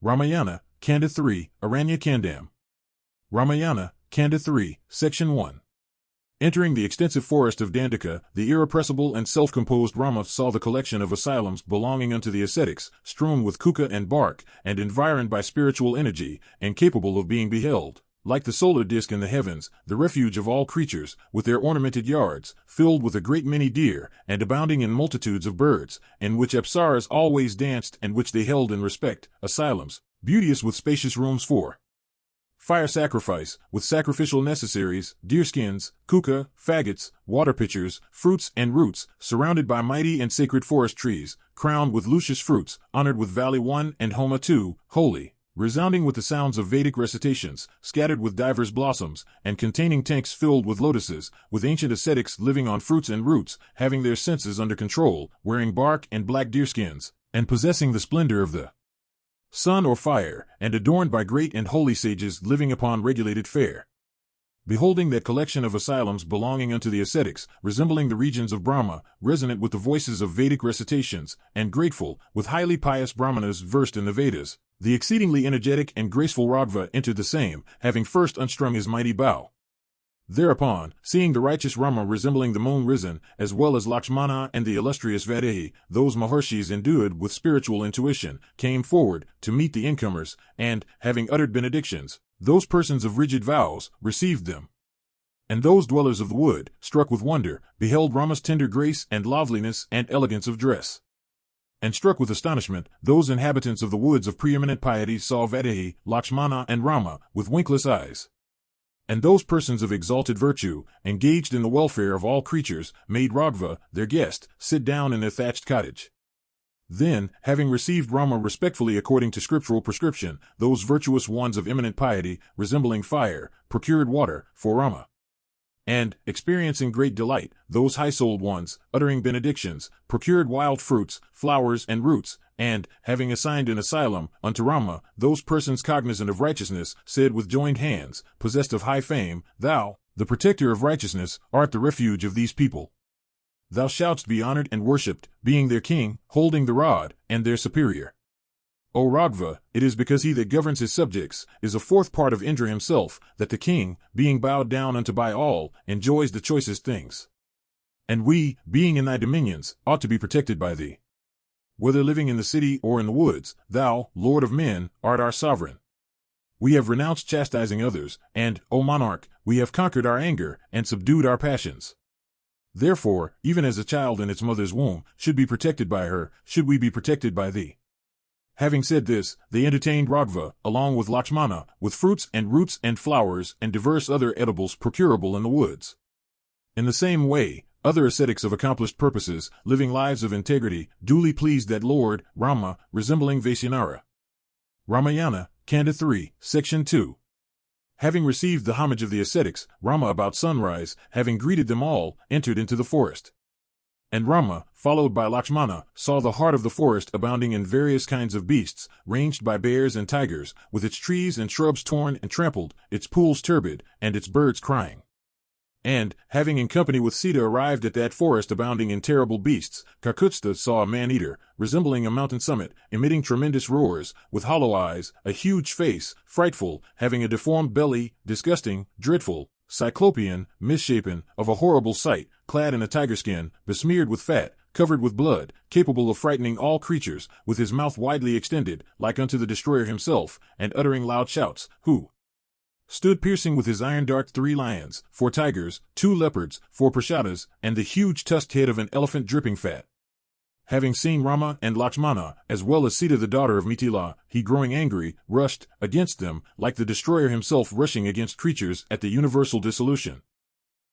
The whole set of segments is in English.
Ramayana, Kanda 3, Aranya Kandam. Ramayana, Kanda 3, Section 1. Entering the extensive forest of Dandaka, the irrepressible and self-composed Rama saw the collection of asylums belonging unto the ascetics, strewn with kuka and bark, and environed by spiritual energy, and capable of being beheld, like the solar disk in the heavens, the refuge of all creatures, with their ornamented yards, filled with a great many deer, and abounding in multitudes of birds, in which apsaras always danced and which they held in respect, asylums, beauteous with spacious rooms for fire sacrifice, with sacrificial necessaries, deerskins, kuka, faggots, water pitchers, fruits and roots, surrounded by mighty and sacred forest trees, crowned with luscious fruits, honored with Valley 1 and Homa 2, holy, resounding with the sounds of Vedic recitations, scattered with divers blossoms, and containing tanks filled with lotuses, with ancient ascetics living on fruits and roots, having their senses under control, wearing bark and black deerskins, and possessing the splendor of the sun or fire, and adorned by great and holy sages living upon regulated fare. Beholding that collection of asylums belonging unto the ascetics, resembling the regions of Brahma, resonant with the voices of Vedic recitations, and grateful, with highly pious Brahmanas versed in the Vedas, the exceedingly energetic and graceful Raghava entered the same, having first unstrung his mighty bow. Thereupon, seeing the righteous Rama resembling the moon risen, as well as Lakshmana and the illustrious Vaidehi, those Maharshis endued with spiritual intuition, came forward to meet the incomers, and, having uttered benedictions, those persons of rigid vows received them. And those dwellers of the wood, struck with wonder, beheld Rama's tender grace and loveliness and elegance of dress. And struck with astonishment, those inhabitants of the woods of preeminent piety saw Vaidehi, Lakshmana and Rama, with winkless eyes. And those persons of exalted virtue, engaged in the welfare of all creatures, made Raghava, their guest, sit down in their thatched cottage. Then, having received Rama respectfully according to scriptural prescription, those virtuous ones of eminent piety, resembling fire, procured water for Rama. And, experiencing great delight, those high-souled ones, uttering benedictions, procured wild fruits, flowers and roots, and, having assigned an asylum unto Rama, those persons cognizant of righteousness, said with joined hands, possessed of high fame, Thou, the protector of righteousness, art the refuge of these people. Thou shouldst be honored and worshipped, being their king, holding the rod, and their superior. O Raghava, it is because he that governs his subjects is a fourth part of Indra himself, that the king, being bowed down unto by all, enjoys the choicest things. And we, being in thy dominions, ought to be protected by thee. Whether living in the city or in the woods, thou, Lord of men, art our sovereign. We have renounced chastising others, and, O monarch, we have conquered our anger and subdued our passions. Therefore, even as a child in its mother's womb should be protected by her, should we be protected by thee. Having said this, they entertained Raghava, along with Lakshmana, with fruits and roots and flowers and diverse other edibles procurable in the woods. In the same way, other ascetics of accomplished purposes, living lives of integrity, duly pleased that Lord, Rama, resembling Vaisyanara. Ramayana, Kanda 3, Section 2. Having received the homage of the ascetics, Rama about sunrise, having greeted them all, entered into the forest. And Rama, followed by Lakshmana, saw the heart of the forest abounding in various kinds of beasts, ranged by bears and tigers, with its trees and shrubs torn and trampled, its pools turbid, and its birds crying. And, having in company with Sita arrived at that forest abounding in terrible beasts, Kakutstha saw a man-eater, resembling a mountain summit, emitting tremendous roars, with hollow eyes, a huge face, frightful, having a deformed belly, disgusting, dreadful, cyclopean, misshapen, of a horrible sight, clad in a tiger skin, besmeared with fat, covered with blood, capable of frightening all creatures, with his mouth widely extended, like unto the destroyer himself, and uttering loud shouts, who stood piercing with his iron dart 3 lions, 4 tigers, 2 leopards, 4 prashadas, and the huge tusked head of an elephant dripping fat. Having seen Rama and Lakshmana, as well as Sita the daughter of Mithila, he growing angry, rushed against them, like the destroyer himself rushing against creatures at the universal dissolution.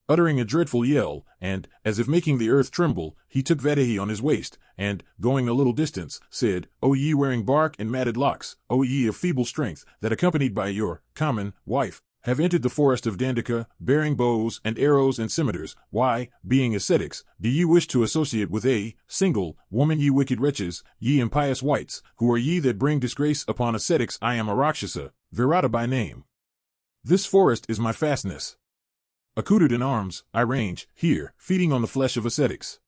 Uttering a dreadful yell, and, as if making the earth tremble, he took Vaidehi on his waist, and, going a little distance, said, O ye wearing bark and matted locks, O ye of feeble strength, that accompanied by your common wife, have entered the forest of Dandaka, bearing bows and arrows and scimitars, why, being ascetics, do ye wish to associate with a single woman, ye wicked wretches, ye impious wights, who are ye that bring disgrace upon ascetics? I am a Rakshasa, Virata by name. This forest is my fastness. Accoutred in arms, I range, here, feeding on the flesh of ascetics.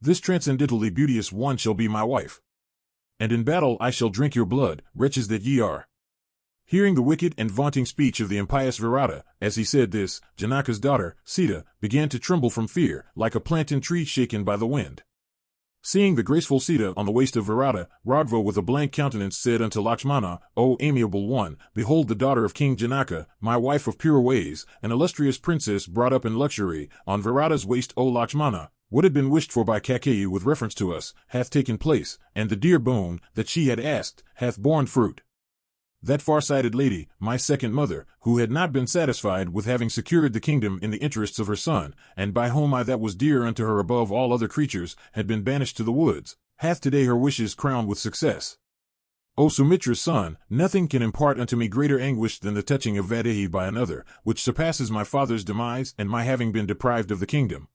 This transcendently beauteous one shall be my wife. And in battle I shall drink your blood, wretches that ye are. Hearing the wicked and vaunting speech of the impious Virata, as he said this, Janaka's daughter, Sita, began to tremble from fear, like a plantain tree shaken by the wind. Seeing the graceful Sita on the waist of Virata, Raghav with a blank countenance said unto Lakshmana, O amiable one, behold the daughter of King Janaka, my wife of pure ways, an illustrious princess brought up in luxury, on Virata's waist. O Lakshmana, what had been wished for by Kakeyi with reference to us, hath taken place, and the dear boon, that she had asked, hath borne fruit. That far-sighted lady, my second mother, who had not been satisfied with having secured the kingdom in the interests of her son, and by whom I that was dear unto her above all other creatures, had been banished to the woods, hath today her wishes crowned with success. O Sumitra's son, nothing can impart unto me greater anguish than the touching of Vaidehi by another, which surpasses my father's demise and my having been deprived of the kingdom.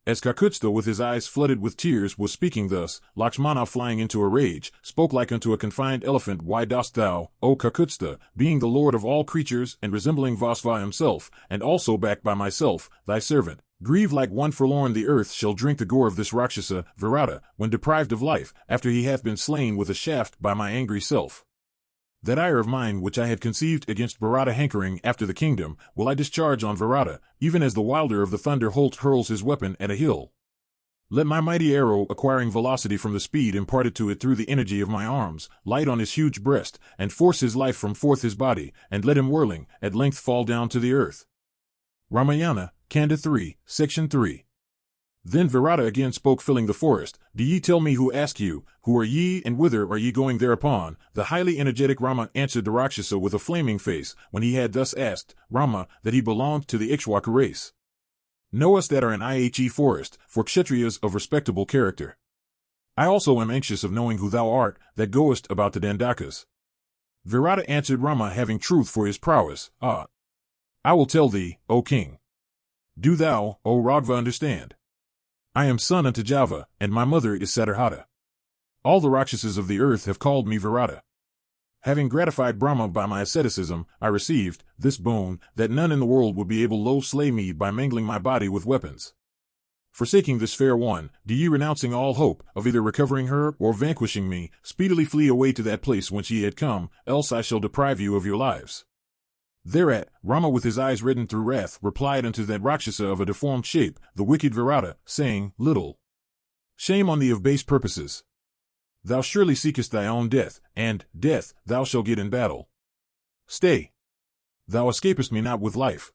As Kakutsta with his eyes flooded with tears was speaking thus, Lakshmana flying into a rage, spoke like unto a confined elephant. Why dost thou, O Kakutsta, being the lord of all creatures and resembling Vasva himself, and also backed by myself, thy servant, grieve like one forlorn? The earth shall drink the gore of this Rakshasa, Virata, when deprived of life, after he hath been slain with a shaft by my angry self. That ire of mine which I had conceived against Virata hankering after the kingdom, will I discharge on Virata, even as the wilder of the thunder Holt hurls his weapon at a hill. Let my mighty arrow, acquiring velocity from the speed imparted to it through the energy of my arms, light on his huge breast, and force his life from forth his body, and let him whirling, at length fall down to the earth. Ramayana, Kanda 3, Section 3. Then Virata again spoke, filling the forest, Do ye tell me who ask you, who are ye and whither are ye going? Thereupon, the highly energetic Rama answered the Rakshasa with a flaming face, when he had thus asked, Rama, that he belonged to the Ikshwaku race. Know us that are in Ihe forest, for Kshatriyas of respectable character. I also am anxious of knowing who thou art, that goest about the Dandakas. Virata answered Rama, having truth for his prowess, I will tell thee, O king. Do thou, O Raghava, understand. I am son unto Java, and my mother is Satarhata. All the Rakshasas of the earth have called me Virata. Having gratified Brahma by my asceticism, I received this boon, that none in the world would be able to slay me by mangling my body with weapons. Forsaking this fair one, do ye, renouncing all hope of either recovering her or vanquishing me, speedily flee away to that place whence ye had come, else I shall deprive you of your lives. Thereat, Rama with his eyes reddened through wrath replied unto that Rakshasa of a deformed shape, the wicked Virata, saying, Little shame on thee of base purposes. Thou surely seekest thy own death, and death thou shalt get in battle. Stay. Thou escapest me not with life.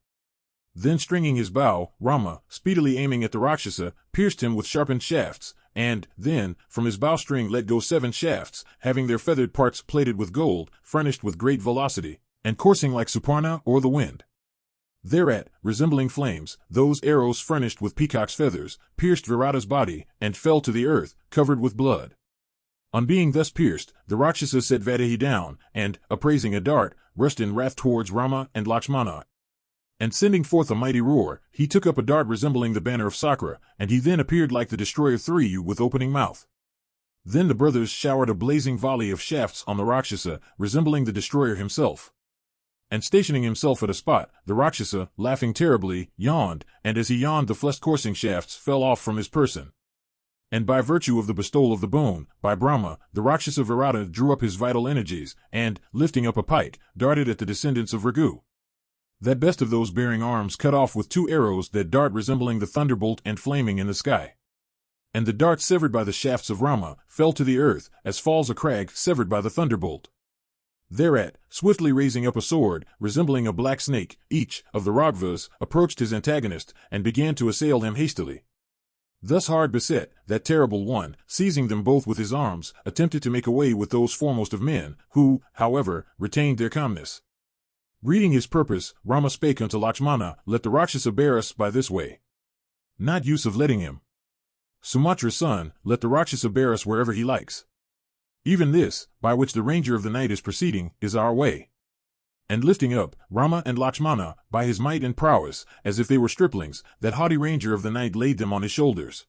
Then stringing his bow, Rama, speedily aiming at the Rakshasa, pierced him with sharpened shafts, and, then, from his bowstring let go 7 shafts, having their feathered parts plated with gold, furnished with great velocity, and coursing like Suparna or the wind. Thereat, resembling flames, those arrows furnished with peacock's feathers, pierced Virata's body, and fell to the earth, covered with blood. On being thus pierced, the Rakshasa set Vaidehi down, and, upraising a dart, rushed in wrath towards Rama and Lakshmana. And sending forth a mighty roar, he took up a dart resembling the banner of Sakra, and he then appeared like the destroyer Thriyu with opening mouth. Then the brothers showered a blazing volley of shafts on the Rakshasa, resembling the destroyer himself. And stationing himself at a spot, the Rakshasa, laughing terribly, yawned, and as he yawned the flesh-coursing shafts fell off from his person. And by virtue of the bestowal of the boon, by Brahma, the Rakshasa Virata drew up his vital energies, and, lifting up a pike, darted at the descendants of Ragu. That best of those bearing arms cut off with 2 arrows that dart resembling the thunderbolt and flaming in the sky. And the dart severed by the shafts of Rama, fell to the earth, as falls a crag severed by the thunderbolt. Thereat, swiftly raising up a sword, resembling a black snake, each of the Raghavas approached his antagonist, and began to assail him hastily. Thus hard beset, that terrible one, seizing them both with his arms, attempted to make away with those foremost of men, who, however, retained their calmness. Reading his purpose, Rama spake unto Lakshmana, Let the Rakshasa bear us by this way. Not use of letting him. Sumatra's son, let the Rakshasa bear us wherever he likes. Even this, by which the ranger of the night is proceeding, is our way. And lifting up, Rama and Lakshmana, by his might and prowess, as if they were striplings, that haughty ranger of the night laid them on his shoulders.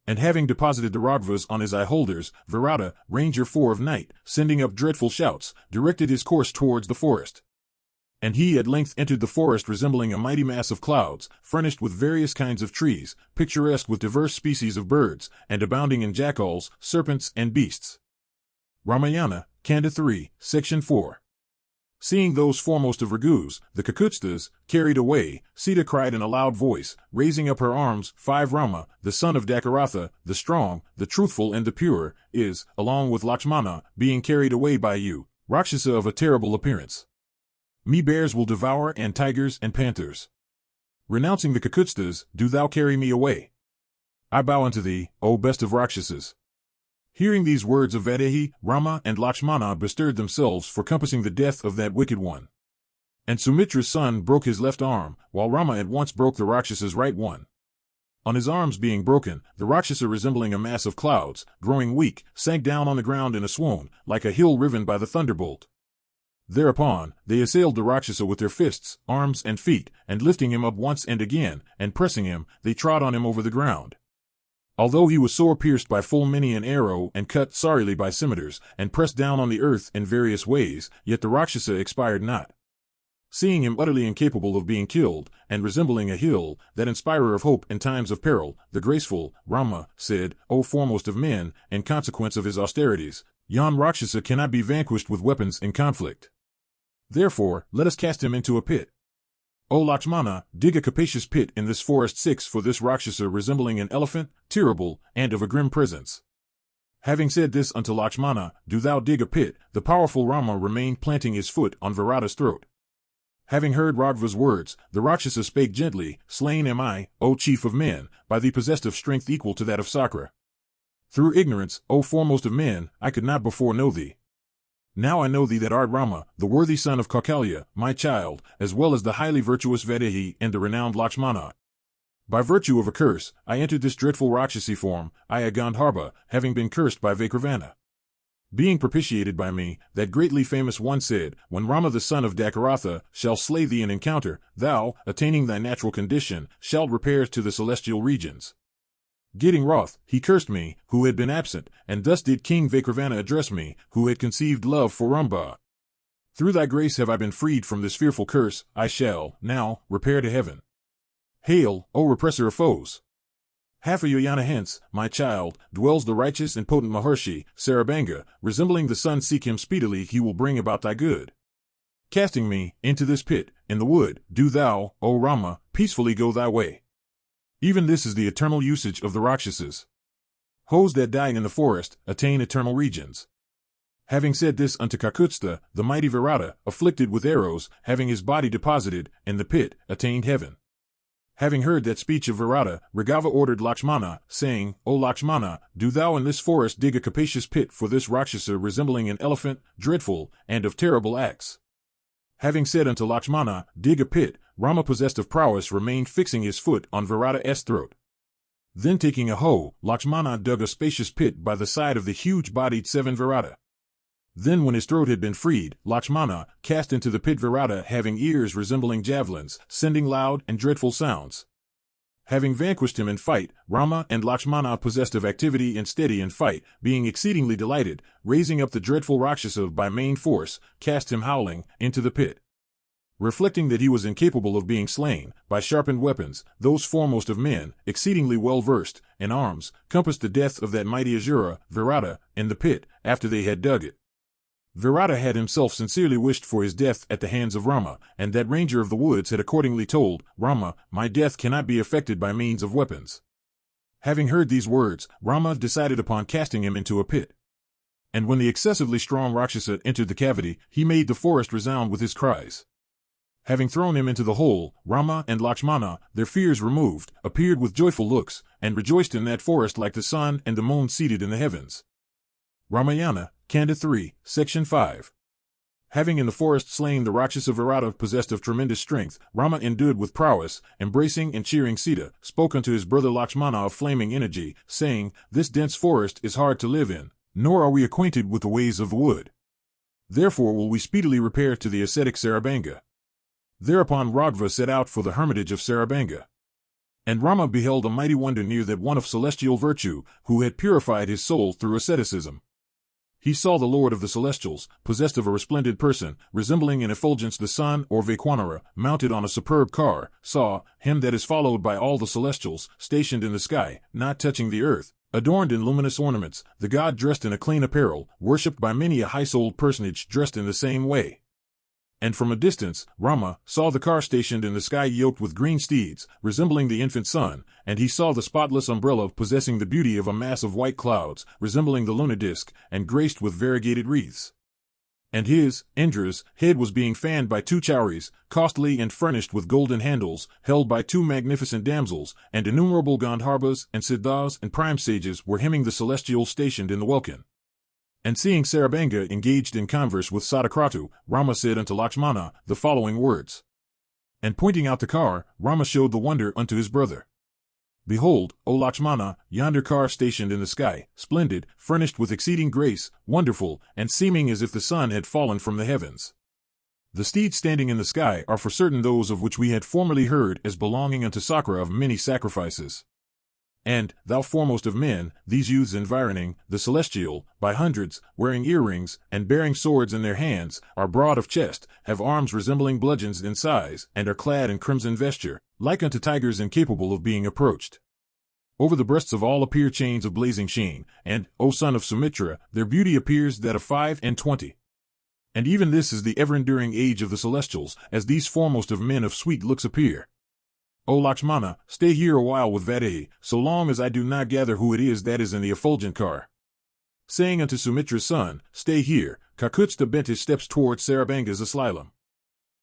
And having deposited the Raghavas on his eye holders, Virata, ranger 4 of night, sending up dreadful shouts, directed his course towards the forest. And he at length entered the forest resembling a mighty mass of clouds, furnished with various kinds of trees, picturesque with diverse species of birds, and abounding in jackals, serpents, and beasts. Ramayana, Kanda 3, Section 4. Seeing those foremost of Raghus, the Kakutstas, carried away, Sita cried in a loud voice, raising up her arms, 5 Rama, the son of Dakaratha, the strong, the truthful and the pure, is, along with Lakshmana, being carried away by you, Rakshasa of a terrible appearance. Me bears will devour and tigers and panthers. Renouncing the Kakutstas, do thou carry me away. I bow unto thee, O best of Rakshasas. Hearing these words of Vaidehi, Rama and Lakshmana bestirred themselves for compassing the death of that wicked one. And Sumitra's son broke his left arm, while Rama at once broke the Rakshas's right one. On his arms being broken, the Rakshasa, resembling a mass of clouds, growing weak, sank down on the ground in a swoon, like a hill riven by the thunderbolt. Thereupon, they assailed the Rakshasa with their fists, arms and feet, and lifting him up once and again, and pressing him, they trod on him over the ground. Although he was sore pierced by full many an arrow and cut sorely by scimitars, and pressed down on the earth in various ways, yet the Rakshasa expired not. Seeing him utterly incapable of being killed, and resembling a hill, that inspirer of hope in times of peril, the graceful Rama said, O foremost of men, in consequence of his austerities, yon Rakshasa cannot be vanquished with weapons in conflict. Therefore, let us cast him into a pit. O Lakshmana, dig a capacious pit in this forest 6 for this Rakshasa resembling an elephant, terrible, and of a grim presence. Having said this unto Lakshmana, do thou dig a pit, the powerful Rama remained planting his foot on Virata's throat. Having heard Raghava's words, the Rakshasa spake gently, Slain am I, O chief of men, by thee possessed of strength equal to that of Sakra. Through ignorance, O foremost of men, I could not before know thee. Now I know thee that art Rama, the worthy son of Kaukalya, my child, as well as the highly virtuous Vaidehi and the renowned Lakshmana. By virtue of a curse, I entered this dreadful Rakshasi form, I a Gandharva, having been cursed by Ravana. Being propitiated by me, that greatly famous one said, When Rama the son of Dakaratha shall slay thee in encounter, thou, attaining thy natural condition, shalt repair to the celestial regions. Getting wroth, he cursed me, who had been absent, and thus did King Ravana address me, who had conceived love for Ramba. Through thy grace have I been freed from this fearful curse, I shall, now, repair to heaven. Hail, O repressor of foes! Half a yojana hence, my child, dwells the righteous and potent Maharshi, Sarabanga, resembling the sun. Seek him speedily, he will bring about thy good. Casting me into this pit, in the wood, do thou, O Rama, peacefully go thy way. Even this is the eternal usage of the Rakshasas. Hoes that die in the forest attain eternal regions. Having said this unto Kakutsta, the mighty Virata, afflicted with arrows, having his body deposited in the pit, attained heaven. Having heard that speech of Virata, Raghava ordered Lakshmana, saying, O Lakshmana, do thou in this forest dig a capacious pit for this Rakshasa resembling an elephant, dreadful, and of terrible acts. Having said unto Lakshmana, dig a pit, Rama possessed of prowess remained fixing his foot on Virata's throat. Then taking a hoe, Lakshmana dug a spacious pit by the side of the huge-bodied 7 Virata. Then when his throat had been freed, Lakshmana cast into the pit Virata having ears resembling javelins, sending loud and dreadful sounds. Having vanquished him in fight, Rama and Lakshmana possessed of activity and steady in fight, being exceedingly delighted, raising up the dreadful Rakshasa by main force, cast him howling into the pit. Reflecting that he was incapable of being slain by sharpened weapons, those foremost of men, exceedingly well versed in arms, compassed the death of that mighty Asura, Virata, in the pit, after they had dug it. Virata had himself sincerely wished for his death at the hands of Rama, and that ranger of the woods had accordingly told Rama, My death cannot be effected by means of weapons. Having heard these words, Rama decided upon casting him into a pit. And when the excessively strong Rakshasa entered the cavity, he made the forest resound with his cries. Having thrown him into the hole, Rama and Lakshmana, their fears removed, appeared with joyful looks, and rejoiced in that forest like the sun and the moon seated in the heavens. Ramayana, Kanda 3, Section 5. Having in the forest slain the Rakshasa Virata possessed of tremendous strength, Rama endued with prowess, embracing and cheering Sita, spoke unto his brother Lakshmana of flaming energy, saying, This dense forest is hard to live in, nor are we acquainted with the ways of the wood. Therefore will we speedily repair to the ascetic Sarabanga. Thereupon Raghava set out for the hermitage of Sarabanga. And Rama beheld a mighty wonder near that one of celestial virtue, who had purified his soul through asceticism. He saw the Lord of the Celestials, possessed of a resplendent person, resembling in effulgence the sun or Vaikwanara, mounted on a superb car, saw him that is followed by all the Celestials, stationed in the sky, not touching the earth, Adorned in luminous ornaments, the god dressed in a clean apparel, worshipped by many a high-souled personage dressed in the same way. And from a distance, Rama saw the car stationed in the sky yoked with green steeds, resembling the infant sun, and he saw the spotless umbrella possessing the beauty of a mass of white clouds, resembling the lunar disk, and graced with variegated wreaths. And his, Indra's, head was being fanned by two chowries, costly and furnished with golden handles, held by two magnificent damsels, and innumerable Gandharvas and Siddhas and prime sages were hemming the celestials stationed in the welkin. And seeing Sarabanga engaged in converse with Satakratu, Rama said unto Lakshmana the following words. And pointing out the car, Rama showed the wonder unto his brother. Behold, O Lakshmana, yonder car stationed in the sky, splendid, furnished with exceeding grace, wonderful, and seeming as if the sun had fallen from the heavens. The steeds standing in the sky are for certain those of which we had formerly heard as belonging unto Sakra of many sacrifices. And, thou foremost of men, these youths environing, the celestial, by hundreds, wearing earrings, and bearing swords in their hands, are broad of chest, have arms resembling bludgeons in size, and are clad in crimson vesture, like unto tigers incapable of being approached. Over the breasts of all appear chains of blazing sheen, and, O son of Sumitra, their beauty appears that of 25. And even this is the ever-enduring age of the celestials, as these foremost of men of sweet looks appear. O Lakshmana, stay here a while with Vaidehi, so long as I do not gather who it is that is in the effulgent car. Saying unto Sumitra's son, Stay here, Kakutsta bent his steps towards Sarabanga's asylum.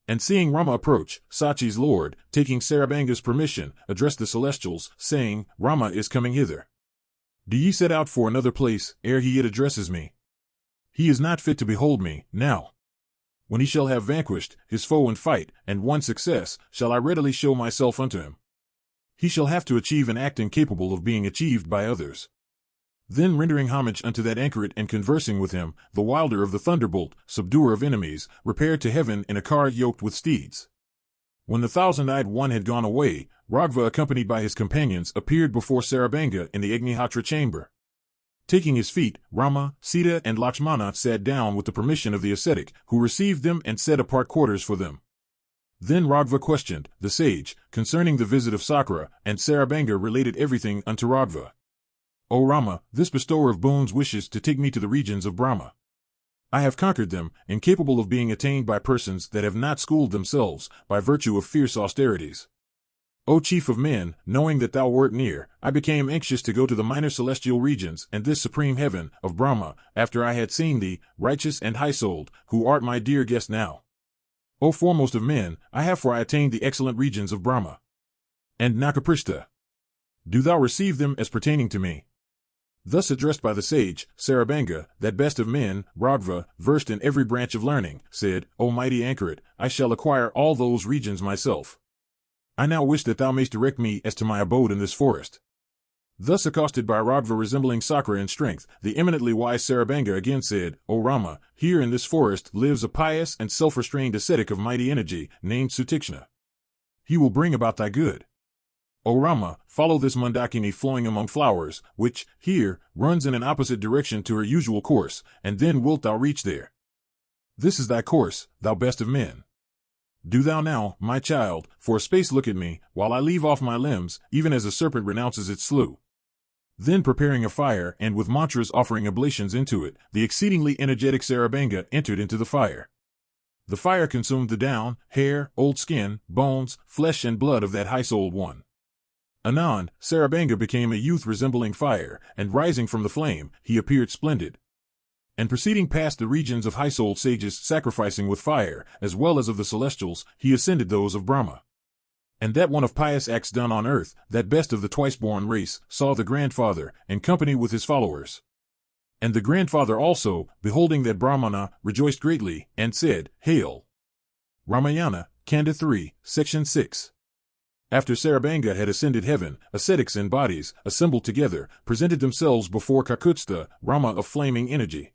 And seeing Rama approach, Sachi's lord, taking Sarabanga's permission, addressed the celestials, saying, Rama is coming hither. Do ye set out for another place, ere he yet addresses me? He is not fit to behold me, now. When he shall have vanquished his foe in fight, and won success, shall I readily show myself unto him. He shall have to achieve an act incapable of being achieved by others. Then rendering homage unto that anchoret and conversing with him, the wilder of the thunderbolt, subduer of enemies, repaired to heaven in a car yoked with steeds. When the thousand-eyed one had gone away, Raghava accompanied by his companions appeared before Sarabanga in the Agnihotra chamber. Taking his feet, Rama, Sita and Lakshmana sat down with the permission of the ascetic, who received them and set apart quarters for them. Then Raghava questioned the sage concerning the visit of Sakra, and Sarabanga related everything unto Raghava. O Rama, this bestower of boons wishes to take me to the regions of Brahma. I have conquered them, incapable of being attained by persons that have not schooled themselves, by virtue of fierce austerities. O chief of men, knowing that thou wert near, I became anxious to go to the minor celestial regions and this supreme heaven of Brahma, after I had seen thee, righteous and high-souled, who art my dear guest now. O foremost of men, I have for I attained the excellent regions of Brahma. And Nakaprishta. Do thou receive them as pertaining to me. Thus addressed by the sage, Sarabanga, that best of men, Raghava, versed in every branch of learning, said, O mighty anchoret, I shall acquire all those regions myself. I now wish that thou mayst direct me as to my abode in this forest. Thus accosted by Raghava resembling Sakra in strength, the eminently wise Sarabanga again said, O Rama, here in this forest lives a pious and self-restrained ascetic of mighty energy, named Sutikshna. He will bring about thy good. O Rama, follow this Mandakini flowing among flowers, which, here, runs in an opposite direction to her usual course, and then wilt thou reach there. This is thy course, thou best of men. Do thou now, my child, for a space look at me, while I leave off my limbs, even as a serpent renounces its slough. Then preparing a fire and with mantras offering oblations into it, the exceedingly energetic Sarabanga entered into the fire. The fire consumed the down, hair, old skin, bones, flesh and blood of that high-souled one. Anon, Sarabanga became a youth resembling fire, and rising from the flame, he appeared splendid. And proceeding past the regions of high-souled sages sacrificing with fire, as well as of the celestials, he ascended those of Brahma. And that one of pious acts done on earth, that best of the twice-born race, saw the grandfather, in company with his followers. And the grandfather also, beholding that Brahmana, rejoiced greatly, and said, Hail! Ramayana, Kanda 3, Section 6. After Sarabanga had ascended heaven, ascetics in bodies, assembled together, presented themselves before Kakutsta, Rama of flaming energy.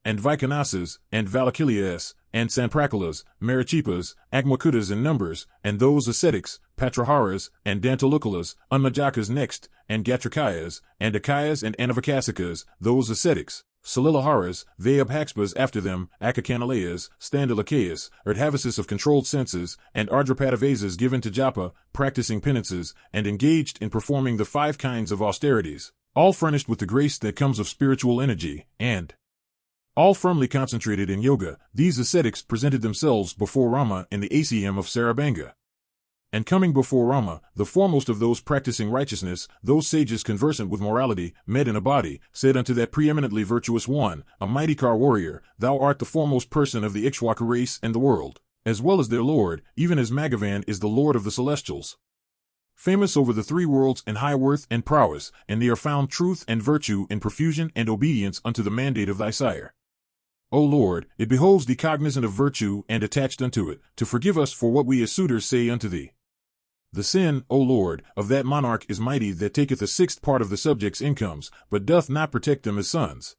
And Vaikanasas, and Valakilyas, and Sanprakalas, Marichipas, Agmakutas in numbers, and those ascetics, Patraharas, and Dantalukalas, Unmajakas next, and Gatrakayas, and Akayas and Anavakasikas, those ascetics, Salilaharas, Vayabhakspas after them, Akakanalayas, Standalakayas, Erdhavasis of controlled senses, and Ardrapadavasas given to japa, practicing penances, and engaged in performing the 5 kinds of austerities. all furnished with the grace that comes of spiritual energy, and all firmly concentrated in yoga. These ascetics presented themselves before Rama in the ACM of Sarabanga. And coming before Rama, the foremost of those practicing righteousness, those sages conversant with morality, met in a body, said unto that preeminently virtuous one, a mighty car warrior, thou art the foremost person of the Ikshwaka race and the world, as well as their lord, even as Magavan is the lord of the celestials. Famous over the three worlds in high worth and prowess, and they are found truth and virtue in profusion and obedience unto the mandate of thy sire. O Lord, it behoves thee cognizant of virtue and attached unto it, to forgive us for what we as suitors say unto thee. The sin, O Lord, of that monarch is mighty that taketh a sixth part of the subjects' incomes, but doth not protect them as sons.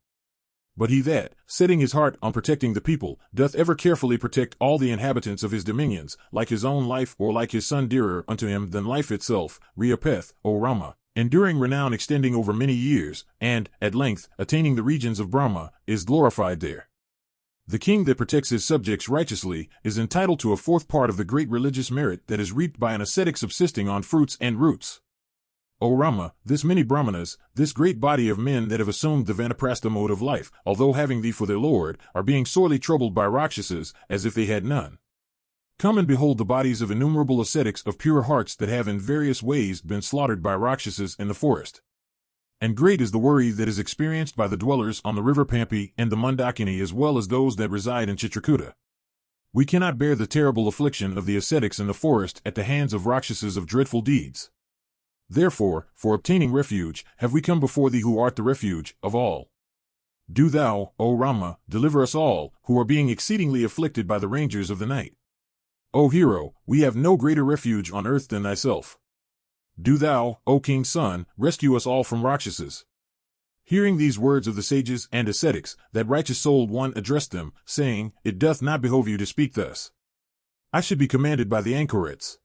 But he that, setting his heart on protecting the people, doth ever carefully protect all the inhabitants of his dominions, like his own life or like his son dearer unto him than life itself, reapeth, O Rama, enduring renown extending over many years, and, at length, attaining the regions of Brahma, is glorified there. The king that protects his subjects righteously is entitled to a fourth part of the great religious merit that is reaped by an ascetic subsisting on fruits and roots. O Rama, this many Brahmanas, this great body of men that have assumed the Vanaprastha mode of life, although having thee for their lord, are being sorely troubled by Rakshasas, as if they had none. Come and behold the bodies of innumerable ascetics of pure hearts that have in various ways been slaughtered by Rakshasas in the forest. And great is the worry that is experienced by the dwellers on the river Pampi and the Mandakini as well as those that reside in Chitrakuta. We cannot bear the terrible affliction of the ascetics in the forest at the hands of Rakshasas of dreadful deeds. Therefore, for obtaining refuge, have we come before thee who art the refuge of all. Do thou, O Rama, deliver us all, who are being exceedingly afflicted by the rangers of the night. O hero, we have no greater refuge on earth than thyself. Do thou, O king's son, rescue us all from Rakshasas. Hearing these words of the sages and ascetics, that righteous-souled one addressed them, saying, It doth not behove you to speak thus. I should be commanded by the anchorets.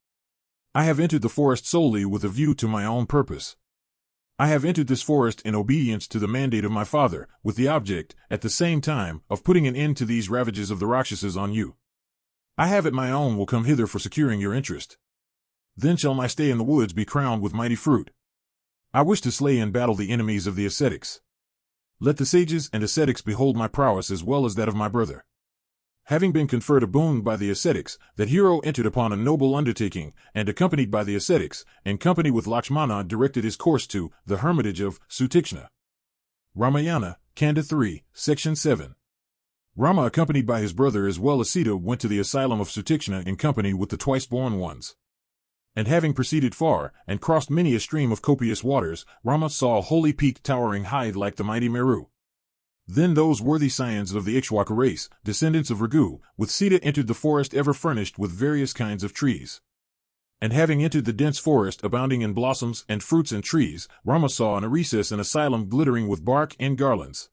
I have entered the forest solely with a view to my own purpose. I have entered this forest in obedience to the mandate of my father, with the object, at the same time, of putting an end to these ravages of the Rakshasas on you. I have at my own will come hither for securing your interest. Then shall my stay in the woods be crowned with mighty fruit. I wish to slay in battle the enemies of the ascetics. Let the sages and ascetics behold my prowess as well as that of my brother. Having been conferred a boon by the ascetics, that hero entered upon a noble undertaking, and accompanied by the ascetics, in company with Lakshmana directed his course to the hermitage of Sutikshna. Ramayana, Kanda 3, Section 7. Rama accompanied by his brother as well as Sita went to the asylum of Sutikshna in company with the twice-born ones. And having proceeded far, and crossed many a stream of copious waters, Rama saw a holy peak towering high like the mighty Meru. Then those worthy scions of the Ikshwaka race, descendants of Raghu, with Sita entered the forest ever furnished with various kinds of trees. And having entered the dense forest abounding in blossoms and fruits and trees, Rama saw in a recess an asylum glittering with bark and garlands.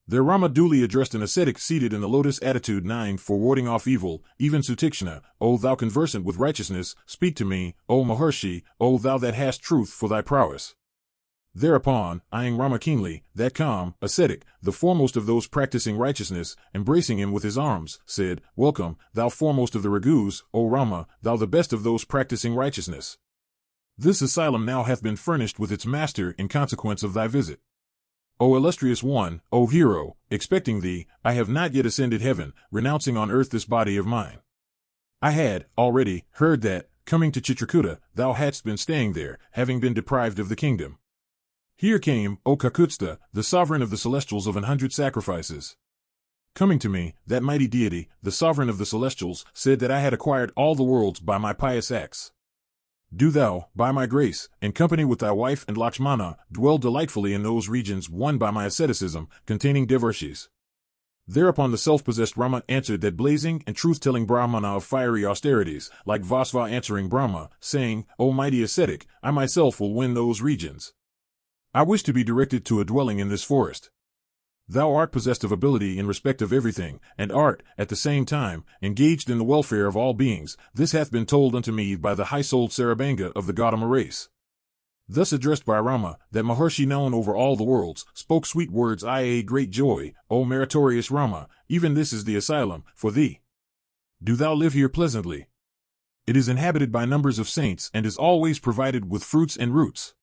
There Rama duly addressed an ascetic seated in the lotus attitude 9 for warding off evil, even Sutikshna, O thou conversant with righteousness, speak to me, O Maharshi, O thou that hast truth for thy prowess. Thereupon, eyeing Rama keenly, that calm, ascetic, the foremost of those practicing righteousness, embracing him with his arms, said, Welcome, thou foremost of the Raghus, O Rama, thou the best of those practicing righteousness. This asylum now hath been furnished with its master in consequence of thy visit. O illustrious one, O hero, expecting thee, I have not yet ascended heaven, renouncing on earth this body of mine. I had, already, heard that, coming to Chitrakuta, thou hadst been staying there, having been deprived of the kingdom. Here came, O Kakutstha, the sovereign of the celestials of 100 sacrifices. Coming to me, that mighty deity, the sovereign of the celestials, said that I had acquired all the worlds by my pious acts. Do thou, by my grace, in company with thy wife and Lakshmana, dwell delightfully in those regions won by my asceticism, containing Devarshis. Thereupon the self-possessed Rama answered that blazing and truth-telling Brahmana of fiery austerities, like Vasva answering Brahma, saying, O mighty ascetic, I myself will win those regions. I wish to be directed to a dwelling in this forest. Thou art possessed of ability in respect of everything, and art, at the same time, engaged in the welfare of all beings. This hath been told unto me by the high-souled Sarabanga of the Gautama race. Thus addressed by Rama, that Maharshi known over all the worlds, spoke sweet words I great joy, O meritorious Rama, even this is the asylum, for thee. Do thou live here pleasantly. It is inhabited by numbers of saints and is always provided with fruits and roots.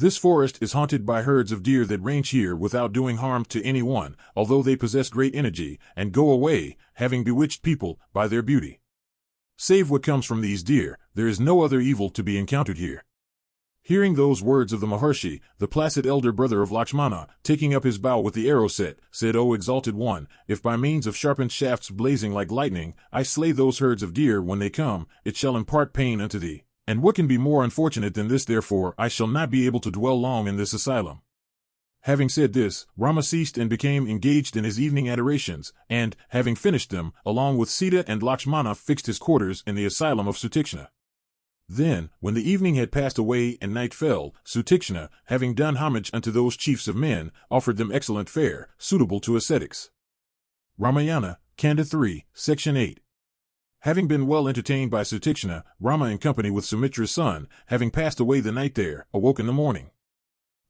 This forest is haunted by herds of deer that range here without doing harm to anyone, although they possess great energy, and go away, having bewitched people, by their beauty. Save what comes from these deer, there is no other evil to be encountered here. Hearing those words of the Maharshi, the placid elder brother of Lakshmana, taking up his bow with the arrow set, said, O exalted one, if by means of sharpened shafts blazing like lightning, I slay those herds of deer when they come, it shall impart pain unto thee. And what can be more unfortunate than this? Therefore I shall not be able to dwell long in this asylum. Having said this, Rama ceased and became engaged in his evening adorations, and, having finished them, along with Sita and Lakshmana fixed his quarters in the asylum of Sutikshna. Then, when the evening had passed away and night fell, Sutikshna, having done homage unto those chiefs of men, offered them excellent fare, suitable to ascetics. Ramayana, Kanda 3, Section 8. Having been well entertained by Sutikshna, Rama in company with Sumitra's son, having passed away the night there, awoke in the morning.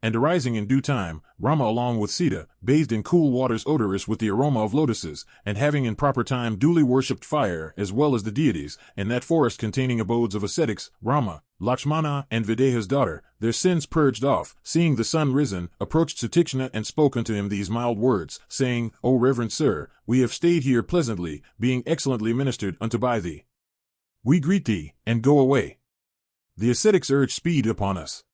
And arising in due time, Rama along with Sita, bathed in cool waters odorous with the aroma of lotuses, and having in proper time duly worshipped fire as well as the deities, in that forest containing abodes of ascetics, Rama, Lakshmana, and Videha's daughter, their sins purged off, seeing the sun risen, approached Sutikshna and spoke unto him these mild words, saying, O reverend sir, we have stayed here pleasantly, being excellently ministered unto by thee. We greet thee, and go away. The ascetics urge speed upon us.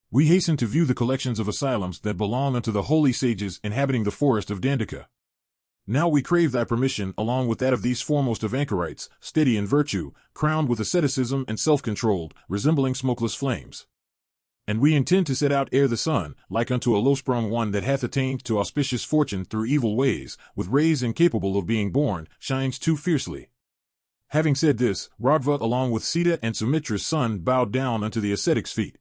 We hasten to view the collections of asylums that belong unto the holy sages inhabiting the forest of Dandaka. Now we crave thy permission along with that of these foremost of anchorites, steady in virtue, crowned with asceticism and self-controlled, resembling smokeless flames. And we intend to set out ere the sun, like unto a low-sprung one that hath attained to auspicious fortune through evil ways, with rays incapable of being born, shines too fiercely. Having said this, Raghava along with Sita and Sumitra's son bowed down unto the ascetic's feet.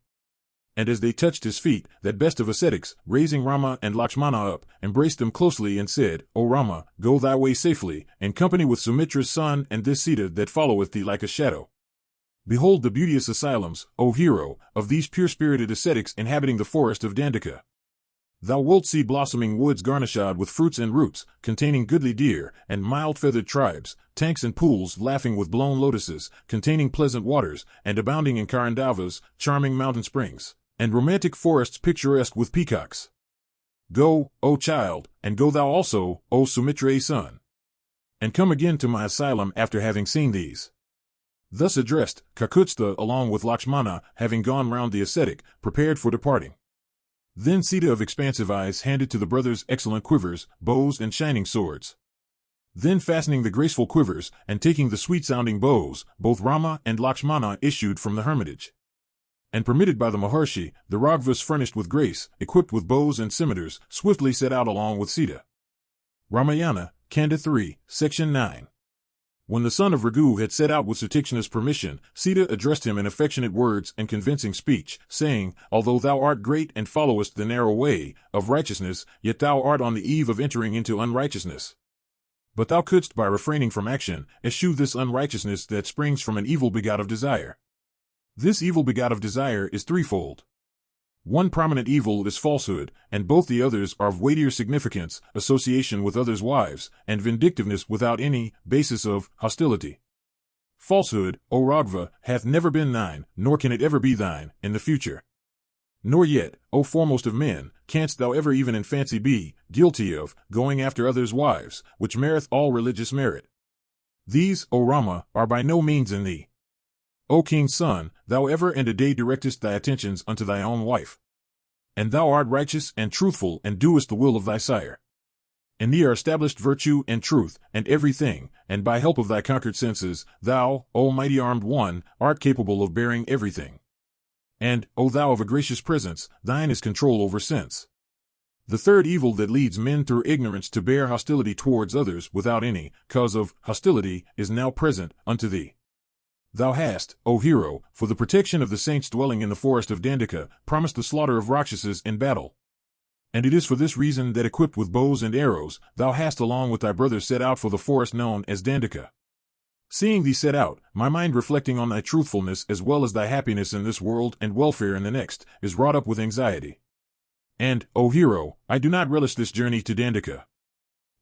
And as they touched his feet, that best of ascetics, raising Rama and Lakshmana up, embraced them closely and said, O Rama, go thy way safely, in company with Sumitra's son and this Sita that followeth thee like a shadow. Behold the beauteous asylums, O hero, of these pure-spirited ascetics inhabiting the forest of Dandaka. Thou wilt see blossoming woods garnished with fruits and roots, containing goodly deer, and mild-feathered tribes, tanks and pools laughing with blown lotuses, containing pleasant waters, and abounding in karandavas, charming mountain springs, and romantic forests picturesque with peacocks. Go, O child, and go thou also, O Sumitra's son. And come again to my asylum after having seen these. Thus addressed, Kakutstha along with Lakshmana, having gone round the ascetic, prepared for departing. Then Sita of expansive eyes handed to the brothers excellent quivers, bows, and shining swords. Then fastening the graceful quivers, and taking the sweet-sounding bows, both Rama and Lakshmana issued from the hermitage. And permitted by the Maharshi, the Raghvas furnished with grace, equipped with bows and scimitars, swiftly set out along with Sita. Ramayana, Kanda 3, Section 9. When the son of Raghu had set out with Sutikshna's permission, Sita addressed him in affectionate words and convincing speech, saying, Although thou art great and followest the narrow way of righteousness, yet thou art on the eve of entering into unrighteousness. But thou couldst by refraining from action, eschew this unrighteousness that springs from an evil begot of desire. This evil begot of desire is threefold. One prominent evil is falsehood, and both the others are of weightier significance, association with others' wives, and vindictiveness without any basis of hostility. Falsehood, O Raghava, hath never been thine, nor can it ever be thine, in the future. Nor yet, O foremost of men, canst thou ever even in fancy be guilty of going after others' wives, which meriteth all religious merit. These, O Rama, are by no means in thee. O king's son, thou ever and a day directest thy attentions unto thy own wife. And thou art righteous and truthful and doest the will of thy sire. In thee are established virtue and truth, and everything, and by help of thy conquered senses, thou, O mighty armed one, art capable of bearing everything. And, O thou of a gracious presence, thine is control over sense. The third evil that leads men through ignorance to bear hostility towards others without any cause of hostility is now present unto thee. Thou hast, O hero, for the protection of the saints dwelling in the forest of Dandaka, promised the slaughter of Rakshasas in battle. And it is for this reason that equipped with bows and arrows, thou hast along with thy brothers set out for the forest known as Dandaka. Seeing thee set out, my mind reflecting on thy truthfulness as well as thy happiness in this world and welfare in the next, is wrought up with anxiety. And, O hero, I do not relish this journey to Dandaka.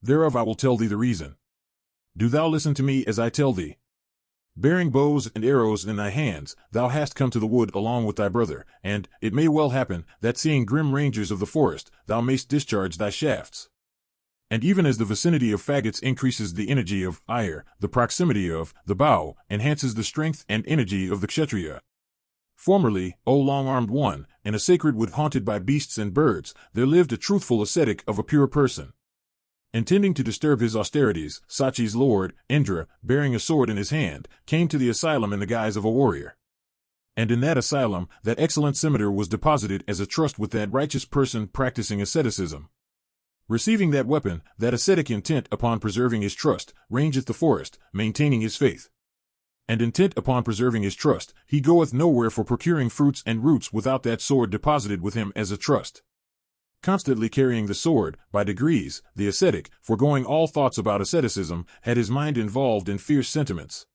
Thereof I will tell thee the reason. Do thou listen to me as I tell thee. Bearing bows and arrows in thy hands, thou hast come to the wood along with thy brother, and it may well happen that seeing grim rangers of the forest, thou mayst discharge thy shafts. And even as the vicinity of faggots increases the energy of ire, the proximity of the bow enhances the strength and energy of the kshatriya. Formerly, O long-armed one, in a sacred wood haunted by beasts and birds, there lived a truthful ascetic of a pure person. Intending to disturb his austerities, Sachi's lord, Indra, bearing a sword in his hand, came to the asylum in the guise of a warrior. And in that asylum, that excellent scimitar was deposited as a trust with that righteous person practicing asceticism. Receiving that weapon, that ascetic intent upon preserving his trust, rangeth the forest, maintaining his faith. And intent upon preserving his trust, he goeth nowhere for procuring fruits and roots without that sword deposited with him as a trust. Constantly carrying the sword, by degrees, the ascetic, foregoing all thoughts about asceticism, had his mind involved in fierce sentiments.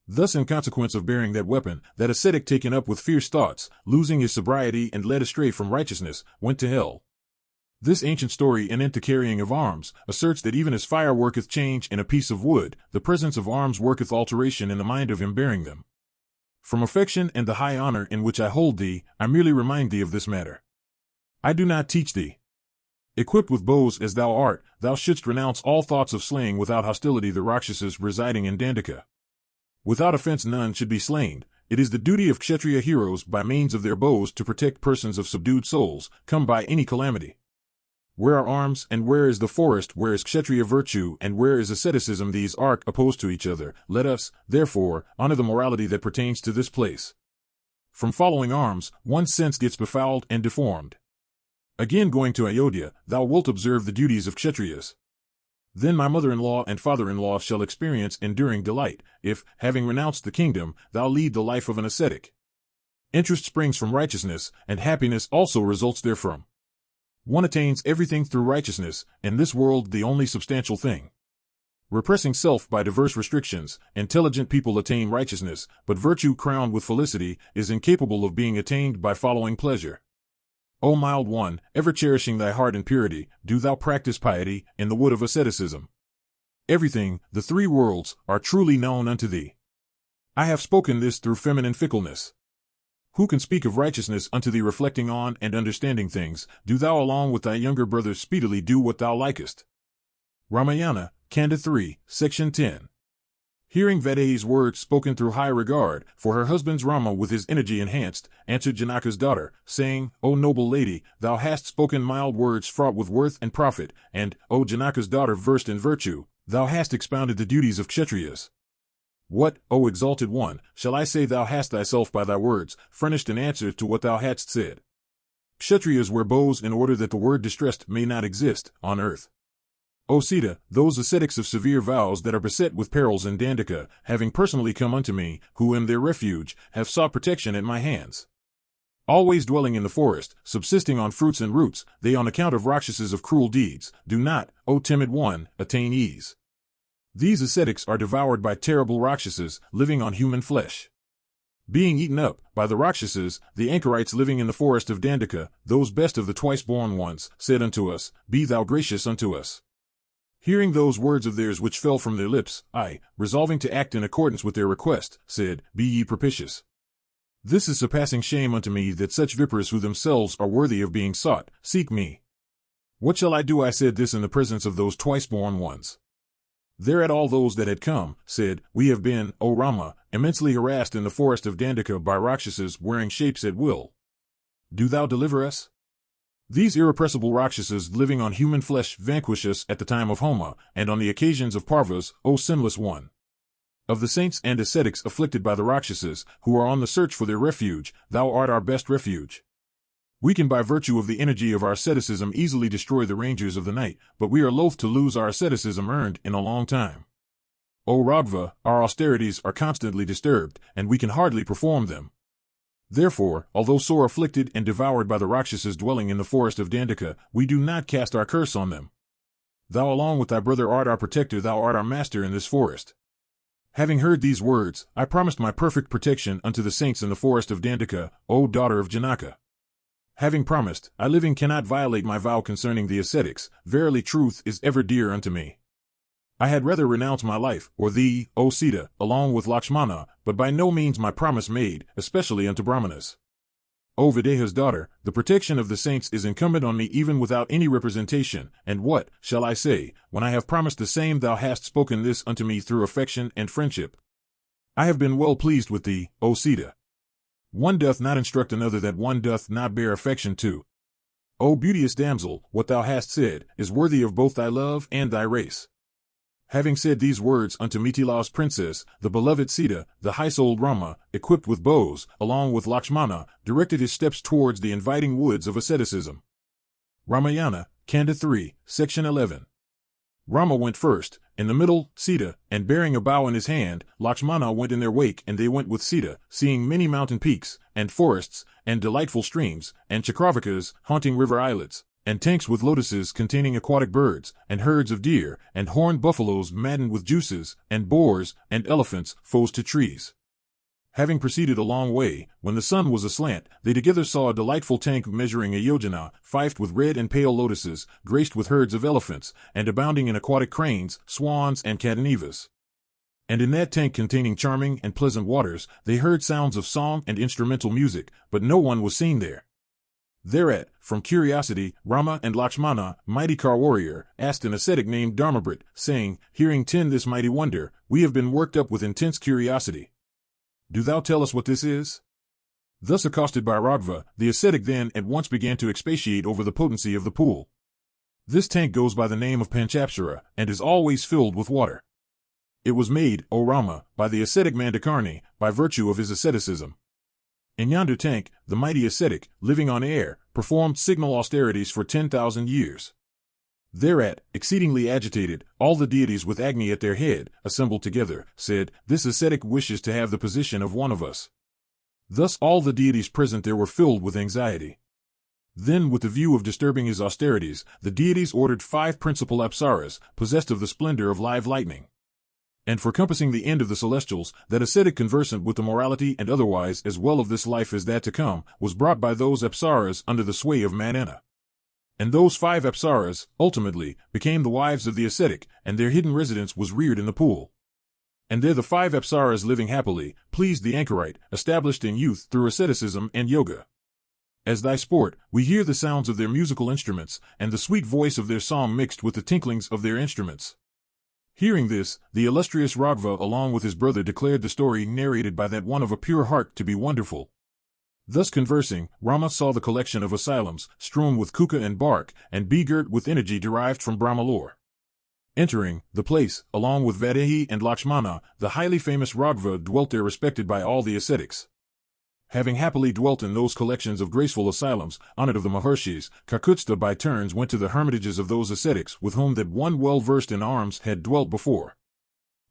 Thus, in consequence of bearing that weapon, that ascetic taken up with fierce thoughts, losing his sobriety and led astray from righteousness, went to hell. This ancient story anent the carrying of arms asserts that even as fire worketh change in a piece of wood, the presence of arms worketh alteration in the mind of him bearing them. From affection and the high honor in which I hold thee, I merely remind thee of this matter. I do not teach thee. Equipped with bows as thou art, thou shouldst renounce all thoughts of slaying without hostility the Rakshasas residing in Dandaka. Without offense none should be slain. It is the duty of Kshatriya heroes by means of their bows to protect persons of subdued souls, come by any calamity. Where are arms, and where is the forest, where is Kshatriya virtue, and where is asceticism? These are opposed to each other. Let us, therefore, honor the morality that pertains to this place. From following arms, one's sense gets befouled and deformed. Again going to Ayodhya, thou wilt observe the duties of Kshatriyas. Then my mother-in-law and father-in-law shall experience enduring delight, if, having renounced the kingdom, thou lead the life of an ascetic. Interest springs from righteousness, and happiness also results therefrom. One attains everything through righteousness, in this world the only substantial thing. Repressing self by diverse restrictions, intelligent people attain righteousness, but virtue crowned with felicity is incapable of being attained by following pleasure. O mild one, ever cherishing thy heart in purity, do thou practice piety in the wood of asceticism. Everything, the three worlds, are truly known unto thee. I have spoken this through feminine fickleness. Who can speak of righteousness unto thee reflecting on and understanding things? Do thou along with thy younger brothers speedily do what thou likest. Ramayana, Kanda 3, Section 10. Hearing Vaidehi's words spoken through high regard, for her husband's Rama with his energy enhanced, answered Janaka's daughter, saying, O noble lady, thou hast spoken mild words fraught with worth and profit, and, O Janaka's daughter versed in virtue, thou hast expounded the duties of Kshatriyas. What, O exalted one, shall I say? Thou hast thyself by thy words furnished an answer to what thou hadst said. Kshatriyas wear bows in order that the word distressed may not exist on earth. O Sita, those ascetics of severe vows that are beset with perils in Dandaka, having personally come unto me, who am their refuge, have sought protection at my hands. Always dwelling in the forest, subsisting on fruits and roots, they on account of Rakshasas of cruel deeds, do not, O timid one, attain ease. These ascetics are devoured by terrible Rakshasas, living on human flesh. Being eaten up by the Rakshasas, the anchorites living in the forest of Dandaka, those best of the twice-born ones, said unto us, Be thou gracious unto us. Hearing those words of theirs which fell from their lips, I, resolving to act in accordance with their request, said, Be ye propitious. This is surpassing shame unto me that such vipers who themselves are worthy of being sought, seek me. What shall I do? I said this in the presence of those twice-born ones. Thereat all those that had come, said, We have been, O Rama, immensely harassed in the forest of Dandaka by Rakshasas wearing shapes at will. Do thou deliver us? These irrepressible Rakshasas living on human flesh vanquish us at the time of Homa, and on the occasions of Parvas, O sinless one. Of the saints and ascetics afflicted by the Rakshasas, who are on the search for their refuge, thou art our best refuge. We can by virtue of the energy of our asceticism easily destroy the rangers of the night, but we are loath to lose our asceticism earned in a long time. O Ragva, our austerities are constantly disturbed, and we can hardly perform them. Therefore, although sore afflicted and devoured by the Rakshasas dwelling in the forest of Dandaka, we do not cast our curse on them. Thou along with thy brother art our protector, thou art our master in this forest. Having heard these words, I promised my perfect protection unto the saints in the forest of Dandaka, O daughter of Janaka. Having promised, I living cannot violate my vow concerning the ascetics. Verily truth is ever dear unto me. I had rather renounce my life, or thee, O Sita, along with Lakshmana, but by no means my promise made, especially unto Brahmanas. O Videha's daughter, the protection of the saints is incumbent on me even without any representation, and what, shall I say, when I have promised the same thou hast spoken this unto me through affection and friendship? I have been well pleased with thee, O Sita. One doth not instruct another that one doth not bear affection to. O beauteous damsel, what thou hast said, is worthy of both thy love and thy race. Having said these words unto Mithila's princess, the beloved Sita, the high-souled Rama, equipped with bows, along with Lakshmana, directed his steps towards the inviting woods of asceticism. Ramayana, Kanda 3, Section 11. Rama went first, in the middle, Sita, and bearing a bow in his hand, Lakshmana went in their wake, and they went with Sita, seeing many mountain peaks, and forests, and delightful streams, and chakravakas, haunting river islets, and tanks with lotuses containing aquatic birds, and herds of deer, and horned buffaloes maddened with juices, and boars, and elephants, foes to trees. Having proceeded a long way, when the sun was aslant, they together saw a delightful tank measuring a yojana, fifed with red and pale lotuses, graced with herds of elephants, and abounding in aquatic cranes, swans, and catanevas. And in that tank containing charming and pleasant waters, they heard sounds of song and instrumental music, but no one was seen there. Thereat, from curiosity, Rama and Lakshmana, mighty car warrior, asked an ascetic named Dharmabrit, saying, hearing this mighty wonder, we have been worked up with intense curiosity. Do thou tell us what this is? Thus accosted by Ragva, the ascetic then at once began to expatiate over the potency of the pool. This tank goes by the name of Panchapsara, and is always filled with water. It was made, O Rama, by the ascetic Mandakarni, by virtue of his asceticism. In yonder tank, the mighty ascetic, living on air, performed signal austerities for 10,000 years. Thereat, exceedingly agitated, all the deities with Agni at their head, assembled together, said, this ascetic wishes to have the position of one of us. Thus all the deities present there were filled with anxiety. Then, with the view of disturbing his austerities, the deities ordered 5 principal apsaras, possessed of the splendor of live lightning. And for compassing the end of the celestials, that ascetic conversant with the morality and otherwise as well of this life as that to come, was brought by those apsaras under the sway of Manana. And those 5 apsaras, ultimately, became the wives of the ascetic, and their hidden residence was reared in the pool. And there the 5 apsaras living happily, pleased the anchorite, established in youth through asceticism and yoga. As thy sport, we hear the sounds of their musical instruments, and the sweet voice of their song mixed with the tinklings of their instruments. Hearing this, the illustrious Ragva along with his brother declared the story narrated by that one of a pure heart to be wonderful. Thus conversing, Rama saw the collection of asylums, strewn with kuka and bark, and begirt with energy derived from Brahma lore. Entering the place, along with Videha and Lakshmana, the highly famous Ragva dwelt there respected by all the ascetics. Having happily dwelt in those collections of graceful asylums, honored of the Maharshis, Kakutstha by turns went to the hermitages of those ascetics with whom that one well-versed in arms had dwelt before.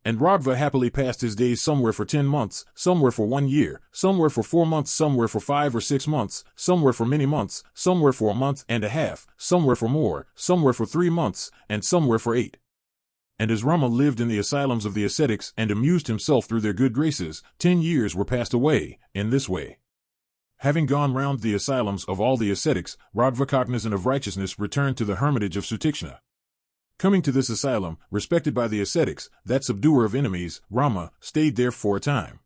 And Ragva happily passed his days somewhere for 10 months, somewhere for 1 year, somewhere for 4 months, somewhere for 5 or 6 months, somewhere for many months, somewhere for a month and a half, somewhere for more, somewhere for 3 months, and somewhere for 8. And as Rama lived in the asylums of the ascetics and amused himself through their good graces, 10 years were passed away, in this way. Having gone round the asylums of all the ascetics, Ragva cognizant of righteousness returned to the hermitage of Sutikshna. Coming to this asylum, respected by the ascetics, that subduer of enemies, Rama, stayed there for a time.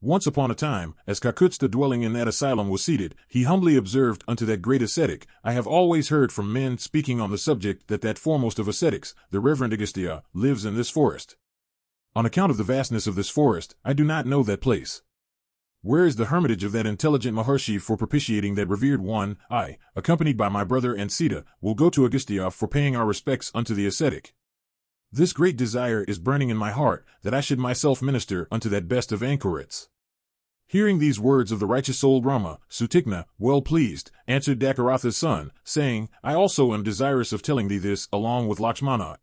Once upon a time, as Kakutstha dwelling in that asylum was seated, he humbly observed unto that great ascetic, I have always heard from men speaking on the subject that foremost of ascetics, the reverend Agastya, lives in this forest. On account of the vastness of this forest, I do not know that place. Where is the hermitage of that intelligent Maharshi for propitiating that revered one? I, accompanied by my brother and Sita, will go to Agastya for paying our respects unto the ascetic. This great desire is burning in my heart, that I should myself minister unto that best of anchorites. Hearing these words of the righteous-souled Rama, Sutikshna, well pleased, answered Dakaratha's son, saying, I also am desirous of telling thee this, along with Lakshmana.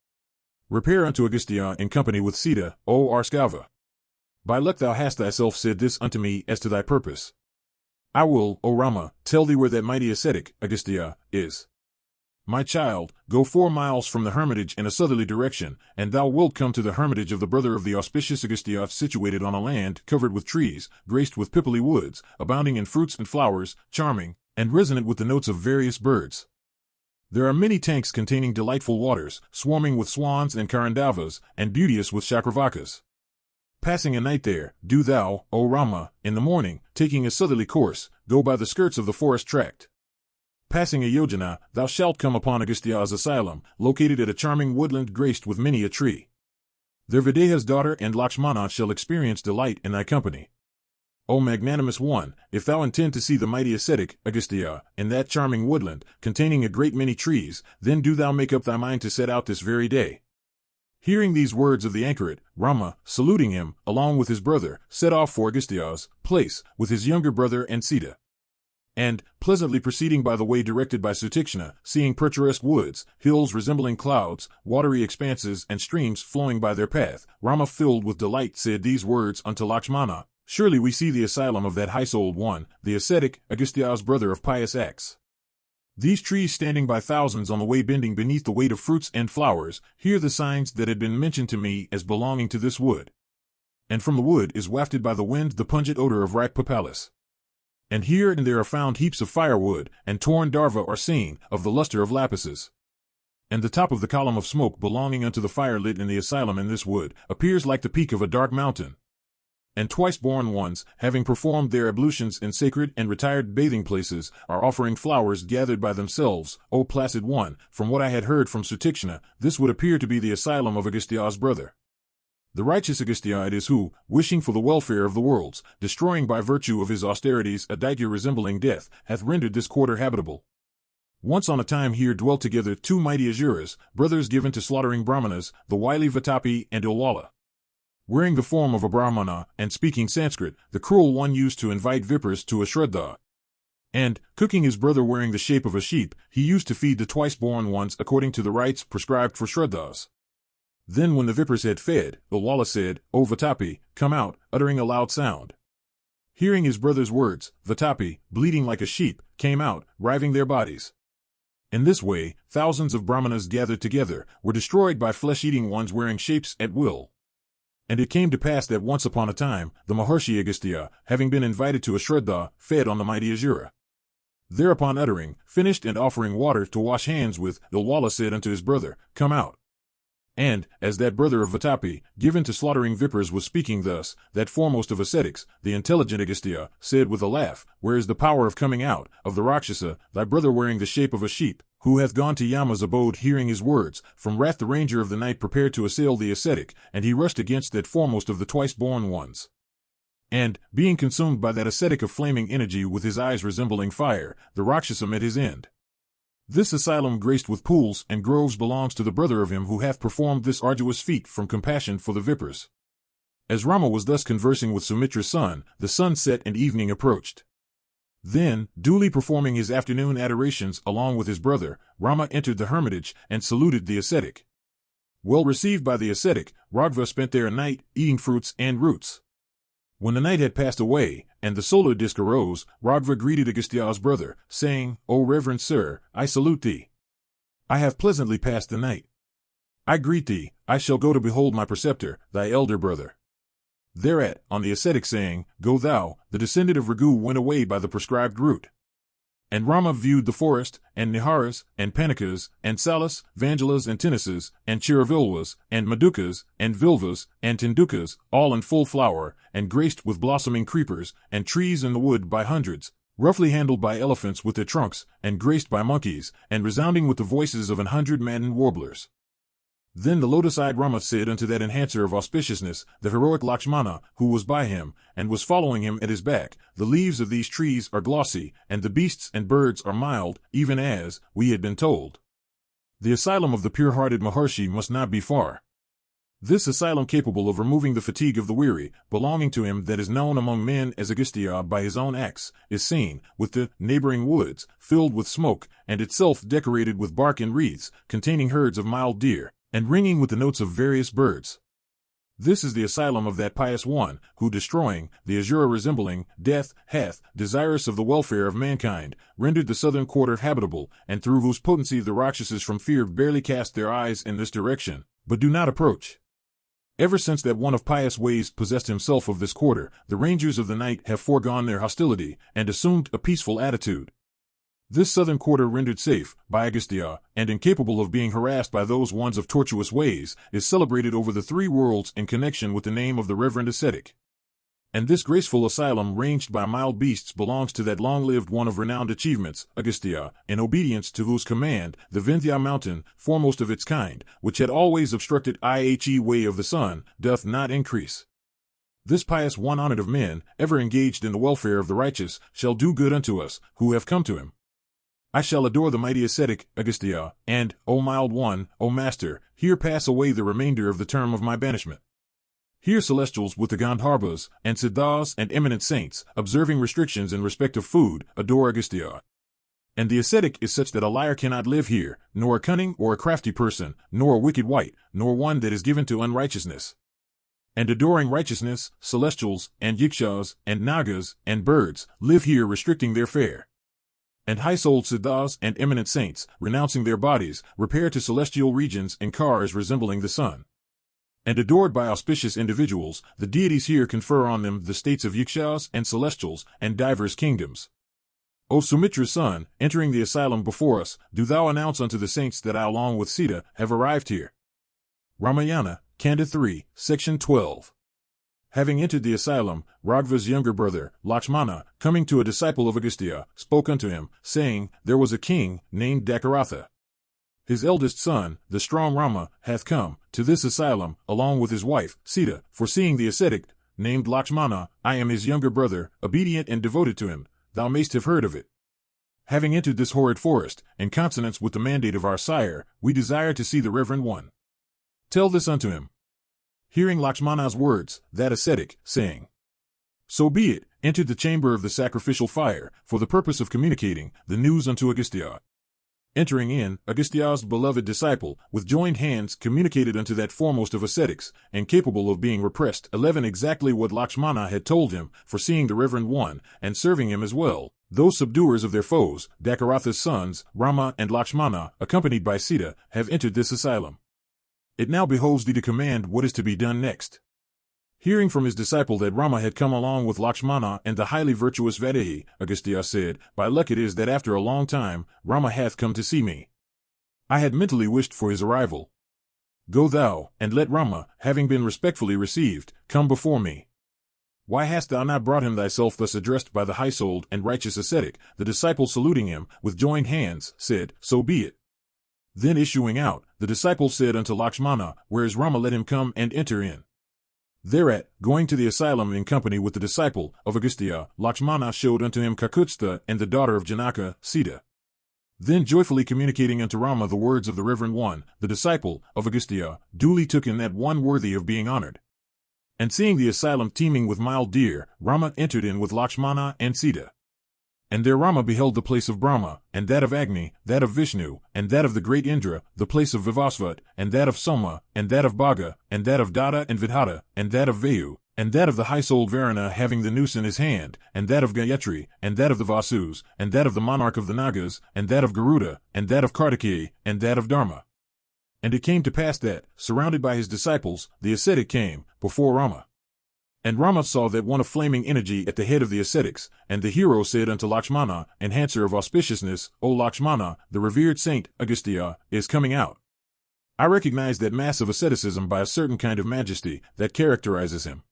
Repair unto Agastya in company with Sita, O Arskava. By luck thou hast thyself said this unto me as to thy purpose. I will, O Rama, tell thee where that mighty ascetic, Agastya, is. My child, go 4 miles from the hermitage in a southerly direction, and thou wilt come to the hermitage of the brother of the auspicious Agastya, situated on a land covered with trees, graced with pippali woods, abounding in fruits and flowers, charming, and resonant with the notes of various birds. There are many tanks containing delightful waters, swarming with swans and karandavas, and beauteous with chakravakas. Passing a night there, do thou, O Rama, in the morning, taking a southerly course, go by the skirts of the forest tract. Passing Ayodhya, thou shalt come upon Agastya's asylum, located at a charming woodland graced with many a tree. There Videha's daughter and Lakshmana shall experience delight in thy company. O magnanimous one, if thou intend to see the mighty ascetic, Agastya, in that charming woodland, containing a great many trees, then do thou make up thy mind to set out this very day. Hearing these words of the anchoret, Rama, saluting him, along with his brother, set off for Agastya's place, with his younger brother and Sita. And, pleasantly proceeding by the way directed by Sutikshna, seeing picturesque woods, hills resembling clouds, watery expanses and streams flowing by their path, Rama, filled with delight, said these words unto Lakshmana, surely we see the asylum of that high-souled one, the ascetic, Agastya's brother of pious acts. These trees standing by thousands on the way bending beneath the weight of fruits and flowers, here the signs that had been mentioned to me as belonging to this wood. And from the wood is wafted by the wind the pungent odor of ripe papalis. And here and there are found heaps of firewood, and torn darva are seen, of the luster of lapises. And the top of the column of smoke belonging unto the fire lit in the asylum in this wood, appears like the peak of a dark mountain. And twice-born ones, having performed their ablutions in sacred and retired bathing places, are offering flowers gathered by themselves. O placid one, from what I had heard from Sutikshna, this would appear to be the asylum of Agastya's brother. The righteous Agastya it is who, wishing for the welfare of the worlds, destroying by virtue of his austerities a daitya resembling death, hath rendered this quarter habitable. Once on a time here dwelt together two mighty Asuras, brothers given to slaughtering Brahmanas, the wily Vatapi and Ilwala. Wearing the form of a Brahmana, and speaking Sanskrit, the cruel one used to invite vipers to a Shraddha. And, cooking his brother wearing the shape of a sheep, he used to feed the twice-born ones according to the rites prescribed for Shraddhas. Then when the vipers had fed, Ilwala said, O Vatapi, come out, uttering a loud sound. Hearing his brother's words, Vatapi, bleating like a sheep, came out, riving their bodies. In this way, thousands of Brahmanas gathered together, were destroyed by flesh-eating ones wearing shapes at will. And it came to pass that once upon a time, the Maharshi Agastya, having been invited to a Shraddha, fed on the mighty Asura. Thereupon uttering, finished and offering water to wash hands with, Ilwala said unto his brother, Come out. And, as that brother of Vatapi, given to slaughtering vipers was speaking thus, that foremost of ascetics, the intelligent Agastya, said with a laugh, Where is the power of coming out, of the Rakshasa, thy brother wearing the shape of a sheep, who hath gone to Yama's abode? Hearing his words, from wrath the ranger of the night prepared to assail the ascetic, and he rushed against that foremost of the twice-born ones. And, being consumed by that ascetic of flaming energy with his eyes resembling fire, the Rakshasa met his end. This asylum graced with pools and groves belongs to the brother of him who hath performed this arduous feat from compassion for the vipers. As Rama was thus conversing with Sumitra's son, the sun set and evening approached. Then, duly performing his afternoon adorations along with his brother, Rama entered the hermitage and saluted the ascetic. Well received by the ascetic, Raghava spent there a night, eating fruits and roots. When the night had passed away, and the solar disk arose, Raghava greeted Agastya's brother, saying, O reverend sir, I salute thee. I have pleasantly passed the night. I greet thee, I shall go to behold my preceptor, thy elder brother. Thereat, on the ascetic saying, Go thou, the descendant of Raghu went away by the prescribed route. And Rama viewed the forest, and Niharas, and Panikas, and Salas, Vangelas and Tinasas, and Chiravilvas, and Madukas, and Vilvas, and Tindukas, all in full flower, and graced with blossoming creepers, and trees in the wood by hundreds, roughly handled by elephants with their trunks, and graced by monkeys, and resounding with the voices of 100 maddened warblers. Then the lotus-eyed Rama said unto that enhancer of auspiciousness, the heroic Lakshmana, who was by him, and was following him at his back, The leaves of these trees are glossy, and the beasts and birds are mild, even as we had been told. The asylum of the pure-hearted Maharshi must not be far. This asylum capable of removing the fatigue of the weary, belonging to him that is known among men as Agastya by his own acts, is seen, with the neighboring woods, filled with smoke, and itself decorated with bark and wreaths, containing herds of mild deer, and ringing with the notes of various birds. This is the asylum of that pious one, who destroying, the Asura resembling, death, hath, desirous of the welfare of mankind, rendered the southern quarter habitable, and through whose potency the Rakshasas from fear barely cast their eyes in this direction, but do not approach. Ever since that one of pious ways possessed himself of this quarter, the rangers of the night have foregone their hostility, and assumed a peaceful attitude. This southern quarter, rendered safe by Agastya and incapable of being harassed by those ones of tortuous ways, is celebrated over the three worlds in connection with the name of the reverend ascetic. And this graceful asylum ranged by mild beasts belongs to that long-lived one of renowned achievements, Agastya, in obedience to whose command, the Vindhya mountain, foremost of its kind, which had always obstructed ihe way of the sun, doth not increase. This pious one honored of men, ever engaged in the welfare of the righteous, shall do good unto us, who have come to him. I shall adore the mighty ascetic, Agastya, and, O mild one, O master, here pass away the remainder of the term of my banishment. Here celestials with the Gandharvas, and siddhas and eminent saints, observing restrictions in respect of food, adore Agastya. And the ascetic is such that a liar cannot live here, nor a cunning or a crafty person, nor a wicked wight, nor one that is given to unrighteousness. And adoring righteousness, celestials, and yikshas, and nagas, and birds, live here restricting their fare. And high-souled siddhas and eminent saints, renouncing their bodies, repair to celestial regions in cars resembling the sun. And adored by auspicious individuals, the deities here confer on them the states of yikshas and celestials, and divers kingdoms. O Sumitra's son, entering the asylum before us, do thou announce unto the saints that I along with Sita have arrived here. Ramayana, Kanda 3, Section 12. Having entered the asylum, Raghava's younger brother, Lakshmana, coming to a disciple of Agastya, spoke unto him, saying, There was a king, named Dakaratha. His eldest son, the strong Rama, hath come to this asylum, along with his wife, Sita, foreseeing the ascetic, named Lakshmana. I am his younger brother, obedient and devoted to him. Thou mayst have heard of it. Having entered this horrid forest, in consonance with the mandate of our sire, we desire to see the Reverend One. Tell this unto him. Hearing Lakshmana's words, that ascetic, saying, So be it, entered the chamber of the sacrificial fire, for the purpose of communicating the news unto Agastya. Entering in, Agastya's beloved disciple, with joined hands, communicated unto that foremost of ascetics, incapable of being repressed, 11 exactly what Lakshmana had told him, foreseeing the Reverend One, and serving him as well. Those subduers of their foes, Dakaratha's sons, Rama and Lakshmana, accompanied by Sita, have entered this asylum. It now behoves thee to command what is to be done next. Hearing from his disciple that Rama had come along with Lakshmana and the highly virtuous Vaidehi, Agastya said, By luck it is that after a long time, Rama hath come to see me. I had mentally wished for his arrival. Go thou, and let Rama, having been respectfully received, come before me. Why hast thou not brought him thyself? Thus addressed by the high-souled and righteous ascetic, the disciple saluting him, with joined hands, said, So be it. Then issuing out, the disciple said unto Lakshmana, Where is Rama? Let him come and enter in. Thereat, going to the asylum in company with the disciple of Agastya, Lakshmana showed unto him Kakutstha and the daughter of Janaka, Sita. Then joyfully communicating unto Rama the words of the Reverend One, the disciple of Agastya, duly took in that one worthy of being honored. And seeing the asylum teeming with mild deer, Rama entered in with Lakshmana and Sita. And there Rama beheld the place of Brahma, and that of Agni, that of Vishnu, and that of the great Indra, the place of Vivasvat, and that of Soma, and that of Bhaga, and that of Dada and Vidhata, and that of Vayu, and that of the high-souled Varuna having the noose in his hand, and that of Gayatri, and that of the Vasus, and that of the monarch of the Nagas, and that of Garuda, and that of Kartikeya, and that of Dharma. And it came to pass that, surrounded by his disciples, the ascetic came before Rama. And Rama saw that one of flaming energy at the head of the ascetics, and the hero said unto Lakshmana, Enhancer of auspiciousness, O Lakshmana, the revered saint, Agastya, is coming out. I recognize that mass of asceticism by a certain kind of majesty that characterizes him.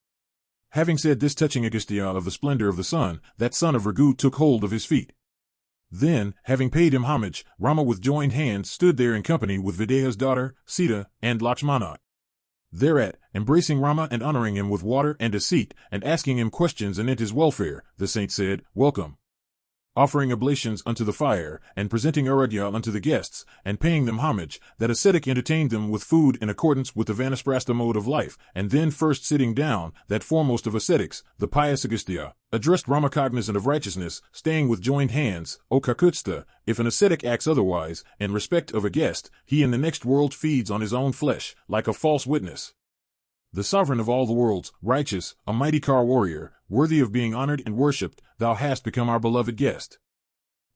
Having said this touching Agastya of the splendor of the sun, that son of Ragu took hold of his feet. Then, having paid him homage, Rama with joined hands stood there in company with Videha's daughter, Sita, and Lakshmana. Thereat, embracing Rama and honoring him with water and a seat, and asking him questions anent his welfare, the saint said, Welcome. Offering oblations unto the fire, and presenting aragya unto the guests, and paying them homage, that ascetic entertained them with food in accordance with the Vanasprastha mode of life, and then first sitting down, that foremost of ascetics, the pious Agastya, addressed Rama cognizant of righteousness, staying with joined hands, O Kakutstha, if an ascetic acts otherwise, in respect of a guest, he in the next world feeds on his own flesh, like a false witness. The sovereign of all the worlds, righteous, a mighty car warrior, worthy of being honored and worshipped, thou hast become our beloved guest.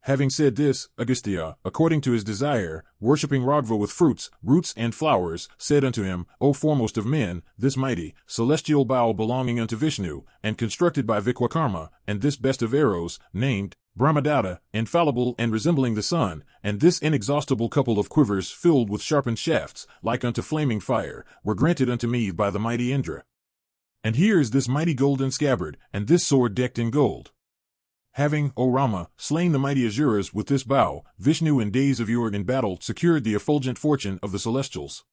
Having said this, Agastya, according to his desire, worshipping Ragva with fruits, roots, and flowers, said unto him, O foremost of men, this mighty, celestial bow belonging unto Vishnu, and constructed by Vikwakarma, and this best of arrows, named Brahmadatta, infallible and resembling the sun, and this inexhaustible couple of quivers filled with sharpened shafts, like unto flaming fire, were granted unto me by the mighty Indra. And here is this mighty golden scabbard, and this sword decked in gold. Having, O Rama, slain the mighty Asuras with this bow, Vishnu in days of yore in battle secured the effulgent fortune of the celestials.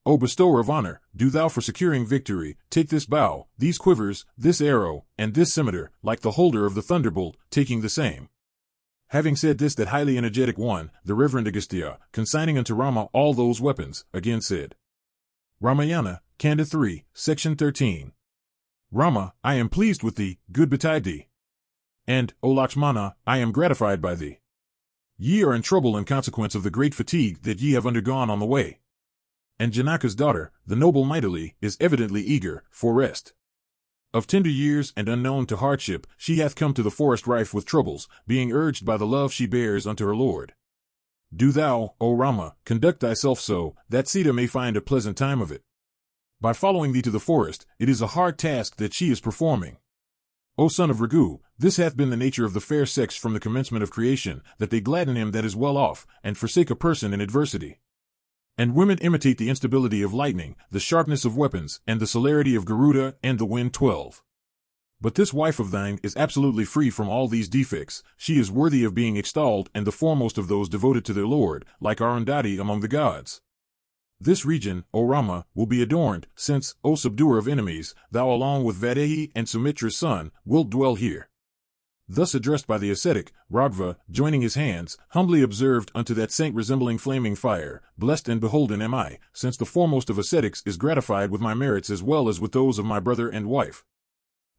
O bestower of honor, do thou for securing victory, take this bow, these quivers, this arrow, and this scimitar, like the holder of the thunderbolt, taking the same. Having said this, that highly energetic one, the reverend Agastya, consigning unto Rama all those weapons, again said. Ramayana, Kanda 3, Section 13. Rama, I am pleased with thee, good betide thee. And, O Lakshmana, I am gratified by thee. Ye are in trouble in consequence of the great fatigue that ye have undergone on the way. And Janaka's daughter, the noble Maithili, is evidently eager for rest. Of tender years and unknown to hardship, she hath come to the forest rife with troubles, being urged by the love she bears unto her lord. Do thou, O Rama, conduct thyself so, that Sita may find a pleasant time of it. By following thee to the forest, it is a hard task that she is performing. O son of Raghu, this hath been the nature of the fair sex from the commencement of creation, that they gladden him that is well off, and forsake a person in adversity. And women imitate the instability of lightning, the sharpness of weapons, and the celerity of Garuda and the wind 12. But this wife of thine is absolutely free from all these defects, she is worthy of being extolled and the foremost of those devoted to their Lord, like Arundhati among the gods. This region, O Rama, will be adorned, since, O subduer of enemies, thou along with Vaidehi and Sumitra's son, wilt dwell here. Thus addressed by the ascetic, Ragva, joining his hands, humbly observed unto that saint resembling flaming fire, blessed and beholden am I, since the foremost of ascetics is gratified with my merits as well as with those of my brother and wife.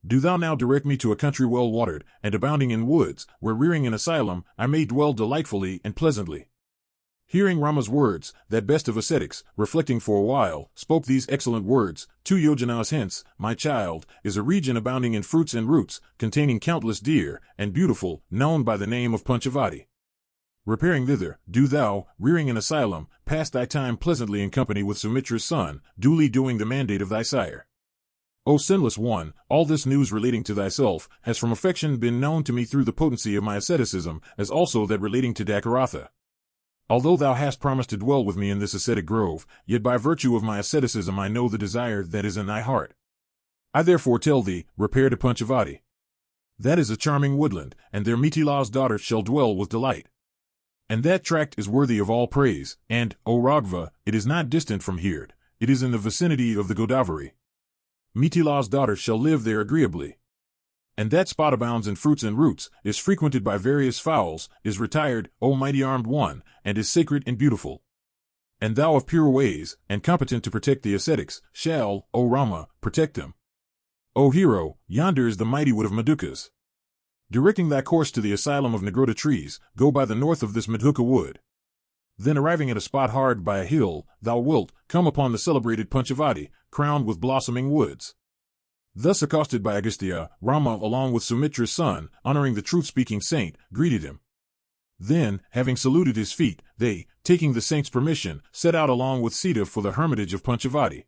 Do thou now direct me to a country well watered, and abounding in woods, where rearing an asylum, I may dwell delightfully and pleasantly. Hearing Rama's words, that best of ascetics, reflecting for a while, spoke these excellent words, 2 yojanas hence, my child, is a region abounding in fruits and roots, containing countless deer, and beautiful, known by the name of Panchavati. Repairing thither, do thou, rearing an asylum, pass thy time pleasantly in company with Sumitra's son, duly doing the mandate of thy sire. O sinless one, all this news relating to thyself, has from affection been known to me through the potency of my asceticism, as also that relating to Dakaratha. Although thou hast promised to dwell with me in this ascetic grove, yet by virtue of my asceticism I know the desire that is in thy heart. I therefore tell thee, repair to Panchavati. That is a charming woodland, and there Mithila's daughter shall dwell with delight. And that tract is worthy of all praise, and, O Ragva, it is not distant from here, it is in the vicinity of the Godavari. Mithila's daughter shall live there agreeably. And that spot abounds in fruits and roots, is frequented by various fowls, is retired, O mighty armed one, and is sacred and beautiful. And thou of pure ways, and competent to protect the ascetics, shall, O Rama, protect them. O hero, yonder is the mighty wood of Madukas. Directing thy course to the asylum of Nagrota trees, go by the north of this Madhuka wood. Then arriving at a spot hard by a hill, thou wilt come upon the celebrated Panchavati, crowned with blossoming woods. Thus accosted by Agastya, Rama along with Sumitra's son, honoring the truth-speaking saint, greeted him. Then, having saluted his feet, they, taking the saint's permission, set out along with Sita for the hermitage of Panchavati.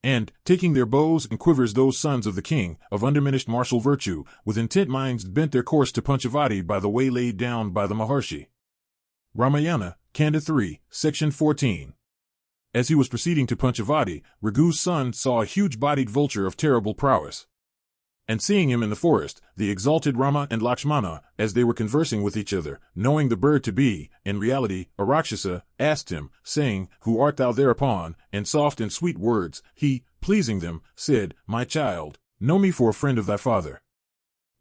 And, taking their bows and quivers, those sons of the king, of undiminished martial virtue, with intent minds bent their course to Panchavati by the way laid down by the Maharshi. Ramayana, Kanda 3, Section 14. As he was proceeding to Panchavati, Raghu's son saw a huge-bodied vulture of terrible prowess. And seeing him in the forest, the exalted Rama and Lakshmana, as they were conversing with each other, knowing the bird to be, in reality, a Rakshasa, asked him, saying, Who art thou? Thereupon, in soft and sweet words, he, pleasing them, said, My child, know me for a friend of thy father.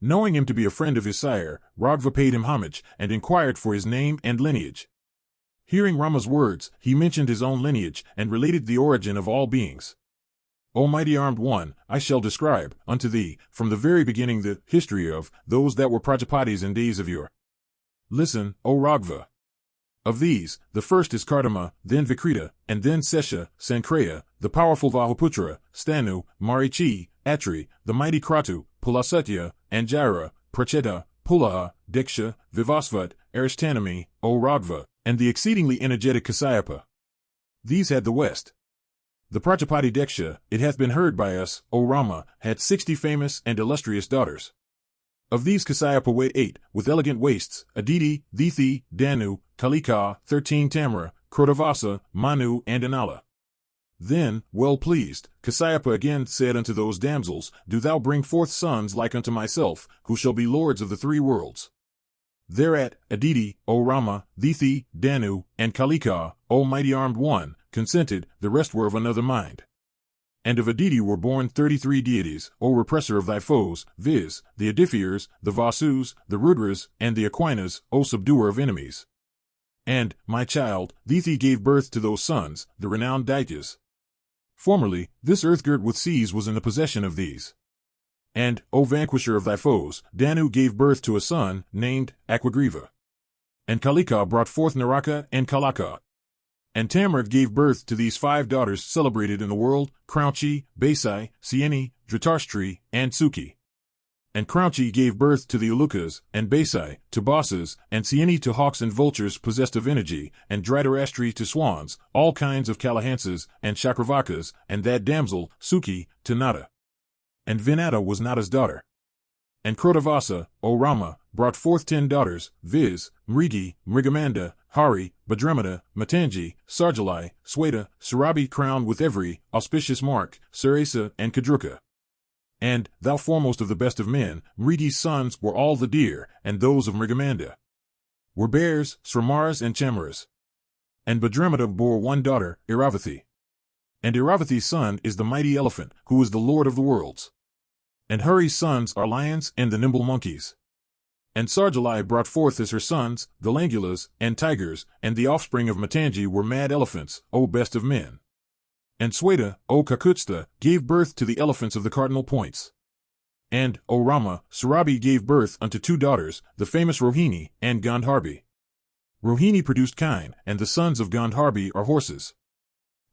Knowing him to be a friend of his sire, Ragva paid him homage, and inquired for his name and lineage. Hearing Rama's words, he mentioned his own lineage, and related the origin of all beings. O mighty armed one, I shall describe, unto thee, from the very beginning the history of those that were Prajapatis in days of yore. Listen, O Ragva. Of these, the first is Kardama, then Vikrita, and then Sesha, Sankreya, the powerful Vahuputra, Stanu, Marichi, Atri, the mighty Kratu, Pulasatya, Anjara, Pracheta, Pulaha, Diksha, Vivasvat, Arishtanami, O Ragva, and the exceedingly energetic Kasyapa. These had the west. The Prajapati Diksha, it hath been heard by us, O Rama, had 60 famous and illustrious daughters. Of these Kasyapa weighed 8, with elegant waists, Aditi, Dithi, Danu, Kalika, 13 Tamara, Krodavasa, Manu, and Anala. Then, well pleased, Kasyapa again said unto those damsels, Do thou bring forth sons like unto myself, who shall be lords of the 3 worlds. Thereat, Aditi, O Rama, Dithi, Danu, and Kalika, O mighty armed one, consented, the rest were of another mind. And of Aditi were born 33 deities, O repressor of thy foes, viz., the Adiphiers, the Vasus, the Rudras, and the Aquinas, O subduer of enemies. And, my child, Dithi gave birth to those sons, the renowned Daityas. Formerly, this earth girt with seas was in the possession of these. And, O vanquisher of thy foes, Danu gave birth to a son, named Aquagriva. And Kalika brought forth Naraka and Kalaka. And Tamar gave birth to these 5 daughters celebrated in the world, Crouchy, Basai, Sieni, Dhritarshtra, and Suki. And Crouchy gave birth to the Ulukas, and Basai, to bosses, and Sieni to hawks and vultures possessed of energy, and Dhritarashtra to swans, all kinds of Kalahansas, and Chakravakas, and that damsel, Suki, to Nada. And Vinata was Nada's daughter. And Krodavasa, O Rama, brought forth 10 daughters, viz., Mrigi, Mrigamanda, Hari, Bhadramata, Matangi, Sarjalai, Sweta, Surabi crowned with every auspicious mark, Sarasa, and Kadruka. And, thou foremost of the best of men, Mrigi's sons were all the deer, and those of Mrigamanda were bears, Sramaras, and Chamaras. And Bhadramata bore 1 daughter, Iravathi. And Iravathi's son is the mighty elephant, who is the lord of the worlds. And Hari's sons are lions and the nimble monkeys. And Sarjalai brought forth as her sons, the langulas, and tigers, and the offspring of Matangi were mad elephants, O best of men. And Sweta, O Kakutsta, gave birth to the elephants of the cardinal points. And, O Rama, Surabi gave birth unto 2 daughters, the famous Rohini, and Gandharbi. Rohini produced kine, and the sons of Gandharbi are horses.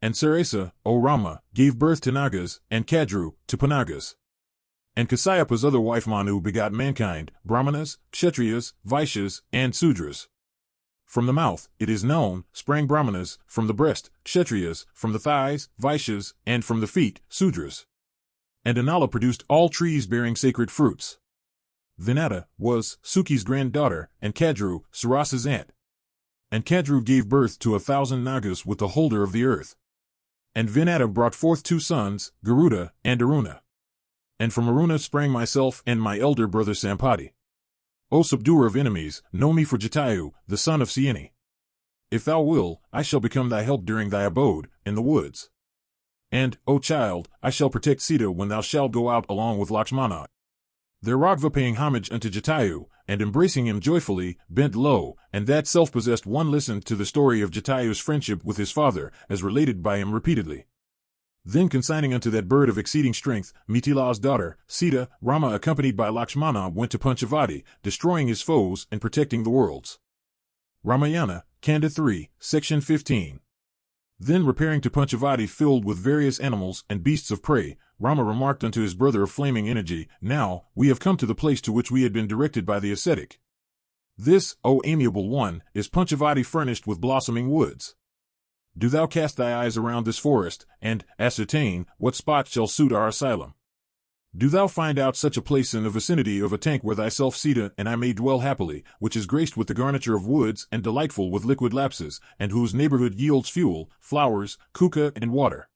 And Sarasa, O Rama, gave birth to Nagas, and Kadru, to Panagas. And Kasyapa's other wife Manu begot mankind, Brahmanas, Kshatriyas, Vaishyas, and Sudras. From the mouth, it is known, sprang Brahmanas, from the breast, Kshatriyas, from the thighs, Vaishyas, and from the feet, Sudras. And Anala produced all trees bearing sacred fruits. Vinata was Suki's granddaughter, and Kadru, Surasa's aunt. And Kadru gave birth to 1,000 Nagas with the holder of the earth. And Vinata brought forth 2 sons, Garuda and Aruna. And from Aruna sprang myself and my elder brother Sampati. O subduer of enemies, know me for Jatayu, the son of Sieni. If thou will, I shall become thy help during thy abode, in the woods. And, O child, I shall protect Sita when thou shalt go out along with Lakshmana. There Ragva paying homage unto Jatayu, and embracing him joyfully, bent low, and that self-possessed one listened to the story of Jatayu's friendship with his father, as related by him repeatedly. Then consigning unto that bird of exceeding strength, Mithila's daughter, Sita, Rama accompanied by Lakshmana went to Panchavati, destroying his foes and protecting the worlds. Ramayana, Kanda 3, Section 15. Then repairing to Panchavati filled with various animals and beasts of prey, Rama remarked unto his brother of flaming energy, Now, we have come to the place to which we had been directed by the ascetic. This, O amiable one, is Panchavati furnished with blossoming woods. Do thou cast thy eyes around this forest, and ascertain what spot shall suit our asylum. Do thou find out such a place in the vicinity of a tank where thyself Sita and I may dwell happily, which is graced with the garniture of woods and delightful with liquid lapses, and whose neighborhood yields fuel, flowers, kuka, and water.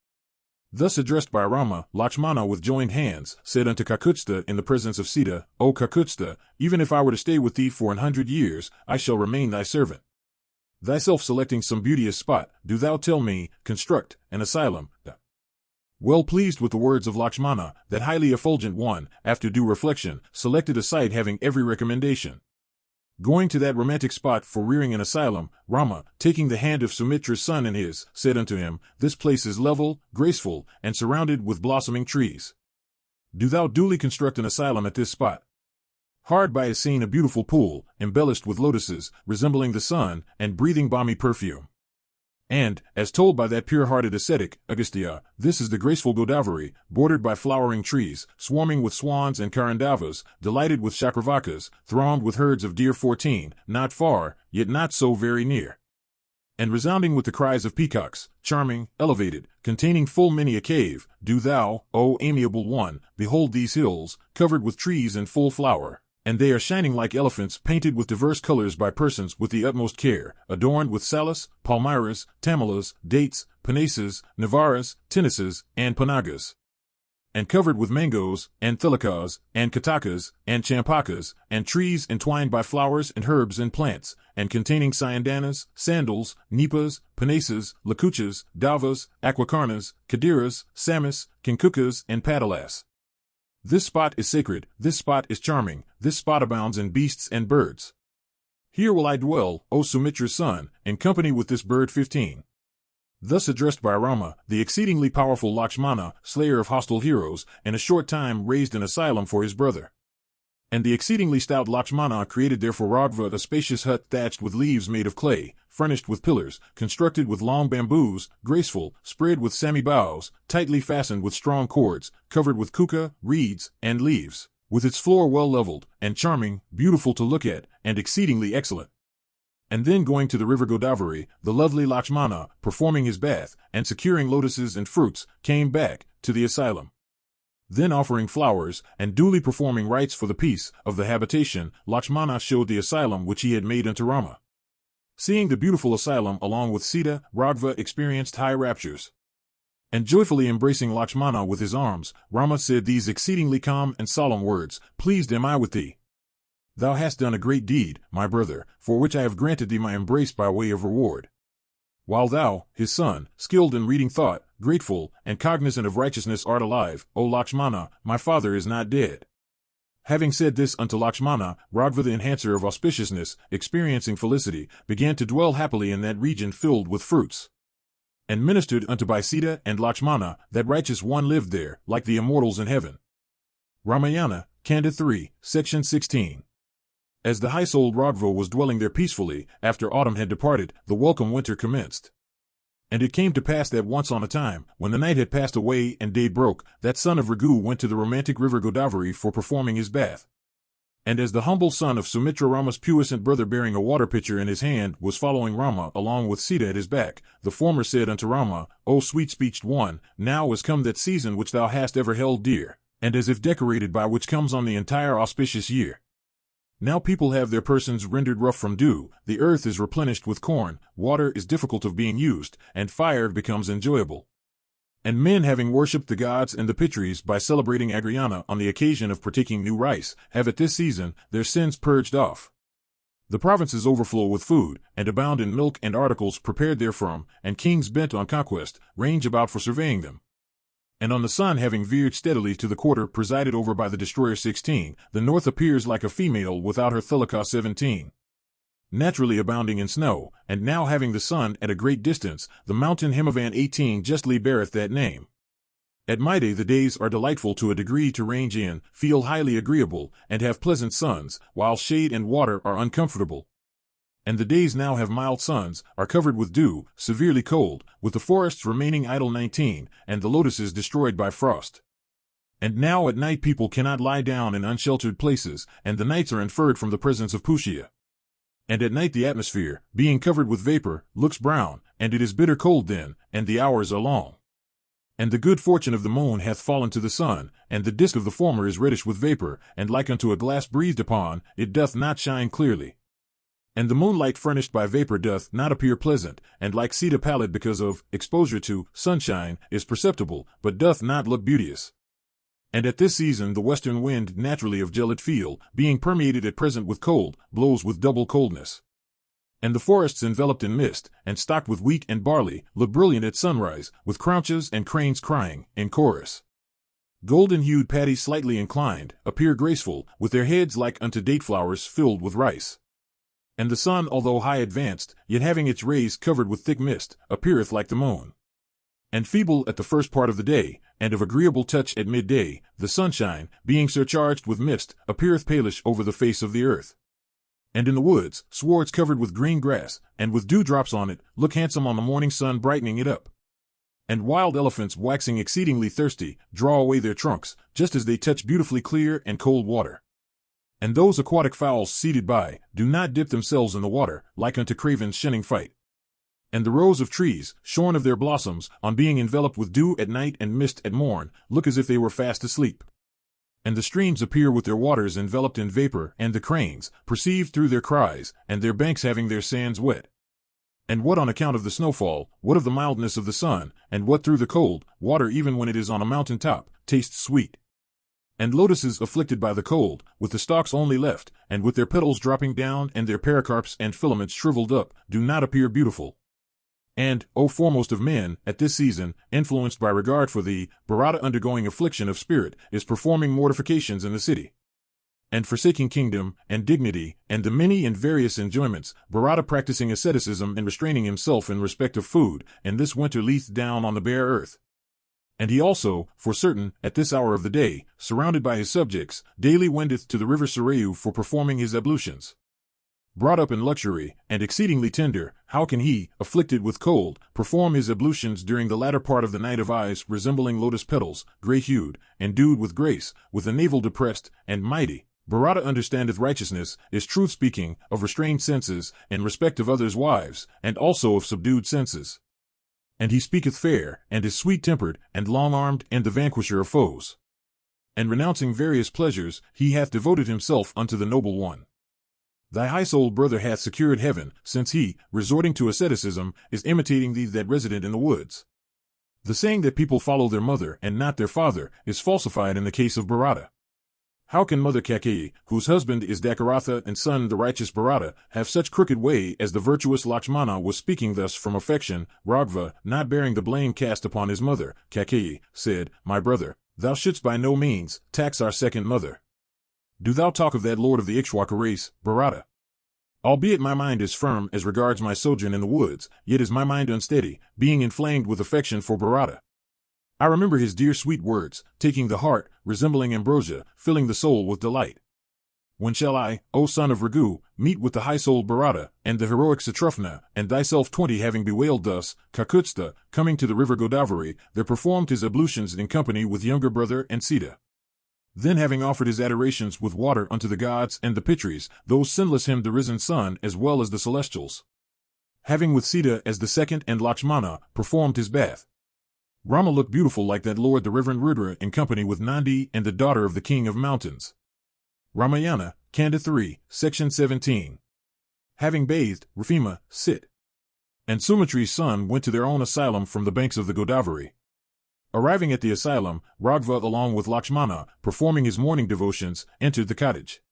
Thus addressed by Rama, Lakshmana with joined hands, said unto Kakutsta in the presence of Sita, O Kakutsta, even if I were to stay with thee for 100 years, I shall remain thy servant. Thyself selecting some beauteous spot, do thou tell me, construct an asylum. Well pleased with the words of Lakshmana, that highly effulgent one, after due reflection, selected a site having every recommendation. Going to that romantic spot for rearing an asylum, Rama, taking the hand of Sumitra's son in his, said unto him, This place is level, graceful, and surrounded with blossoming trees. Do thou duly construct an asylum at this spot. Hard by is seen a beautiful pool, embellished with lotuses, resembling the sun, and breathing balmy perfume. And, as told by that pure-hearted ascetic, Agastya, this is the graceful Godavari, bordered by flowering trees, swarming with swans and karandavas, delighted with chakravakas, thronged with herds of deer 14, not far, yet not so very near. And resounding with the cries of peacocks, charming, elevated, containing full many a cave, do thou, O amiable one, behold these hills, covered with trees in full flower, and they are shining like elephants painted with diverse colors by persons with the utmost care, adorned with salus, palmyras, tamalas, dates, panaces, navaras, tinases, and panagas, and covered with mangoes, and thilikas, and katakas, and champakas, and trees entwined by flowers and herbs and plants, and containing cyandanas, sandals, nipas, panaces, lakuchas, davas, aquacarnas, kadiras, samis, kinkukas, and padalas. This spot is sacred, this spot is charming, this spot abounds in beasts and birds. Here will I dwell, O Sumitra's son, in company with this bird 15. Thus addressed by Rama, the exceedingly powerful Lakshmana, slayer of hostile heroes, in a short time raised an asylum for his brother. And the exceedingly stout Lakshmana created there for Raghuva a spacious hut thatched with leaves made of clay, furnished with pillars, constructed with long bamboos, graceful, spread with sami boughs, tightly fastened with strong cords, covered with kuka, reeds, and leaves, with its floor well leveled, and charming, beautiful to look at, and exceedingly excellent. And then going to the river Godavari, the lovely Lakshmana, performing his bath, and securing lotuses and fruits, came back to the asylum. Then offering flowers, and duly performing rites for the peace of the habitation, Lakshmana showed the asylum which he had made unto Rama. Seeing the beautiful asylum along with Sita, Raghuva experienced high raptures. And joyfully embracing Lakshmana with his arms, Rama said these exceedingly calm and solemn words, Pleased am I with thee. Thou hast done a great deed, my brother, for which I have granted thee my embrace by way of reward. While thou, his son, skilled in reading thought, grateful, and cognizant of righteousness art alive, O Lakshmana, my father is not dead. Having said this unto Lakshmana, Raghuva the enhancer of auspiciousness, experiencing felicity, began to dwell happily in that region filled with fruits. And ministered unto by Sita and Lakshmana, that righteous one lived there, like the immortals in heaven. Ramayana, Kanda 3, Section 16. As the high-souled Raghuva was dwelling there peacefully, after autumn had departed, the welcome winter commenced. And it came to pass that once on a time, when the night had passed away and day broke, that son of Raghu went to the romantic river Godavari for performing his bath. And as the humble son of Sumitra, Rama's puissant brother bearing a water pitcher in his hand, was following Rama along with Sita at his back, the former said unto Rama, O sweet-speeched one, now is come that season which thou hast ever held dear, and as if decorated by which comes on the entire auspicious year. Now people have their persons rendered rough from dew, the earth is replenished with corn, water is difficult of being used, and fire becomes enjoyable. And men having worshipped the gods and the Pitris by celebrating Agriyana on the occasion of partaking new rice, have at this season their sins purged off. The provinces overflow with food, and abound in milk and articles prepared therefrom, and kings bent on conquest, range about for surveying them. And on the sun having veered steadily to the quarter presided over by the destroyer 16, the north appears like a female without her thilaka 17. Naturally abounding in snow, and now having the sun at a great distance, the mountain Himavan 18 justly beareth that name. At Maide the days are delightful to a degree to range in, feel highly agreeable, and have pleasant suns, while shade and water are uncomfortable. And the days now have mild suns, are covered with dew, severely cold, with the forests remaining idle 19, and the lotuses destroyed by frost. And now at night people cannot lie down in unsheltered places, and the nights are inferred from the presence of Pushya. And at night the atmosphere, being covered with vapor, looks brown, and it is bitter cold then, and the hours are long. And the good fortune of the moon hath fallen to the sun, and the disk of the former is reddish with vapor, and like unto a glass breathed upon, it doth not shine clearly. And the moonlight furnished by vapor doth not appear pleasant, and like Sita pallid because of exposure to sunshine, is perceptible, but doth not look beauteous. And at this season the western wind naturally of gelid feel, being permeated at present with cold, blows with double coldness. And the forests enveloped in mist, and stocked with wheat and barley, look brilliant at sunrise, with crouches and cranes crying, in chorus. Golden-hued paddies slightly inclined, appear graceful, with their heads like unto date flowers filled with rice. And the sun, although high advanced, yet having its rays covered with thick mist, appeareth like the moon. And feeble at the first part of the day, and of agreeable touch at midday, the sunshine, being surcharged with mist, appeareth palish over the face of the earth. And in the woods, swords covered with green grass, and with dewdrops on it, look handsome on the morning sun brightening it up. And wild elephants, waxing exceedingly thirsty, draw away their trunks, just as they touch beautifully clear and cold water. And those aquatic fowls seated by, do not dip themselves in the water, like unto cravens shunning fight. And the rows of trees, shorn of their blossoms, on being enveloped with dew at night and mist at morn, look as if they were fast asleep. And the streams appear with their waters enveloped in vapor, and the cranes, perceived through their cries, and their banks having their sands wet. And what on account of the snowfall, what of the mildness of the sun, and what through the cold, water even when it is on a mountain top, tastes sweet. And lotuses afflicted by the cold, with the stalks only left, and with their petals dropping down and their pericarps and filaments shriveled up, do not appear beautiful. And, O foremost of men, at this season, influenced by regard for thee, Bharata undergoing affliction of spirit, is performing mortifications in the city. And forsaking kingdom, and dignity, and the many and various enjoyments, Bharata practicing asceticism and restraining himself in respect of food, and this winter lieth down on the bare earth. And he also, for certain, at this hour of the day, surrounded by his subjects, daily wendeth to the river Sarayu for performing his ablutions. Brought up in luxury, and exceedingly tender, how can he, afflicted with cold, perform his ablutions during the latter part of the night of eyes resembling lotus petals, grey-hued, endued with grace, with a navel depressed, and mighty? Bharata understandeth righteousness, is truth-speaking, of restrained senses, in respect of others' wives, and also of subdued senses. And he speaketh fair, and is sweet-tempered, and long-armed, and the vanquisher of foes. And renouncing various pleasures, he hath devoted himself unto the noble one. Thy high-souled brother hath secured heaven, since he, resorting to asceticism, is imitating thee that resident in the woods. The saying that people follow their mother and not their father is falsified in the case of Bharata. How can mother Kaikeyi, whose husband is Dakaratha and son the righteous Bharata, have such crooked way as the virtuous Lakshmana was speaking thus from affection? Raghava, not bearing the blame cast upon his mother, Kaikeyi, said, My brother, thou shouldst by no means tax our second mother. Do thou talk of that lord of the Ikshwaka race, Bharata? Albeit my mind is firm as regards my sojourn in the woods, yet is my mind unsteady, being inflamed with affection for Bharata. I remember his dear sweet words, taking the heart, resembling ambrosia, filling the soul with delight. When shall I, O son of Raghu, meet with the high-souled Bharata, and the heroic Satrufna, and thyself 20 having bewailed thus, Kakutstha, coming to the river Godavari, there performed his ablutions in company with younger brother and Sita. Then having offered his adorations with water unto the gods and the Pitris, those sinless him the risen sun as well as the celestials. Having with Sita as the second and Lakshmana, performed his bath. Rama looked beautiful like that lord the reverend Rudra in company with Nandi and the daughter of the king of mountains. Ramayana, Kanda 3, Section 17. Having bathed, Rafima, sit. And Sumitri's son went to their own asylum from the banks of the Godavari. Arriving at the asylum, Raghava along with Lakshmana, performing his morning devotions, entered the cottage.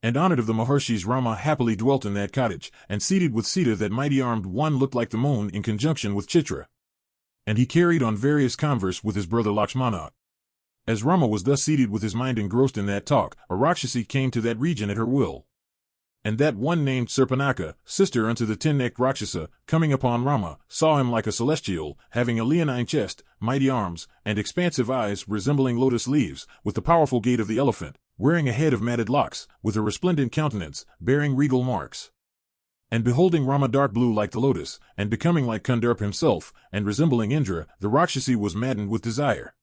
And honored of the Maharshis Rama happily dwelt in that cottage, and seated with Sita that mighty armed one looked like the moon in conjunction with Chitra. And he carried on various converse with his brother Lakshmana. As Rama was thus seated with his mind engrossed in that talk, a Rakshasi came to that region at her will. And that one named Surpanaka, sister unto the 10-necked Rakshasa, coming upon Rama, saw him like a celestial, having a leonine chest, mighty arms, and expansive eyes resembling lotus leaves, with the powerful gait of the elephant, wearing a head of matted locks, with a resplendent countenance, bearing regal marks. And beholding Rama dark blue like the lotus, and becoming like Kandarp himself, and resembling Indra, the Rakshasi was maddened with desire.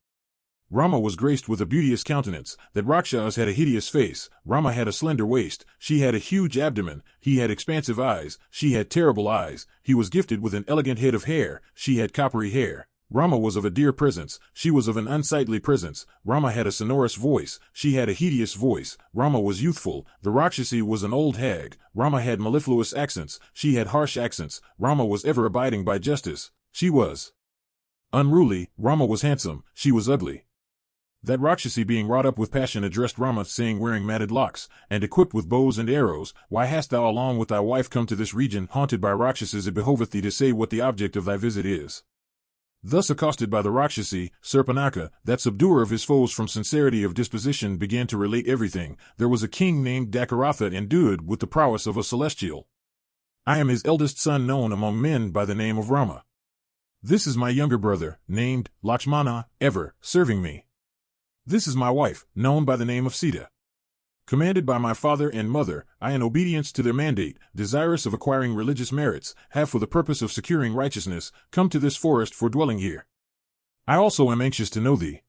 Rama was graced with a beauteous countenance, that Rakshas had a hideous face, Rama had a slender waist, she had a huge abdomen, he had expansive eyes, she had terrible eyes, he was gifted with an elegant head of hair, she had coppery hair. Rama was of a dear presence, she was of an unsightly presence, Rama had a sonorous voice, she had a hideous voice, Rama was youthful, the Rakshasi was an old hag, Rama had mellifluous accents, she had harsh accents, Rama was ever abiding by justice, she was unruly, Rama was handsome, she was ugly. That Rakshasi being wrought up with passion addressed Rama, saying, wearing matted locks, and equipped with bows and arrows, Why hast thou along with thy wife come to this region haunted by Rakshasas? It behoveth thee to say what the object of thy visit is. Thus accosted by the Rakshasi, Surpanaka, that subduer of his foes from sincerity of disposition, began to relate everything. There was a king named Dakaratha endued with the prowess of a celestial. I am his eldest son, known among men by the name of Rama. This is my younger brother, named Lakshmana, ever serving me. This is my wife, known by the name of Sita. Commanded by my father and mother, I, in obedience to their mandate, desirous of acquiring religious merits, have for the purpose of securing righteousness, come to this forest for dwelling here. I also am anxious to know thee.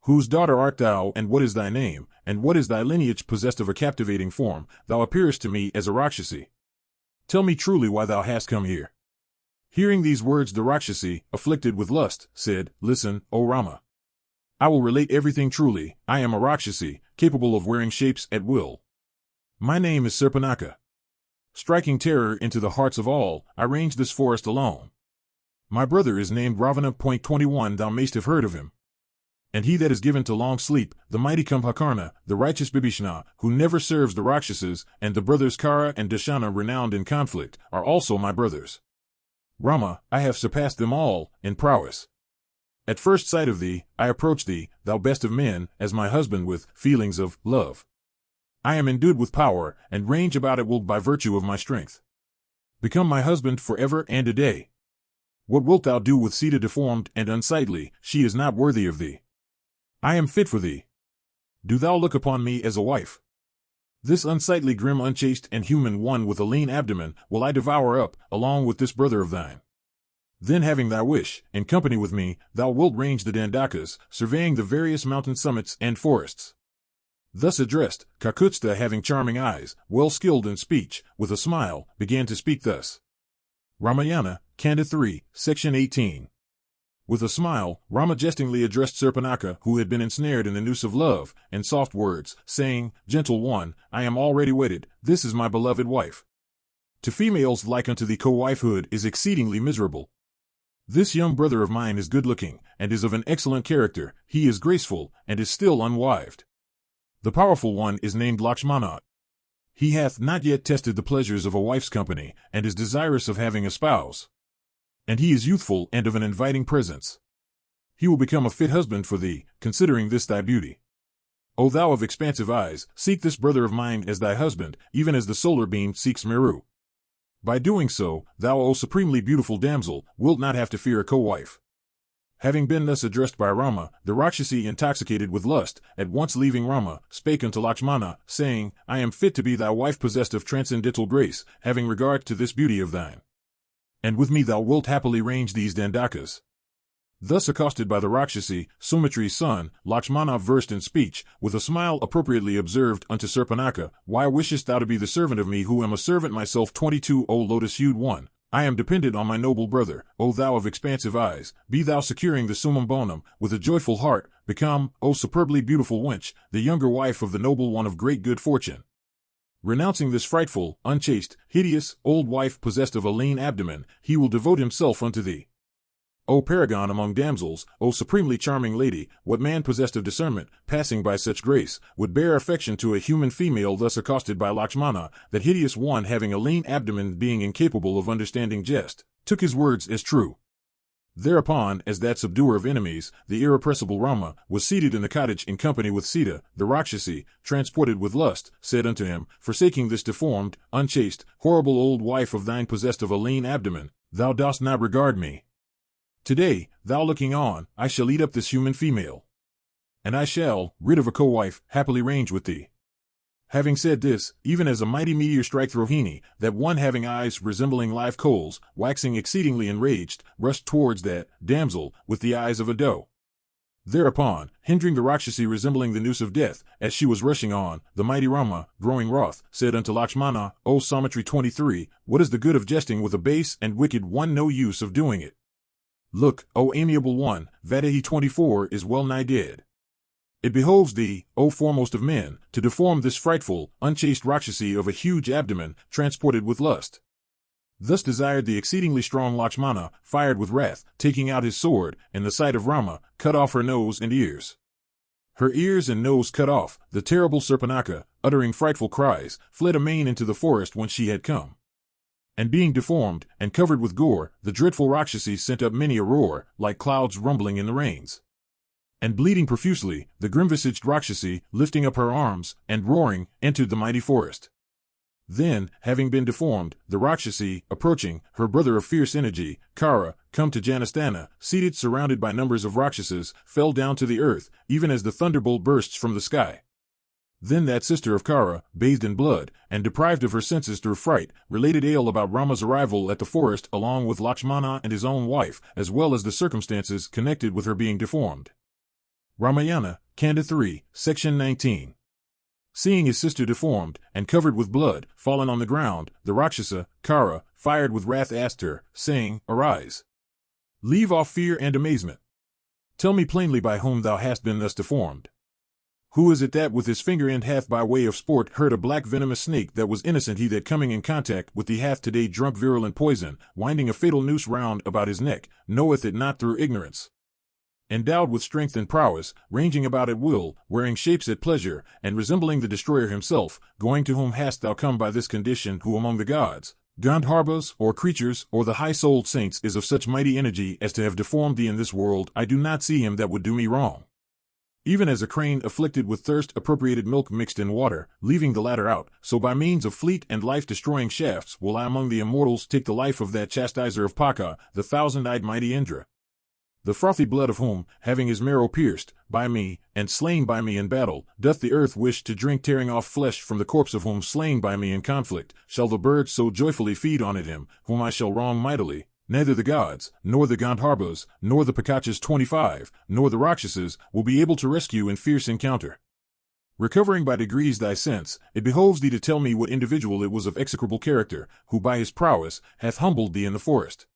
Whose daughter art thou, and what is thy name, and what is thy lineage possessed of a captivating form? Thou appearest to me as a Rakshasi. Tell me truly why thou hast come here. Hearing these words, the Rakshasi, afflicted with lust, said, Listen, O Rama. I will relate everything truly. I am a Rakshasi, capable of wearing shapes at will. My name is Surpanaka. Striking terror into the hearts of all, I range this forest alone. My brother is named Ravana. 21 Thou mayst have heard of him. And he that is given to long sleep, the mighty Kumbhakarna, the righteous Bibhishana, who never serves the Rakshasas, and the brothers Kara and Dashana, renowned in conflict, are also my brothers. Rama, I have surpassed them all in prowess. At first sight of thee, I approach thee, thou best of men, as my husband with feelings of love. I am endued with power, and range about at will by virtue of my strength. Become my husband forever and a day. What wilt thou do with Sita deformed and unsightly? She is not worthy of thee. I am fit for thee. Do thou look upon me as a wife. This unsightly, grim, unchaste, and human one with a lean abdomen will I devour up, along with this brother of thine. Then, having thy wish, in company with me, thou wilt range the Dandakas, surveying the various mountain summits and forests. Thus addressed, Kakutstha, having charming eyes, well skilled in speech, with a smile, began to speak thus. Ramayana, Kanda 3, Section 18. With a smile, Rama jestingly addressed Surpanaka, who had been ensnared in the noose of love, and soft words, saying, Gentle one, I am already wedded, this is my beloved wife. To females like unto thee co-wifehood is exceedingly miserable. This young brother of mine is good-looking, and is of an excellent character, he is graceful, and is still unwived. The powerful one is named Lakshmana. He hath not yet tested the pleasures of a wife's company, and is desirous of having a spouse. And he is youthful and of an inviting presence. He will become a fit husband for thee, considering this thy beauty. O thou of expansive eyes, seek this brother of mine as thy husband, even as the solar beam seeks Meru. By doing so, thou, O supremely beautiful damsel, wilt not have to fear a co-wife. Having been thus addressed by Rama, the Rakshasi, intoxicated with lust, at once leaving Rama, spake unto Lakshmana, saying, I am fit to be thy wife, possessed of transcendental grace, having regard to this beauty of thine. And with me thou wilt happily range these Dandakas. Thus accosted by the Rakshasi, Sumitri's son, Lakshmana, versed in speech, with a smile appropriately observed unto Surpanaka, Why wishest thou to be the servant of me, who am a servant myself? 22 O lotus-hued one, I am dependent on my noble brother. O thou of expansive eyes, be thou securing the summum bonum, with a joyful heart, become, O superbly beautiful wench, the younger wife of the noble one of great good fortune. Renouncing this frightful, unchaste, hideous, old wife possessed of a lean abdomen, he will devote himself unto thee. O paragon among damsels, O supremely charming lady, what man possessed of discernment, passing by such grace, would bear affection to a human female? Thus accosted by Lakshmana, that hideous one, having a lean abdomen, being incapable of understanding jest, took his words as true. Thereupon, as that subduer of enemies, the irrepressible Rama, was seated in the cottage in company with Sita, the Rakshasi, transported with lust, said unto him, Forsaking this deformed, unchaste, horrible old wife of thine possessed of a lean abdomen, thou dost not regard me. Today, thou looking on, I shall eat up this human female. And I shall, rid of a co-wife, happily range with thee. Having said this, even as a mighty meteor striketh Rohini, that one having eyes resembling live coals, waxing exceedingly enraged, rushed towards that damsel, with the eyes of a doe. Thereupon, hindering the Rakshasi resembling the noose of death, as she was rushing on, the mighty Rama, growing wroth, said unto Lakshmana, O Samitri 23, What is the good of jesting with a base and wicked one? No use of doing it. Look, O amiable one, Vadahi 24 is well nigh dead. It behoves thee, O foremost of men, to deform this frightful, unchaste Rakshasi of a huge abdomen, transported with lust. Thus desired the exceedingly strong Lakshmana, fired with wrath, taking out his sword, in the sight of Rama, cut off her nose and ears. Her ears and nose cut off, the terrible Surpanaka, uttering frightful cries, fled amain into the forest whence she had come. And being deformed, and covered with gore, the dreadful Rakshasi sent up many a roar, like clouds rumbling in the rains. And bleeding profusely, the grim-visaged Rakshasi, lifting up her arms, and roaring, entered the mighty forest. Then, having been deformed, the Rakshasi, approaching, her brother of fierce energy, Kara, come to Janasthana, seated surrounded by numbers of Rakshasas, fell down to the earth, even as the thunderbolt bursts from the sky. Then that sister of Kara, bathed in blood, and deprived of her senses through fright, related tale about Rama's arrival at the forest along with Lakshmana and his own wife, as well as the circumstances connected with her being deformed. Ramayana, Kanda 3, Section 19. Seeing his sister deformed, and covered with blood, fallen on the ground, the Rakshasa, Kara, fired with wrath asked her, saying, Arise. Leave off fear and amazement. Tell me plainly by whom thou hast been thus deformed. Who is it that with his finger end hath by way of sport hurt a black venomous snake that was innocent he that coming in contact with thee hath today drunk virulent poison, winding a fatal noose round about his neck, knoweth it not through ignorance. Endowed with strength and prowess, ranging about at will, wearing shapes at pleasure, and resembling the destroyer himself, going to whom hast thou come by this condition, who among the gods, Gandharvas, or creatures, or the high-souled saints is of such mighty energy as to have deformed thee in this world, I do not see him that would do me wrong. Even as a crane afflicted with thirst appropriated milk mixed in water, leaving the latter out, so by means of fleet and life-destroying shafts will I among the immortals take the life of that chastiser of Paka, the thousand-eyed mighty Indra. The frothy blood of whom, having his marrow pierced, by me, and slain by me in battle, doth the earth wish to drink, tearing off flesh from the corpse of whom slain by me in conflict, shall the birds so joyfully feed on it him, whom I shall wrong mightily. Neither the gods, nor the Gandharvas, nor the Pakachas 25, nor the Rakshasas, will be able to rescue in fierce encounter. Recovering by degrees thy sense, it behoves thee to tell me what individual it was of execrable character, who by his prowess hath humbled thee in the forest.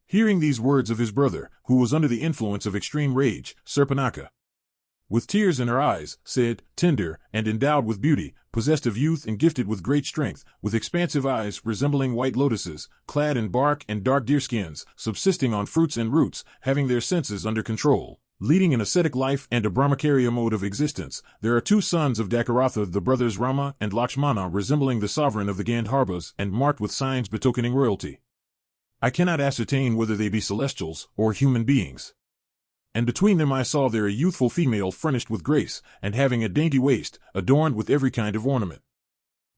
Hearing these words of his brother, who was under the influence of extreme rage, Surpanaka, with tears in her eyes, said, tender, and endowed with beauty, possessed of youth and gifted with great strength, with expansive eyes resembling white lotuses, clad in bark and dark deerskins, subsisting on fruits and roots, having their senses under control, leading an ascetic life and a brahmacharya mode of existence, there are two sons of Dakaratha, the brothers Rama and Lakshmana, resembling the sovereign of the Gandharvas and marked with signs betokening royalty. I cannot ascertain whether they be celestials or human beings. And between them I saw there a youthful female furnished with grace, and having a dainty waist, adorned with every kind of ornament.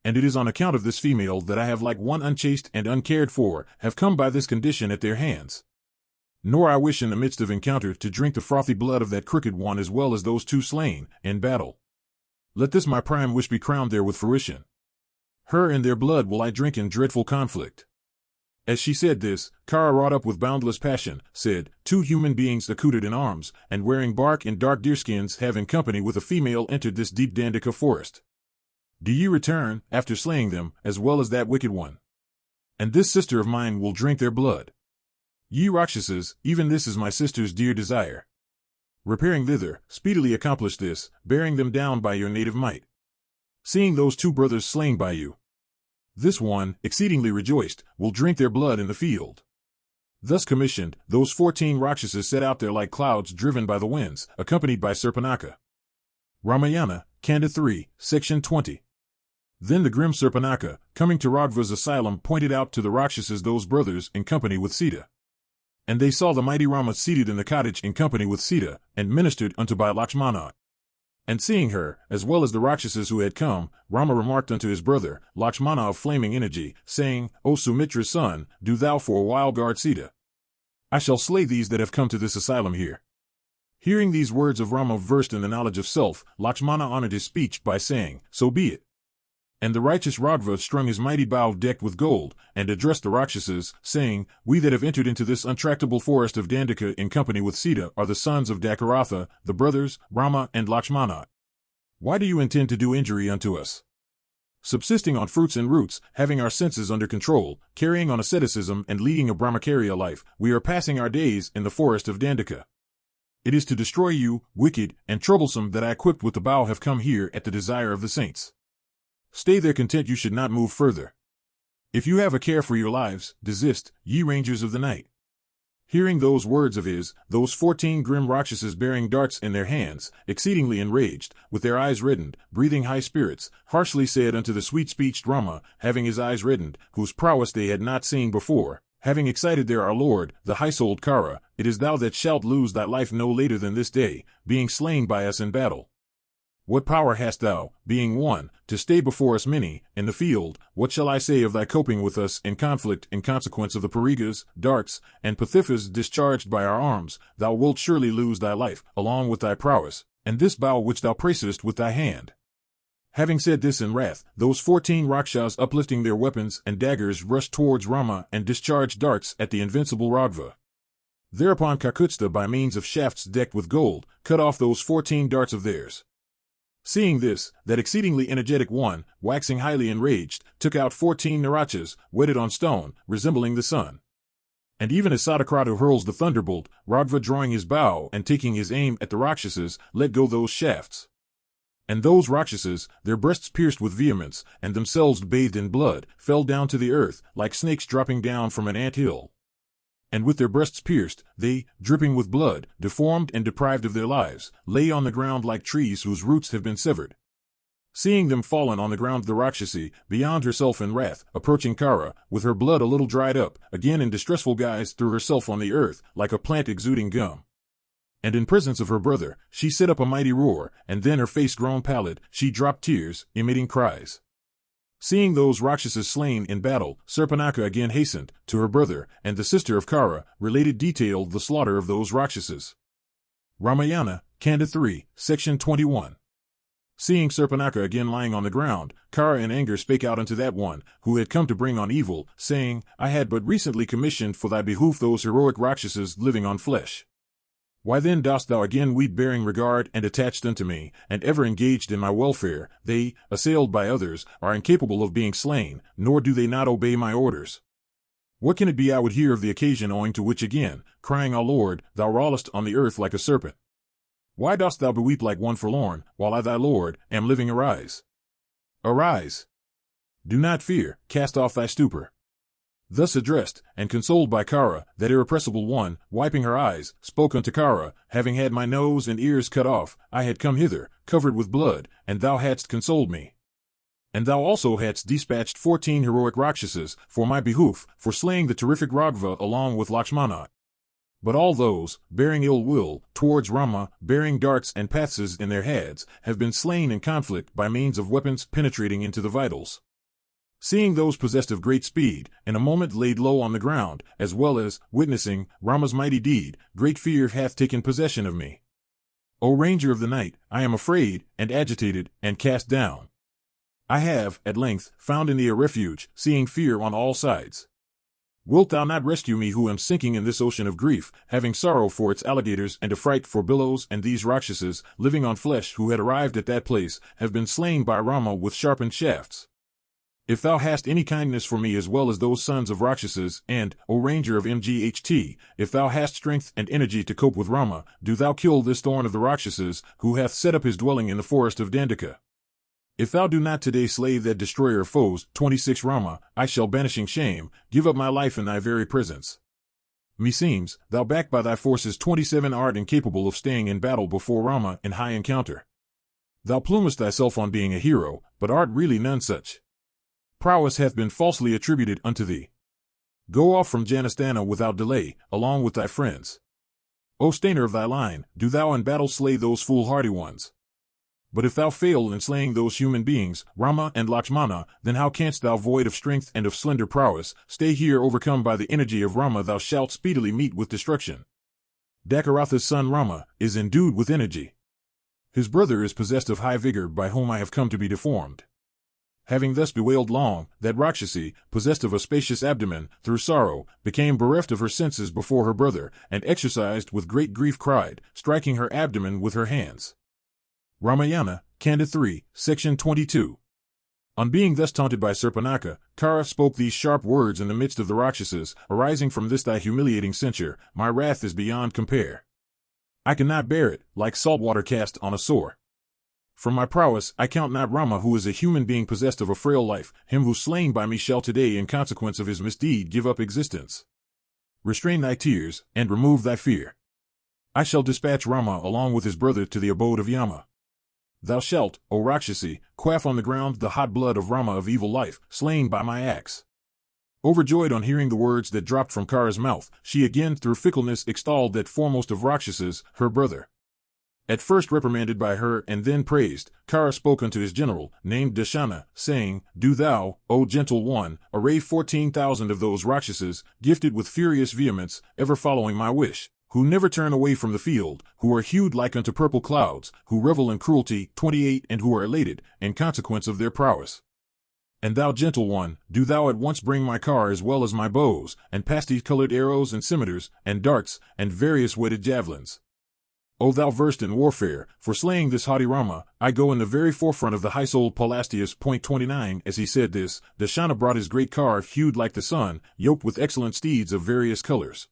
And it is on account of this female that I have, like one unchaste and uncared for, have come by this condition at their hands. Nor I wish in the midst of encounter to drink the frothy blood of that crooked one as well as those two slain, in battle. Let this my prime wish be crowned there with fruition. Her and their blood will I drink in dreadful conflict. As she said this, Kara, wrought up with boundless passion, said, two human beings accoutred in arms, and wearing bark and dark deerskins have in company with a female entered this deep Dandaka forest. Do ye return, after slaying them, as well as that wicked one? And this sister of mine will drink their blood. Ye Rakshasas, even this is my sister's dear desire. Repairing thither, speedily accomplish this, bearing them down by your native might. Seeing those two brothers slain by you, this one, exceedingly rejoiced, will drink their blood in the field. Thus commissioned, those 14 Rakshasas set out there like clouds driven by the winds, accompanied by Surpanaka. Ramayana, Kanda 3, Section 20. Then the grim Surpanaka, coming to Raghuva's asylum, pointed out to the Rakshasas those brothers in company with Sita. And they saw the mighty Rama seated in the cottage in company with Sita, and ministered unto by Lakshmana. And seeing her, as well as the Rakshasas who had come, Rama remarked unto his brother, Lakshmana of flaming energy, saying, O Sumitra's son, do thou for a while guard Sita. I shall slay these that have come to this asylum here. Hearing these words of Rama versed in the knowledge of self, Lakshmana honored his speech by saying, So be it. And the righteous Raghuva strung his mighty bow decked with gold, and addressed the Rakshasas, saying, We that have entered into this untractable forest of Dandaka in company with Sita are the sons of Dakaratha, the brothers, Rama and Lakshmana. Why do you intend to do injury unto us? Subsisting on fruits and roots, having our senses under control, carrying on asceticism and leading a brahmacharya life, we are passing our days in the forest of Dandaka. It is to destroy you, wicked and troublesome, that I equipped with the bow have come here at the desire of the saints. Stay there content, you should not move further. If you have a care for your lives, desist, ye rangers of the night. Hearing those words of his, those 14 grim Rakshasas bearing darts in their hands, exceedingly enraged, with their eyes reddened, breathing high spirits, harshly said unto the sweet-speeched Rama, having his eyes reddened, whose prowess they had not seen before, having excited there our Lord, the high-souled Kara, it is thou that shalt lose thy life no later than this day, being slain by us in battle. What power hast thou, being one, to stay before us many, in the field? What shall I say of thy coping with us in conflict in consequence of the parigas, darts, and pathifas discharged by our arms? Thou wilt surely lose thy life, along with thy prowess, and this bow which thou praisest with thy hand. Having said this in wrath, those 14 Rakshas uplifting their weapons and daggers rushed towards Rama and discharged darts at the invincible Raghava. Thereupon Kakutstha, by means of shafts decked with gold, cut off those 14 darts of theirs. Seeing this, that exceedingly energetic one, waxing highly enraged, took out 14 Narachas, whetted on stone, resembling the sun. And even as Sadakratu hurls the thunderbolt, Raghava, drawing his bow and taking his aim at the Rakshasas, let go those shafts. And those Rakshasas, their breasts pierced with vehemence, and themselves bathed in blood, fell down to the earth, like snakes dropping down from an ant hill. And with their breasts pierced, they, dripping with blood, deformed and deprived of their lives, lay on the ground like trees whose roots have been severed. Seeing them fallen on the ground, the Rakshasi, beyond herself in wrath, approaching Kara, with her blood a little dried up, again in distressful guise threw herself on the earth, like a plant exuding gum. And in presence of her brother, she set up a mighty roar, and then her face grown pallid, she dropped tears, emitting cries. Seeing those Rakshasas slain in battle, Surpanaka again hastened to her brother, and the sister of Kara, related detailed the slaughter of those Rakshasas. Ramayana, Kanda 3, Section 21. Seeing Surpanaka again lying on the ground, Kara in anger spake out unto that one, who had come to bring on evil, saying, I had but recently commissioned for thy behoof those heroic Rakshasas living on flesh. Why then dost thou again weep, bearing regard and attached unto me, and ever engaged in my welfare? They, assailed by others, are incapable of being slain, nor do they not obey my orders. What can it be I would hear of the occasion owing to which again, crying, O Lord, thou rollest on the earth like a serpent? Why dost thou beweep like one forlorn, while I thy Lord am living? Arise. Arise. Do not fear, cast off thy stupor. Thus addressed, and consoled by Kara, that irrepressible one, wiping her eyes, spoke unto Kara, having had my nose and ears cut off, I had come hither, covered with blood, and thou hadst consoled me. And thou also hadst dispatched 14 heroic Rakshasas, for my behoof, for slaying the terrific Raghava along with Lakshmana. But all those, bearing ill will, towards Rama, bearing darts and pathas in their heads, have been slain in conflict by means of weapons penetrating into the vitals. Seeing those possessed of great speed, in a moment laid low on the ground, as well as, witnessing, Rama's mighty deed, great fear hath taken possession of me. O Ranger of the Night, I am afraid, and agitated, and cast down. I have, at length, found in thee a refuge, seeing fear on all sides. Wilt thou not rescue me, who am sinking in this ocean of grief, having sorrow for its alligators and affright for billows? And these Rakshasas, living on flesh, who had arrived at that place, have been slain by Rama with sharpened shafts. If thou hast any kindness for me as well as those sons of Rakshasas, and, O Ranger of Mght, if thou hast strength and energy to cope with Rama, do thou kill this thorn of the Rakshasas, who hath set up his dwelling in the forest of Dandaka. If thou do not today slay that destroyer of foes, 26 Rama, I shall, banishing shame, give up my life in thy very presence. Meseems, thou backed by thy forces 27 art incapable of staying in battle before Rama in high encounter. Thou plumest thyself on being a hero, but art really none such. Prowess hath been falsely attributed unto thee. Go off from Janasthana without delay, along with thy friends. O stainer of thy line, do thou in battle slay those foolhardy ones. But if thou fail in slaying those human beings, Rama and Lakshmana, then how canst thou, void of strength and of slender prowess, stay here overcome by the energy of Rama? Thou shalt speedily meet with destruction. Dakaratha's son Rama is endued with energy. His brother is possessed of high vigor, by whom I have come to be deformed. Having thus bewailed long, that Rakshasi, possessed of a spacious abdomen, through sorrow, became bereft of her senses before her brother, and exercised with great grief cried, striking her abdomen with her hands. Ramayana, Kanda 3, Section 22. On being thus taunted by Surpanaka, Kara spoke these sharp words in the midst of the Rakshasas, arising from this thy humiliating censure, my wrath is beyond compare. I cannot bear it, like salt water cast on a sore. From my prowess I count not Rama, who is a human being possessed of a frail life. Him who slain by me shall today in consequence of his misdeed give up existence. Restrain thy tears, and remove thy fear. I shall dispatch Rama along with his brother to the abode of Yama. Thou shalt, O Rakshasi, quaff on the ground the hot blood of Rama of evil life, slain by my axe. Overjoyed on hearing the words that dropped from Kara's mouth, she again through fickleness extolled that foremost of Rakshasas, her brother. At first reprimanded by her and then praised, Kara spoke unto his general, named Dashana, saying, Do thou, O gentle one, array 14,000 of those Rakshasas, gifted with furious vehemence, ever following my wish. who never turn away from the field, who are hued like unto purple clouds, who revel in cruelty, 28, and who are elated, in consequence of their prowess. And thou, gentle one, do thou at once bring my car as well as my bows, and pasty-colored arrows and scimitars, and darts, and various whetted javelins. O thou versed in warfare, for slaying this haughty Rama, I go in the very forefront of the high-souled Palastius. 29. As he said this, Dashana brought his great car hued like the sun, yoked with excellent steeds of various colors.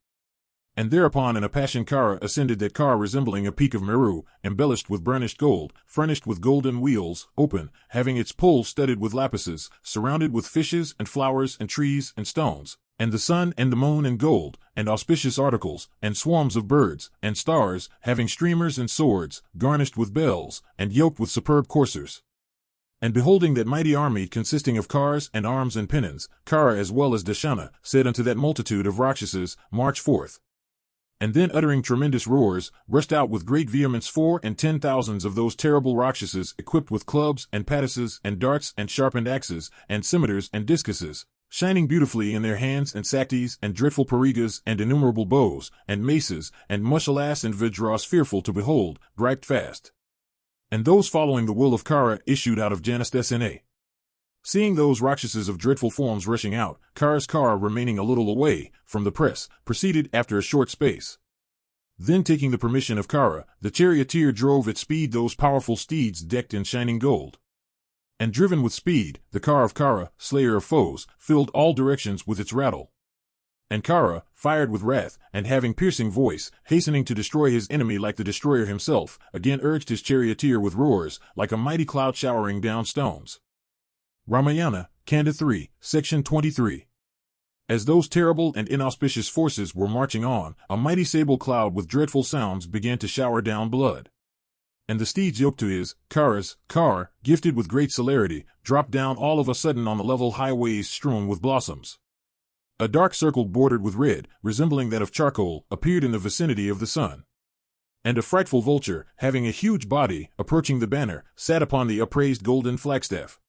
And thereupon in a passion Kara ascended that car resembling a peak of Meru, embellished with burnished gold, furnished with golden wheels, open, having its poles studded with lapises, surrounded with fishes and flowers and trees and stones, and the sun and the moon and gold, and auspicious articles, and swarms of birds, and stars, having streamers and swords, garnished with bells, and yoked with superb coursers. And beholding that mighty army consisting of cars and arms and pennons, Kara as well as Dashana said unto that multitude of Rakshasas, March forth. And then uttering tremendous roars, rushed out with great vehemence 4 and 10,000s of those terrible Rakshasas equipped with clubs and patases and darts and sharpened axes and scimitars and discuses, shining beautifully in their hands, and saktis and dreadful parigas and innumerable bows and maces and mushalas and vajras fearful to behold, griped fast. And those following the will of Kara issued out of Janasthesene. Seeing those Rakshasas of dreadful forms rushing out, Kara's car remaining a little away from the press, proceeded after a short space. Then taking the permission of Kara, the charioteer drove at speed those powerful steeds decked in shining gold. And driven with speed, the car of Kara, slayer of foes, filled all directions with its rattle. And Kara, fired with wrath, and having piercing voice, hastening to destroy his enemy like the destroyer himself, again urged his charioteer with roars, like a mighty cloud showering down stones. Ramayana, Kanda 3, Section 23. As those terrible and inauspicious forces were marching on, a mighty sable cloud with dreadful sounds began to shower down blood. And the steeds yoked to his, Kara's, car, gifted with great celerity, dropped down all of a sudden on the level highways strewn with blossoms. A dark circle bordered with red, resembling that of charcoal, appeared in the vicinity of the sun. And a frightful vulture, having a huge body, approaching the banner, sat upon the upraised golden flagstaff.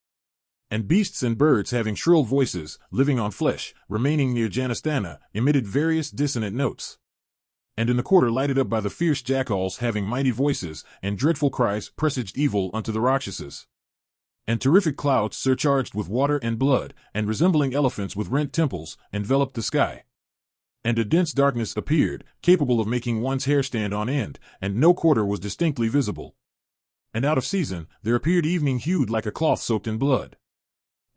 And beasts and birds having shrill voices, living on flesh, remaining near Janasthana, emitted various dissonant notes. And in the quarter lighted up by the fierce jackals having mighty voices, and dreadful cries presaged evil unto the Rakshasas. And terrific clouds surcharged with water and blood, and resembling elephants with rent temples, enveloped the sky. And a dense darkness appeared, capable of making one's hair stand on end, and no quarter was distinctly visible. And out of season, there appeared evening hued like a cloth soaked in blood.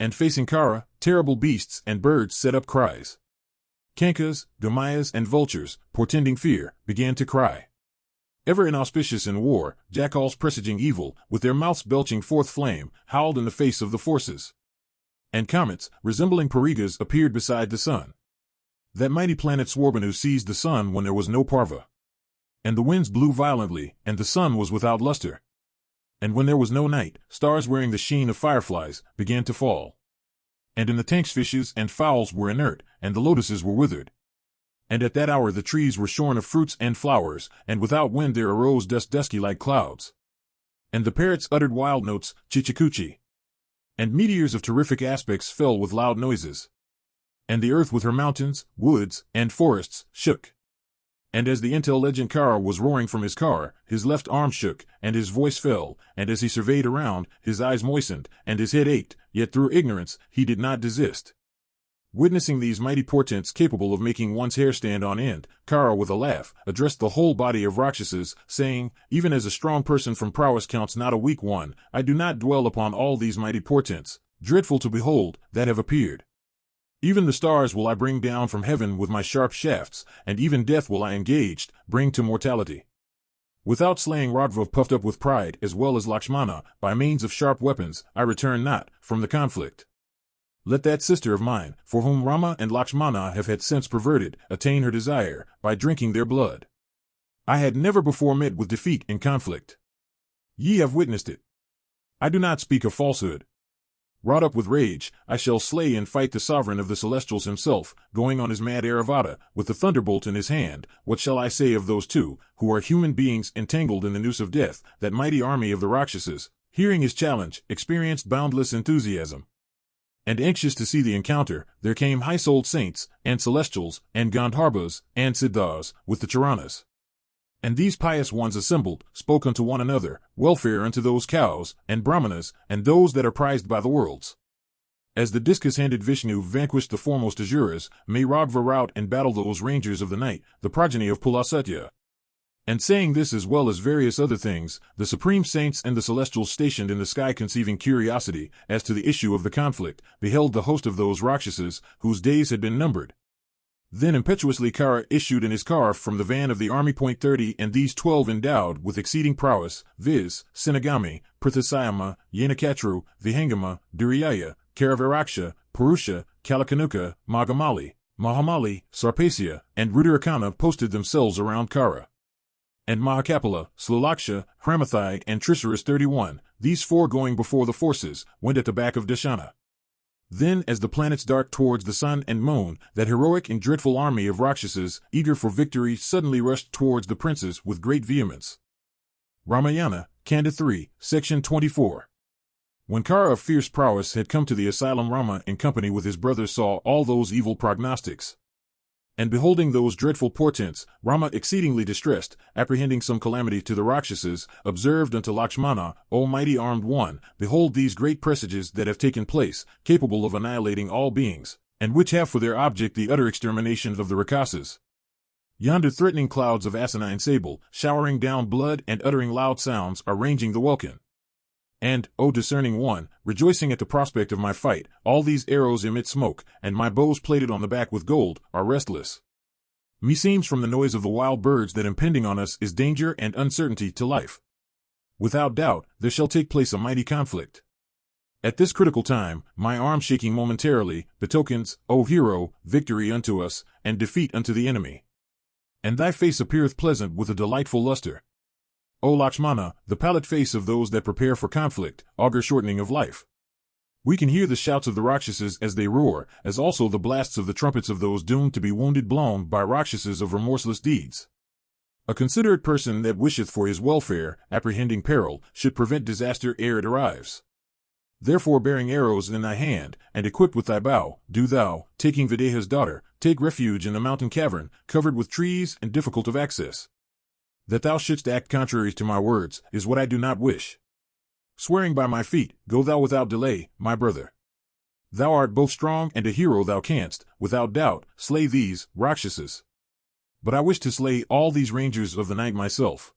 And facing Kara, terrible beasts and birds set up cries. Kankas, Gamayas, and vultures, portending fear, began to cry. Ever inauspicious in war, jackals presaging evil, with their mouths belching forth flame, howled in the face of the forces. And comets, resembling parigas, appeared beside the sun. That mighty planet Swarbanu seized the sun when there was no parva. And the winds blew violently, and the sun was without luster. And when there was no night, stars wearing the sheen of fireflies began to fall. And in the tanks fishes and fowls were inert, and the lotuses were withered. And at that hour the trees were shorn of fruits and flowers, and without wind there arose dusky like clouds. And the parrots uttered wild notes, chichikuchi. And meteors of terrific aspects fell with loud noises. And the earth with her mountains, woods, and forests shook. And as the intelligent Kara was roaring from his car, his left arm shook, and his voice fell, and as he surveyed around, his eyes moistened, and his head ached, yet through ignorance, he did not desist. Witnessing these mighty portents capable of making one's hair stand on end, Kara with a laugh, addressed the whole body of Rakshasas, saying, even as a strong person from prowess counts not a weak one, I do not dwell upon all these mighty portents, dreadful to behold, that have appeared. Even the stars will I bring down from heaven with my sharp shafts, and even death will I engaged, bring to mortality. Without slaying Radva puffed up with pride as well as Lakshmana, by means of sharp weapons, I return not from the conflict. Let that sister of mine, for whom Rama and Lakshmana have had since perverted, attain her desire, by drinking their blood. I had never before met with defeat in conflict. Ye have witnessed it. I do not speak of falsehood. Wrought up with rage, I shall slay and fight the sovereign of the celestials himself, going on his mad Ayodhya, with the thunderbolt in his hand. What shall I say of those two, who are human beings entangled in the noose of death, that mighty army of the Rakshasas, hearing his challenge, experienced boundless enthusiasm. And anxious to see the encounter, there came high-souled saints, and celestials, and Gandharvas, and Siddhas, with the Charanas. And these pious ones assembled, spoke unto one another, welfare unto those cows, and Brahmanas, and those that are prized by the worlds. As the discus-handed Vishnu vanquished the foremost Asuras, may Ragva rout and battle those rangers of the night, the progeny of Pulasatya. And saying this as well as various other things, the supreme saints and the celestials stationed in the sky conceiving curiosity as to the issue of the conflict, beheld the host of those Rakshasas, whose days had been numbered. Then impetuously Kara issued in his car from the van of the army. 30 And these 12 endowed with exceeding prowess, viz., Sinagami, Prithasayama, Yanakatru, Vihangama, Duryaya, Karavaraksha, Purusha, Kalakanuka, Magamali, Mahamali, Sarpasya, and Rudirakana posted themselves around Kara. And Mahakapala, Slulaksha, Hramathai, and Trisaras 31, these four going before the forces, went at the back of Dashana. Then as the planets dark towards the sun and moon, that heroic and dreadful army of Rakshasas, eager for victory, suddenly rushed towards the princes with great vehemence. Ramayana, Kanda 3, Section 24. When Kara of fierce prowess had come to the asylum, Rama in company with his brothers saw all those evil prognostics. And beholding those dreadful portents, Rama exceedingly distressed, apprehending some calamity to the Rakshasas, observed unto Lakshmana, O mighty armed one, behold these great presages that have taken place, capable of annihilating all beings, and which have for their object the utter extermination of the Rakshasas. Yonder threatening clouds of asinine sable, showering down blood and uttering loud sounds, are ranging the welkin. And, O discerning one, rejoicing at the prospect of my fight, all these arrows emit smoke, and my bows plated on the back with gold, are restless. Meseems from the noise of the wild birds that impending on us is danger and uncertainty to life. Without doubt, there shall take place a mighty conflict. At this critical time, my arm shaking momentarily, betokens, O hero, victory unto us, and defeat unto the enemy. And thy face appeareth pleasant with a delightful luster. O Lakshmana, the pallid face of those that prepare for conflict, augur shortening of life. We can hear the shouts of the Rakshasas as they roar, as also the blasts of the trumpets of those doomed to be wounded blown by Rakshasas of remorseless deeds. A considerate person that wisheth for his welfare, apprehending peril, should prevent disaster ere it arrives. Therefore bearing arrows in thy hand, and equipped with thy bow, do thou, taking Videha's daughter, take refuge in the mountain cavern, covered with trees and difficult of access. That thou shouldst act contrary to my words, is what I do not wish. Swearing by my feet, go thou without delay, my brother. Thou art both strong and a hero, thou canst, without doubt, slay these Rakshasas. But I wish to slay all these rangers of the night myself.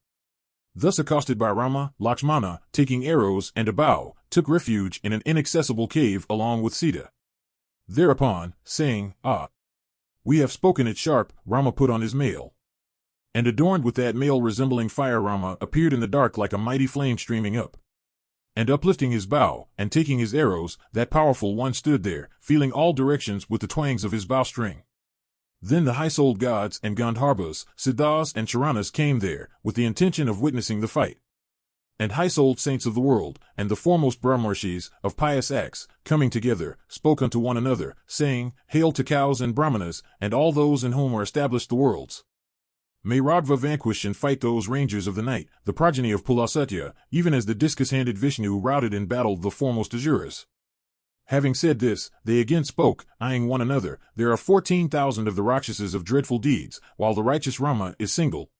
Thus accosted by Rama, Lakshmana, taking arrows and a bow, took refuge in an inaccessible cave along with Sita. Thereupon, saying, we have spoken it sharp, Rama put on his mail. And adorned with that mail resembling fire, Rama appeared in the dark like a mighty flame streaming up. And uplifting his bow, and taking his arrows, that powerful one stood there, feeling all directions with the twangs of his bowstring. Then the high-souled gods and Gandharvas, Siddhas and Charanas came there, with the intention of witnessing the fight. And high-souled saints of the world, and the foremost Brahmarshis, of pious acts, coming together, spoke unto one another, saying, Hail to cows and Brahmanas, and all those in whom are established the worlds. May Ragva vanquish and fight those rangers of the night, the progeny of Pulasatya, even as the discus-handed Vishnu routed in battle the foremost Asuras. Having said this, they again spoke, eyeing one another, there are 14,000 of the Rakshasas of dreadful deeds, while the righteous Rama is single.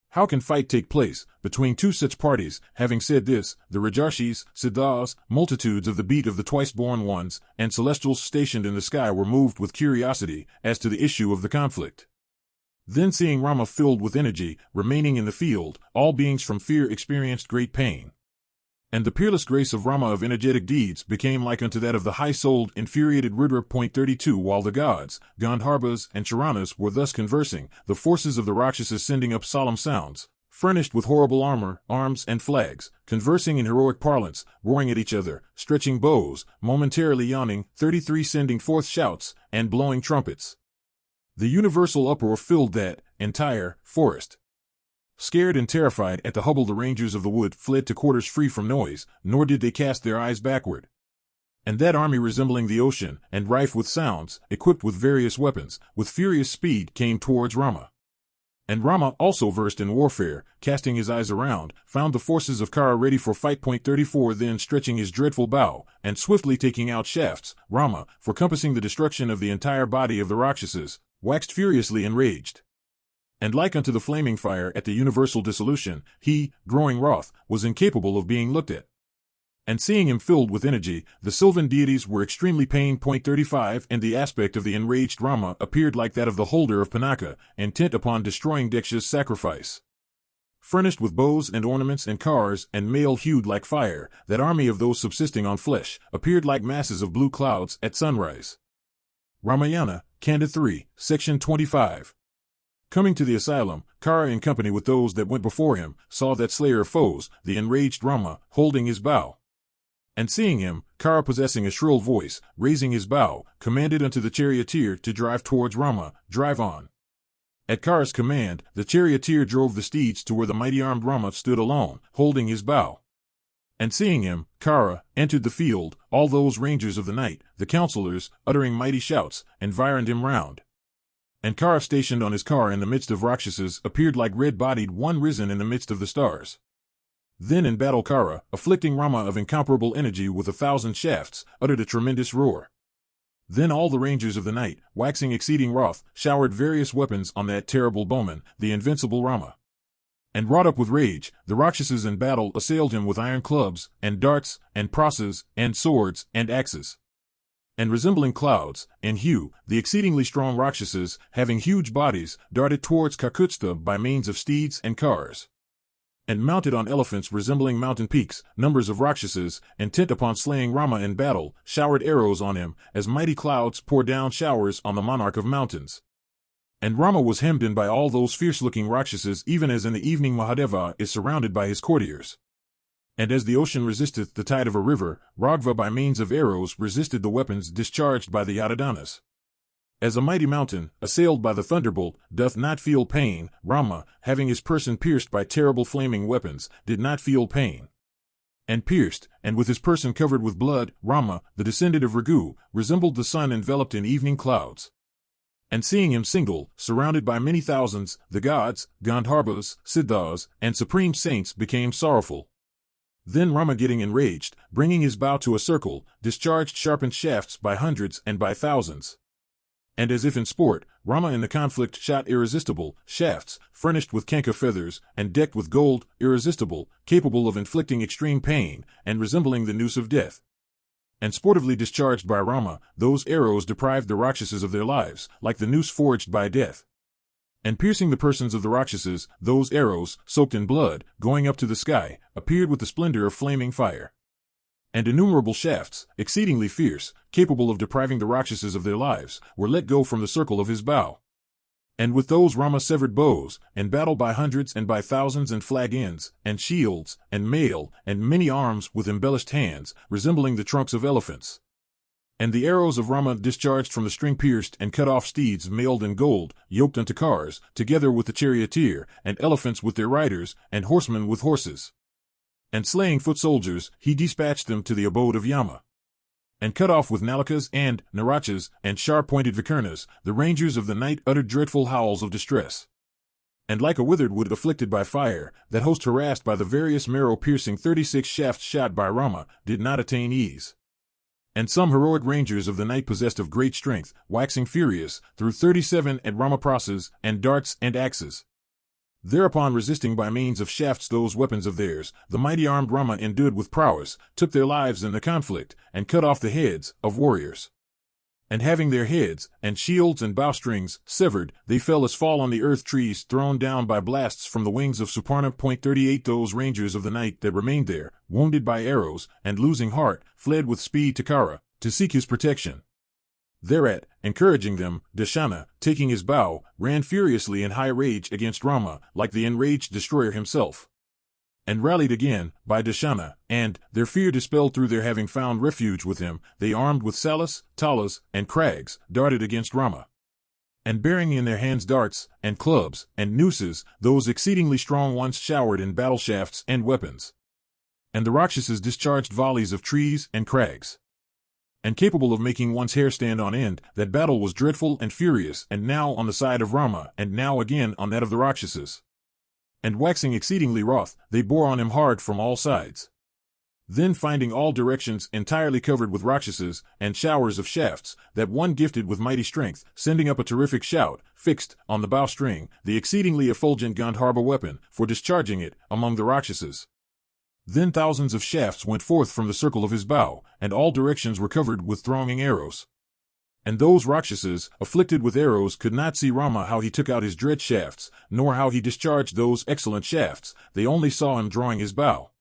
How can fight take place between two such parties? Having said this, the Rajarshis, Siddhas, multitudes of the beat of the twice-born ones, and celestials stationed in the sky were moved with curiosity as to the issue of the conflict. Then seeing Rama filled with energy, remaining in the field, all beings from fear experienced great pain. And the peerless grace of Rama of energetic deeds became like unto that of the high-souled, infuriated Rudra. 32 While the gods, Gandharvas, and Charanas were thus conversing, the forces of the Rakshasas sending up solemn sounds, furnished with horrible armor, arms, and flags, conversing in heroic parlance, roaring at each other, stretching bows, momentarily yawning, 33 sending forth shouts, and blowing trumpets. The universal uproar filled that entire forest. Scared and terrified at the hubble, the rangers of the wood fled to quarters free from noise, nor did they cast their eyes backward. And that army resembling the ocean, and rife with sounds, equipped with various weapons, with furious speed came towards Rama. And Rama, also versed in warfare, casting his eyes around, found the forces of Kara ready for fight. 34 Then stretching his dreadful bow, and swiftly taking out shafts, Rama, for compassing the destruction of the entire body of the Rakshasas, waxed furiously enraged. And like unto the flaming fire at the universal dissolution, he, growing wroth, was incapable of being looked at. And seeing him filled with energy, the sylvan deities were extremely pained. 35 And the aspect of the enraged Rama appeared like that of the holder of Pinaka, intent upon destroying Daksha's sacrifice. Furnished with bows and ornaments and cars, and mail-hued like fire, that army of those subsisting on flesh appeared like masses of blue clouds at sunrise. Ramayana, Kanda 3, Section 25. Coming to the asylum, Kara in company with those that went before him, saw that slayer of foes, the enraged Rama, holding his bow. And seeing him, Kara possessing a shrill voice, raising his bow, commanded unto the charioteer to drive towards Rama, drive on. At Kara's command, the charioteer drove the steeds to where the mighty armed Rama stood alone, holding his bow. And seeing him, Kara entered the field, all those rangers of the night, the counselors, uttering mighty shouts, environed him round. And Kara stationed on his car in the midst of Rakshasas appeared like red-bodied one risen in the midst of the stars. Then in battle Kara, afflicting Rama of incomparable energy with 1,000 shafts, uttered a tremendous roar. Then all the rangers of the night, waxing exceeding wroth, showered various weapons on that terrible bowman, the invincible Rama. And wrought up with rage, the Rakshasas in battle assailed him with iron clubs, and darts, and prasas, and swords, and axes. And resembling clouds, in hue, the exceedingly strong Rakshasas, having huge bodies, darted towards Kakutstha by means of steeds and cars. And mounted on elephants resembling mountain peaks, numbers of Rakshasas, intent upon slaying Rama in battle, showered arrows on him, as mighty clouds pour down showers on the monarch of mountains. And Rama was hemmed in by all those fierce-looking Rakshasas, even as in the evening Mahadeva is surrounded by his courtiers. And as the ocean resisteth the tide of a river, Raghava by means of arrows resisted the weapons discharged by the Yadadanas. As a mighty mountain, assailed by the thunderbolt, doth not feel pain, Rama, having his person pierced by terrible flaming weapons, did not feel pain. And pierced, and with his person covered with blood, Rama, the descendant of Raghu, resembled the sun enveloped in evening clouds. And seeing him single, surrounded by many thousands, the gods, Gandharvas, Siddhas, and supreme saints became sorrowful. Then Rama, getting enraged, bringing his bow to a circle, discharged sharpened shafts by hundreds and by thousands. And as if in sport, Rama in the conflict shot irresistible shafts, furnished with kanka feathers, and decked with gold, irresistible, capable of inflicting extreme pain, and resembling the noose of death. And sportively discharged by Rama, those arrows deprived the Rakshasas of their lives, like the noose forged by death. And piercing the persons of the Rakshasas, those arrows, soaked in blood, going up to the sky, appeared with the splendor of flaming fire. And innumerable shafts, exceedingly fierce, capable of depriving the Rakshasas of their lives, were let go from the circle of his bow. And with those Rama severed bows, and battle by hundreds and by thousands, and flag ends, and shields, and mail, and many arms with embellished hands, resembling the trunks of elephants. And the arrows of Rama discharged from the string-pierced and cut-off steeds mailed in gold, yoked unto cars, together with the charioteer, and elephants with their riders, and horsemen with horses. And slaying foot soldiers, he dispatched them to the abode of Yama. And cut off with nalikas and narachas and sharp-pointed vikurnas, the rangers of the night uttered dreadful howls of distress. And like a withered wood afflicted by fire, that host harassed by the various marrow-piercing 36 shafts shot by Rama, did not attain ease. And some heroic rangers of the night possessed of great strength, waxing furious, threw 37 at Rama prasas, and darts and axes. Thereupon resisting by means of shafts those weapons of theirs, the mighty armed Rama endued with prowess, took their lives in the conflict, and cut off the heads of warriors. And having their heads, and shields and bowstrings, severed, they fell as fall on the earth trees thrown down by blasts from the wings of Suparna. 38 Those rangers of the night that remained there, wounded by arrows, and losing heart, fled with speed to Kara, to seek his protection. Thereat, encouraging them, Dashana, taking his bow, ran furiously in high rage against Rama, like the enraged destroyer himself. And rallied again, by Dashana, and, their fear dispelled through their having found refuge with him, they armed with salas, talas, and crags, darted against Rama. And bearing in their hands darts, and clubs, and nooses, those exceedingly strong ones showered in battle shafts and weapons. And the Rakshasas discharged volleys of trees and crags. and capable of making one's hair stand on end, that battle was dreadful and furious, and now on the side of Rama, and now again on that of the Rakshasas. And waxing exceedingly wroth, they bore on him hard from all sides. Then finding all directions entirely covered with Rakshasas, and showers of shafts, that one gifted with mighty strength, sending up a terrific shout, fixed, on the bowstring, the exceedingly effulgent Gandharva weapon, for discharging it, among the Rakshasas. Then thousands of shafts went forth from the circle of his bow, and all directions were covered with thronging arrows. And those Rakshasas, afflicted with arrows, could not see Rama how he took out his dread shafts, nor how he discharged those excellent shafts, they only saw him drawing his bow.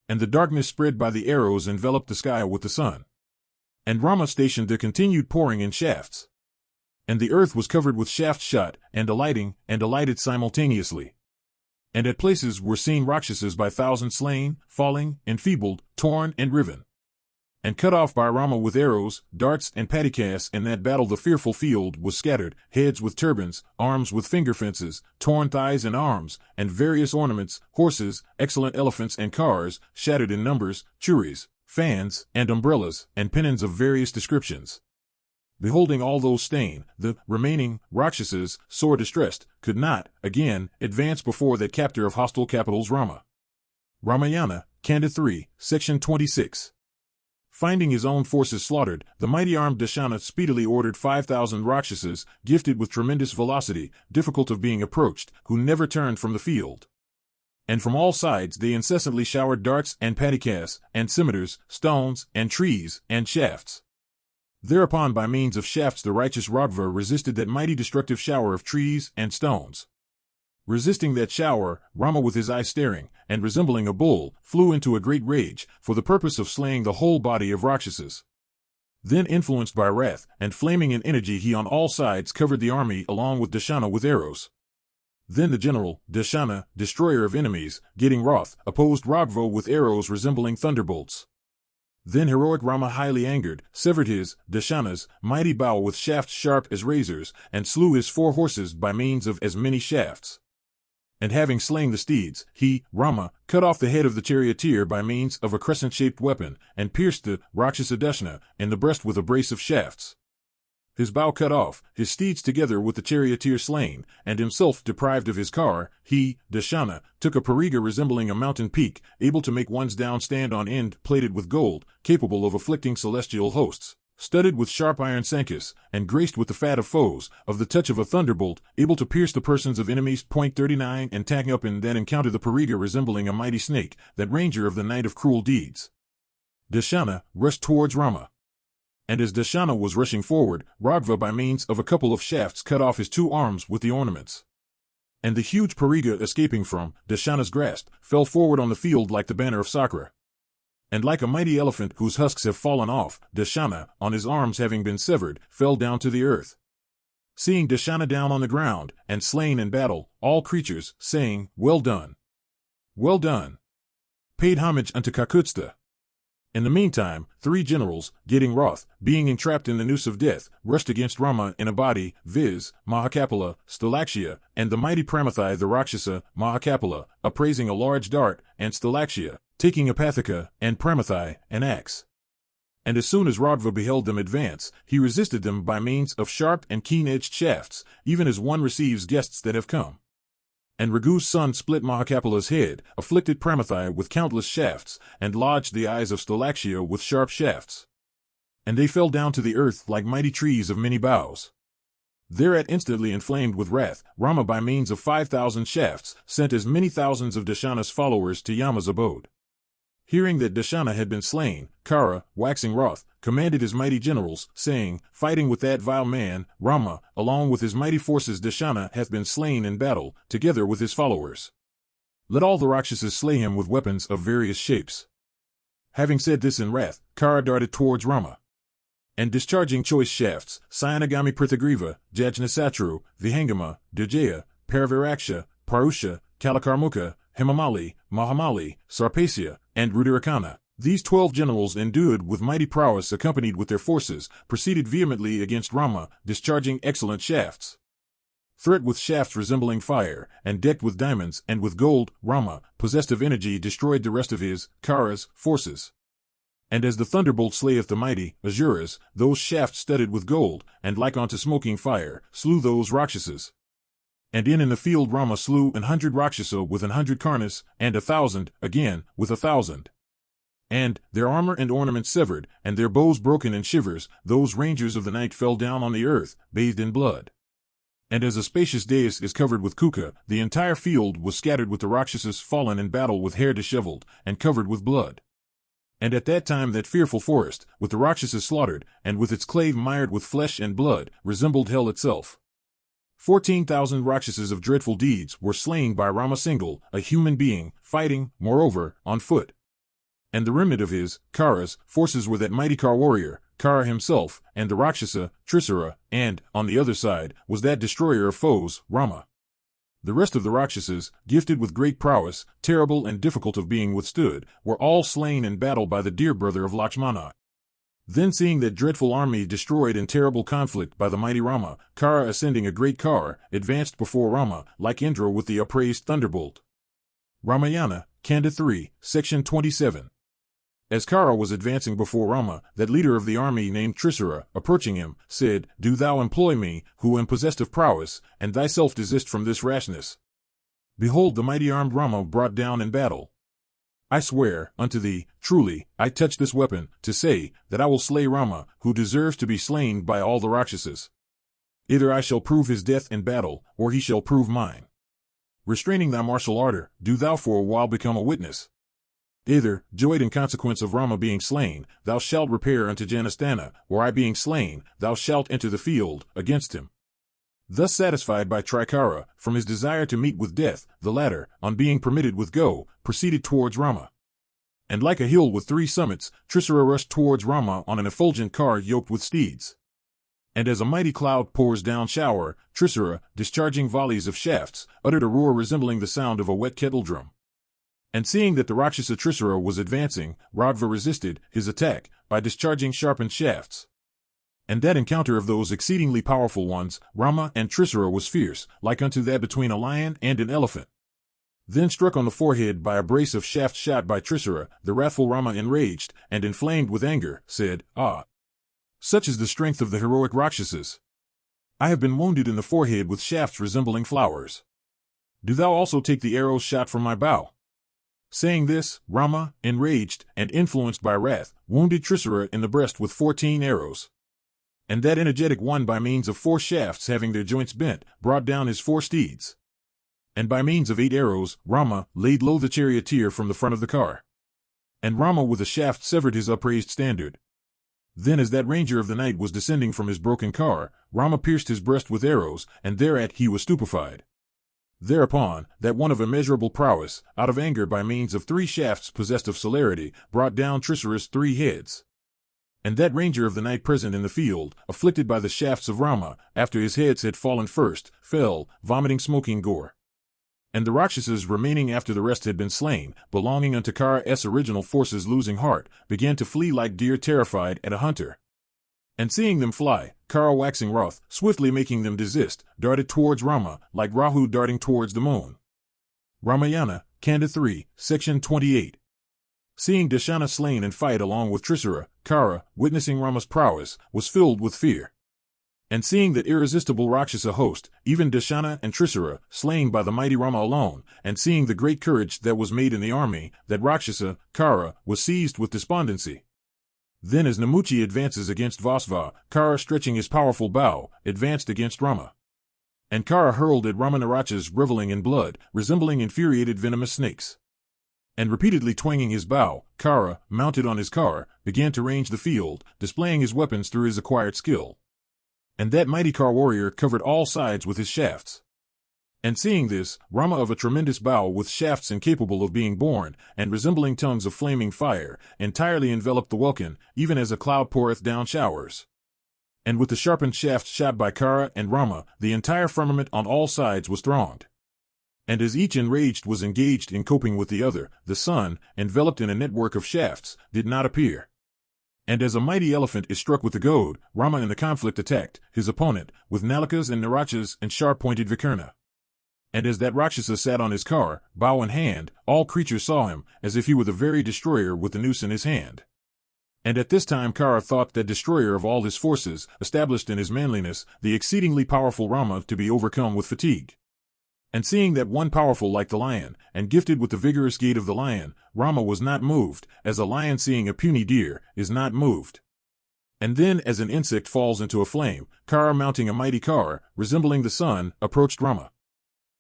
And the darkness spread by the arrows enveloped the sky with the sun. And Rama stationed the continued pouring in shafts. And the earth was covered with shafts shot, and alighted simultaneously. And at places were seen Rakshasas by thousands slain, falling, enfeebled, torn, and riven. And cut off by Rama with arrows, darts, and patikas. In that battle the fearful field was scattered, heads with turbans, arms with finger fences, torn thighs and arms, and various ornaments, horses, excellent elephants and cars, shattered in numbers, churis, fans, and umbrellas, and pennons of various descriptions. Beholding all those slain, the remaining Rakshasas, sore distressed, could not, again, advance before that captor of hostile capitals Rama. Ramayana, Kanda 3, Section 26. Finding his own forces slaughtered, the mighty-armed Dashana speedily ordered 5,000 Rakshasas, gifted with tremendous velocity, difficult of being approached, who never turned from the field. And from all sides they incessantly showered darts and patikas, and scimitars, stones, and trees, and shafts. Thereupon by means of shafts the righteous Raghava resisted that mighty destructive shower of trees and stones. Resisting that shower, Rama with his eyes staring, and resembling a bull, flew into a great rage, for the purpose of slaying the whole body of Rakshasas. Then influenced by wrath, and flaming in energy he on all sides covered the army along with Dashana with arrows. Then the general, Dashana, destroyer of enemies, getting wroth, opposed Raghava with arrows resembling thunderbolts. Then heroic Rama highly angered, severed his, Dashana's, mighty bow with shafts sharp as razors, and slew his 4 horses by means of as many shafts. And having slain the steeds, he, Rama, cut off the head of the charioteer by means of a crescent-shaped weapon, and pierced the Rakshasa Dashana in the breast with a brace of shafts. His bow cut off, his steeds together with the charioteer slain, and himself deprived of his car, he, Dashana, took a pariga resembling a mountain peak, able to make one's down stand on end, plated with gold, capable of afflicting celestial hosts, studded with sharp iron sankas, and graced with the fat of foes, of the touch of a thunderbolt, able to pierce the persons of enemies. 39 And tacking up in that encounter the pariga resembling a mighty snake, that ranger of the night of cruel deeds. Dashana rushed towards Rama. And as Dashana was rushing forward, Raghava by means of a couple of shafts cut off his 2 arms with the ornaments. And the huge pariga escaping from Dashana's grasp, fell forward on the field like the banner of Sakra. And like a mighty elephant whose husks have fallen off, Dashana, on his arms having been severed, fell down to the earth. Seeing Dashana down on the ground, and slain in battle, all creatures, saying, "Well done! Well done!" paid homage unto Kakutsta. In the meantime, 3 generals, getting wroth, being entrapped in the noose of death, rushed against Rama in a body, viz., Mahakapala, Stalakshya, and the mighty Pramathai the Rakshasa, Mahakapala, upraising a large dart, and Stalakshya, taking a pathika, and Pramathai, an axe. And as soon as Raghava beheld them advance, he resisted them by means of sharp and keen-edged shafts, even as one receives guests that have come. And Raghu's son split Mahakapala's head, afflicted Pramathai with countless shafts, and lodged the eyes of Stalakshya with sharp shafts. And they fell down to the earth like mighty trees of many boughs. Thereat instantly inflamed with wrath, Rama by means of 5,000 shafts, sent as many thousands of Dashana's followers to Yama's abode. Hearing that Dashana had been slain, Kara, waxing wroth, commanded his mighty generals, saying, "Fighting with that vile man, Rama, along with his mighty forces Dashana hath been slain in battle, together with his followers. Let all the Rakshasas slay him with weapons of various shapes." Having said this in wrath, Kara darted towards Rama. And discharging choice shafts, Sayanagami Prithagriva, Jajnasatru, Vihangama, Durjaya, Paraviraksha, Parusha, Kalakarmuka, Himamali, Mahamali, Sarpasya, and Rudirakana, these 12 generals endued with mighty prowess accompanied with their forces, proceeded vehemently against Rama, discharging excellent shafts. Threat with shafts resembling fire, and decked with diamonds and with gold, Rama, possessed of energy, destroyed the rest of his, Kara's, forces. And as the thunderbolt slayeth the mighty, Asuras, those shafts studded with gold, and like unto smoking fire, slew those Rakshasas. And in the field Rama slew 100 Rakshasa with 100 Karnas, and 1,000, again, with 1,000. And, their armor and ornaments severed, and their bows broken in shivers, those rangers of the night fell down on the earth, bathed in blood. And as a spacious dais is covered with kuka, the entire field was scattered with the Rakshasas fallen in battle with hair disheveled, and covered with blood. And at that time that fearful forest, with the Rakshasas slaughtered, and with its clave mired with flesh and blood, resembled hell itself. 14,000 Rakshasas of dreadful deeds were slain by Rama single, a human being, fighting, moreover, on foot. And the remnant of his, Kara's, forces were that mighty Kar warrior, Kara himself, and the Rakshasa, Trisura, and, on the other side, was that destroyer of foes, Rama. The rest of the Rakshasas, gifted with great prowess, terrible and difficult of being withstood, were all slain in battle by the dear brother of Lakshmana. Then seeing that dreadful army destroyed in terrible conflict by the mighty Rama, Kara ascending a great car, advanced before Rama, like Indra with the upraised thunderbolt. Ramayana, Kanda 3, Section 27. As Kara was advancing before Rama, that leader of the army named Trisura, approaching him, said, Do thou employ me, who am possessed of prowess, and thyself desist from this rashness. Behold the mighty armed Rama brought down in battle. I swear unto thee, truly, I touch this weapon, to say, that I will slay Rama, who deserves to be slain by all the Rakshasas. Either I shall prove his death in battle, or he shall prove mine. Restraining thy martial ardor, do thou for a while become a witness. Either, joyed in consequence of Rama being slain, thou shalt repair unto Janastana, or I being slain, thou shalt enter the field, against him. Thus satisfied by Trikara, from his desire to meet with death, the latter, on being permitted with go, proceeded towards Rama. And like a hill with 3 summits, Trisura rushed towards Rama on an effulgent car yoked with steeds. And as a mighty cloud pours down shower, Trisura, discharging volleys of shafts, uttered a roar resembling the sound of a wet kettle drum. And seeing that the Rakshasa Trisura was advancing, Ragva resisted his attack by discharging sharpened shafts. And that encounter of those exceedingly powerful ones, Rama and Trisura, was fierce, like unto that between a lion and an elephant. Then struck on the forehead by a brace of shafts shot by Trisura, the wrathful Rama, enraged, and inflamed with anger, said, Ah! Such is the strength of the heroic Rakshasas. I have been wounded in the forehead with shafts resembling flowers. Do thou also take the arrows shot from my bow. Saying this, Rama, enraged, and influenced by wrath, wounded Trisura in the breast with 14 arrows. And that energetic one by means of 4 shafts having their joints bent, brought down his 4 steeds. And by means of 8 arrows, Rama laid low the charioteer from the front of the car. And Rama with a shaft severed his upraised standard. Then as that ranger of the night was descending from his broken car, Rama pierced his breast with arrows, and thereat he was stupefied. Thereupon, that one of immeasurable prowess, out of anger by means of 3 shafts possessed of celerity, brought down Trisura's 3 heads. And that ranger of the night present in the field, afflicted by the shafts of Rama, after his heads had fallen first, fell, vomiting smoking gore. And the Rakshasas remaining after the rest had been slain, belonging unto Kara's original forces losing heart, began to flee like deer terrified at a hunter. And seeing them fly, Kara waxing wroth, swiftly making them desist, darted towards Rama, like Rahu darting towards the moon. Ramayana, Kanda 3, Section 28. Seeing Dashana slain in fight along with Trisura, Kara, witnessing Rama's prowess, was filled with fear. And seeing that irresistible Rakshasa host, even Dashana and Trisura, slain by the mighty Rama alone, and seeing the great courage that was made in the army, that Rakshasa, Kara, was seized with despondency. Then as Namuchi advances against Vasva, Kara, stretching his powerful bow, advanced against Rama. And Kara hurled at Ramanarachas reveling in blood, resembling infuriated venomous snakes. And repeatedly twanging his bow, Kara, mounted on his car, began to range the field, displaying his weapons through his acquired skill. And that mighty Kar warrior covered all sides with his shafts. And seeing this, Rama of a tremendous bow with shafts incapable of being borne, and resembling tongues of flaming fire, entirely enveloped the welkin, even as a cloud poureth down showers. And with the sharpened shafts shot by Kara and Rama, the entire firmament on all sides was thronged. And as each enraged was engaged in coping with the other, the sun, enveloped in a network of shafts, did not appear. And as a mighty elephant is struck with the goad, Rama in the conflict attacked his opponent, with nalikas and narachas and sharp-pointed vikarna. And as that Rakshasa sat on his car, bow in hand, all creatures saw him, as if he were the very destroyer with the noose in his hand. And at this time Kara thought that destroyer of all his forces, established in his manliness, the exceedingly powerful Rama, to be overcome with fatigue. And seeing that one powerful like the lion, and gifted with the vigorous gait of the lion, Rama was not moved, as a lion seeing a puny deer, is not moved. And then as an insect falls into a flame, Kara, mounting a mighty car, resembling the sun, approached Rama.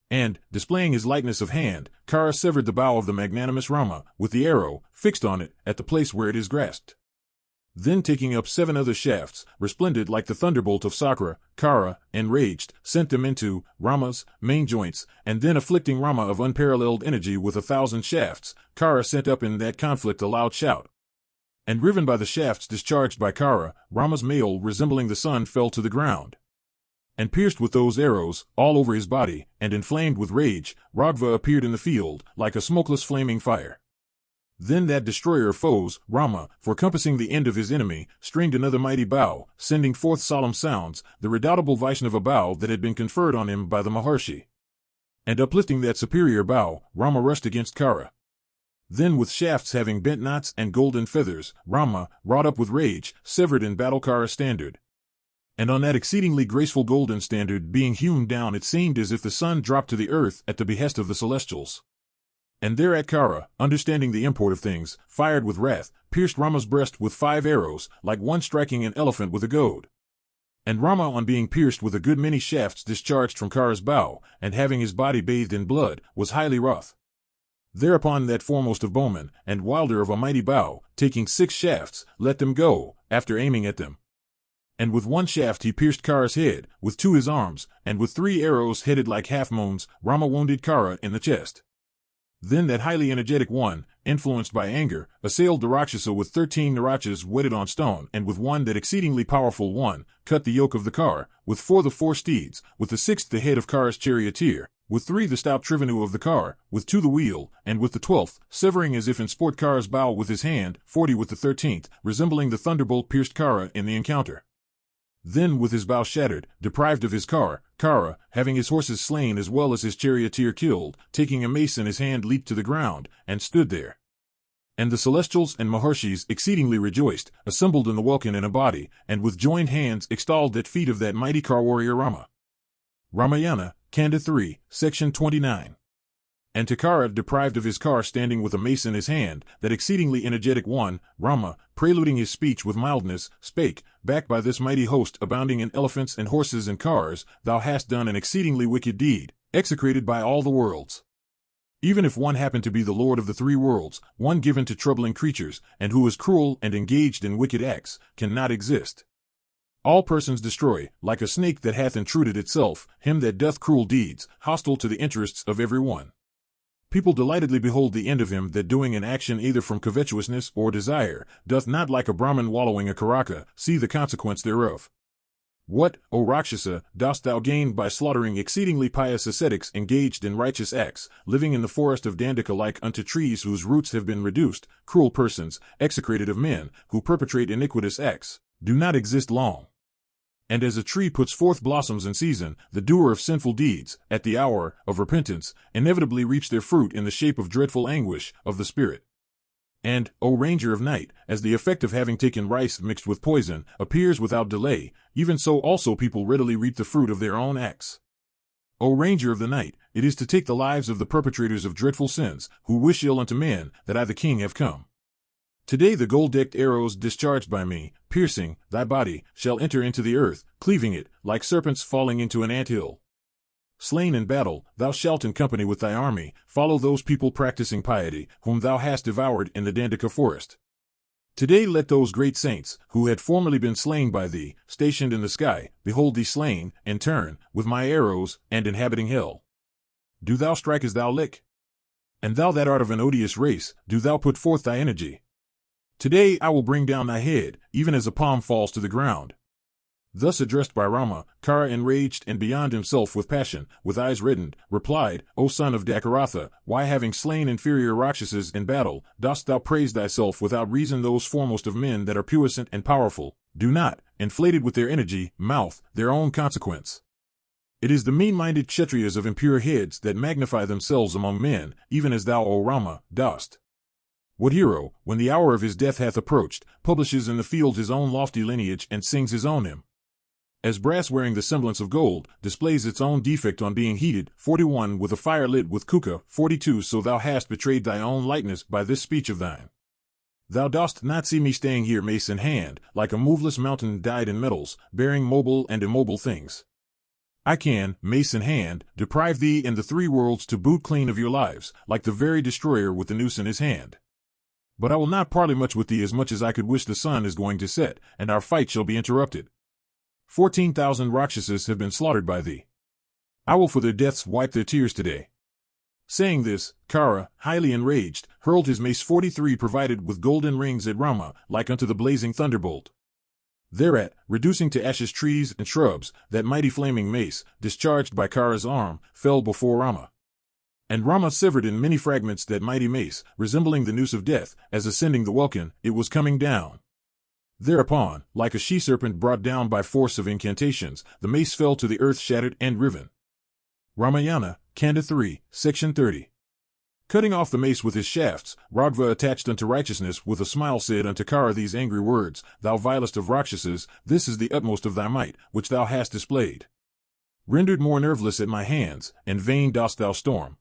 And, displaying his lightness of hand, Kara severed the bow of the magnanimous Rama, with the arrow, fixed on it, at the place where it is grasped. Then taking up 7 other shafts, resplendent like the thunderbolt of Sakra, Kara, enraged, sent them into Rama's main joints, and then afflicting Rama of unparalleled energy with 1,000 shafts, Kara sent up in that conflict a loud shout. And riven by the shafts discharged by Kara, Rama's mail resembling the sun fell to the ground. And pierced with those arrows, all over his body, and inflamed with rage, Raghava appeared in the field, like a smokeless flaming fire. Then that destroyer of foes, Rama, for compassing the end of his enemy, stringed another mighty bow, sending forth solemn sounds, the redoubtable Vaishnava bow that had been conferred on him by the Maharshi. And uplifting that superior bow, Rama rushed against Kara. Then with shafts having bent knots and golden feathers, Rama, wrought up with rage, severed in battle Kara's standard. And on that exceedingly graceful golden standard being hewn down, it seemed as if the sun dropped to the earth at the behest of the celestials. And thereat Kara, understanding the import of things, fired with wrath, pierced Rama's breast with 5 arrows, like one striking an elephant with a goad. And Rama, on being pierced with a good many shafts discharged from Kara's bow, and having his body bathed in blood, was highly wroth. Thereupon that foremost of bowmen, and wilder of a mighty bow, taking 6 shafts, let them go, after aiming at them. And with 1 shaft he pierced Kara's head, with 2 his arms, and with 3 arrows headed like half-moons, Rama wounded Kara in the chest. Then that highly energetic one, influenced by anger, assailed the Rakshasa with 13 Narachas whetted on stone, and with one that exceedingly powerful one, cut the yoke of the car, with 4 the 4 steeds, with the 6th the head of Kara's charioteer, with 3 the stout trivenu of the car, with 2 the wheel, and with the 12th, severing as if in sport Kara's bow with his hand, 40 with the 13th, resembling the thunderbolt pierced Kara in the encounter. Then with his bow shattered, deprived of his car, Kara, having his horses slain as well as his charioteer killed, taking a mace in his hand leaped to the ground, and stood there. And the celestials and Maharshis exceedingly rejoiced, assembled in the welkin in a body, and with joined hands extolled that feat of that mighty car warrior Rama. Ramayana, Kanda 3, Section 29. And to Kara, deprived of his car standing with a mace in his hand, that exceedingly energetic one, Rama, preluding his speech with mildness, spake, backed by this mighty host abounding in elephants and horses and cars, thou hast done an exceedingly wicked deed, execrated by all the worlds. Even if one happen to be the lord of the 3 worlds, one given to troubling creatures, and who is cruel and engaged in wicked acts, cannot exist. All persons destroy, like a snake that hath intruded itself, him that doth cruel deeds, hostile to the interests of every one. People delightedly behold the end of him that doing an action either from covetousness or desire, doth not like a Brahmin wallowing a karaka, see the consequence thereof. What, O Rakshasa, dost thou gain by slaughtering exceedingly pious ascetics engaged in righteous acts, living in the forest of Dandaka like unto trees whose roots have been reduced, cruel persons, execrated of men, who perpetrate iniquitous acts, do not exist long. And as a tree puts forth blossoms in season, the doer of sinful deeds, at the hour of repentance, inevitably reaps their fruit in the shape of dreadful anguish of the spirit. And, O Ranger of Night, as the effect of having taken rice mixed with poison, appears without delay, even so also people readily reap the fruit of their own acts. O Ranger of the Night, it is to take the lives of the perpetrators of dreadful sins, who wish ill unto men, that I the king have come. Today the gold-decked arrows discharged by me, piercing thy body, shall enter into the earth, cleaving it, like serpents falling into an ant-hill. Slain in battle, thou shalt in company with thy army, follow those people practicing piety, whom thou hast devoured in the Dandaka forest. Today let those great saints, who had formerly been slain by thee, stationed in the sky, behold thee slain, in turn, with my arrows, and inhabiting hell. Do thou strike as thou lick? And thou that art of an odious race, do thou put forth thy energy? Today I will bring down thy head, even as a palm falls to the ground. Thus addressed by Rama, Kara, enraged and beyond himself with passion, with eyes reddened, replied, O son of Dakaratha, why having slain inferior Rakshasas in battle, dost thou praise thyself without reason? Those foremost of men that are puissant and powerful, do not, inflated with their energy, mouth their own consequence. It is the mean-minded Kshatriyas of impure heads that magnify themselves among men, even as thou, O Rama, dost. What hero, when the hour of his death hath approached, publishes in the field his own lofty lineage and sings his own hymn? As brass wearing the semblance of gold displays its own defect on being heated, 41 with a fire lit with kuka, 42 so thou hast betrayed thy own likeness by this speech of thine. Thou dost not see me staying here mace in hand, like a moveless mountain dyed in metals, bearing mobile and immobile things. I can, mace in hand, deprive thee and the three worlds to boot clean of your lives, like the very destroyer with the noose in his hand. But I will not parley much with thee as much as I could wish the sun is going to set, and our fight shall be interrupted. 14,000 Rakshasas have been slaughtered by thee. I will for their deaths wipe their tears today. Saying this, Kara, highly enraged, hurled his mace 43 provided with golden rings at Rama, like unto the blazing thunderbolt. Thereat, reducing to ashes trees and shrubs, that mighty flaming mace, discharged by Kara's arm, fell before Rama. And Rama severed in many fragments that mighty mace, resembling the noose of death, as ascending the welkin, it was coming down. Thereupon, like a she-serpent brought down by force of incantations, the mace fell to the earth shattered and riven. Ramayana, Kanda 3, Section 30. Cutting off the mace with his shafts, Raghava attached unto righteousness with a smile said unto Kara these angry words, Thou vilest of Rakshasas, this is the utmost of thy might, which thou hast displayed. Rendered more nerveless at my hands, and vain dost thou storm.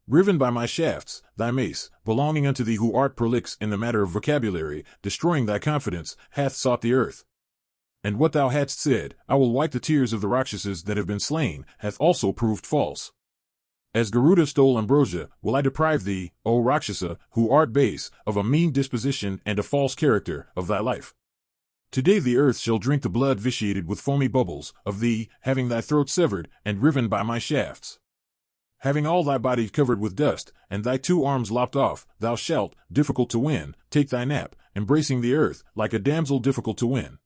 Riven by my shafts, thy mace, belonging unto thee who art prolix in the matter of vocabulary, destroying thy confidence, hath sought the earth. And what thou hadst said, I will wipe the tears of the Rakshasas that have been slain, hath also proved false. As Garuda stole ambrosia, will I deprive thee, O Rakshasa, who art base, of a mean disposition and a false character, of thy life. Today the earth shall drink the blood vitiated with foamy bubbles, of thee, having thy throat severed, and riven by my shafts. Having all thy body covered with dust, and thy 2 arms lopped off, thou shalt, difficult to win, take thy nap, embracing the earth, like a damsel difficult to win.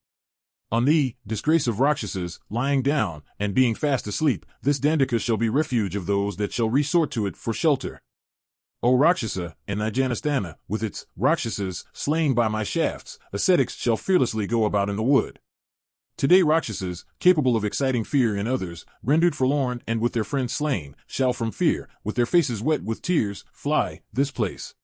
On thee, disgrace of Rakshasas, lying down, and being fast asleep, this Dandaka shall be refuge of those that shall resort to it for shelter. O Rakshasa, and thy Janasthana, with its Rakshasas, slain by my shafts, ascetics shall fearlessly go about in the wood. Today Rakshasas, capable of exciting fear in others, rendered forlorn and with their friends slain, shall from fear, with their faces wet with tears, fly this place.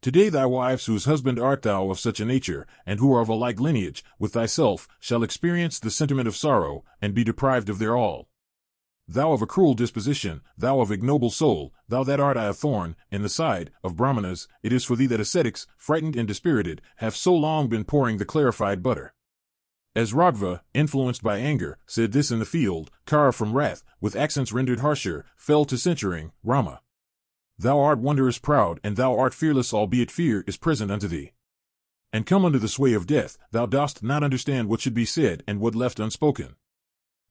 Today thy wives whose husband art thou of such a nature, and who are of a like lineage, with thyself, shall experience the sentiment of sorrow, and be deprived of their all. Thou of a cruel disposition, thou of ignoble soul, thou that art a thorn, in the side, of Brahmanas, it is for thee that ascetics, frightened and dispirited, have so long been pouring the clarified butter. As Raghava, influenced by anger, said this in the field, Kara from wrath, with accents rendered harsher, fell to censuring, Rama. Thou art wondrous proud, and thou art fearless, albeit fear is present unto thee. And come under the sway of death, thou dost not understand what should be said and what left unspoken.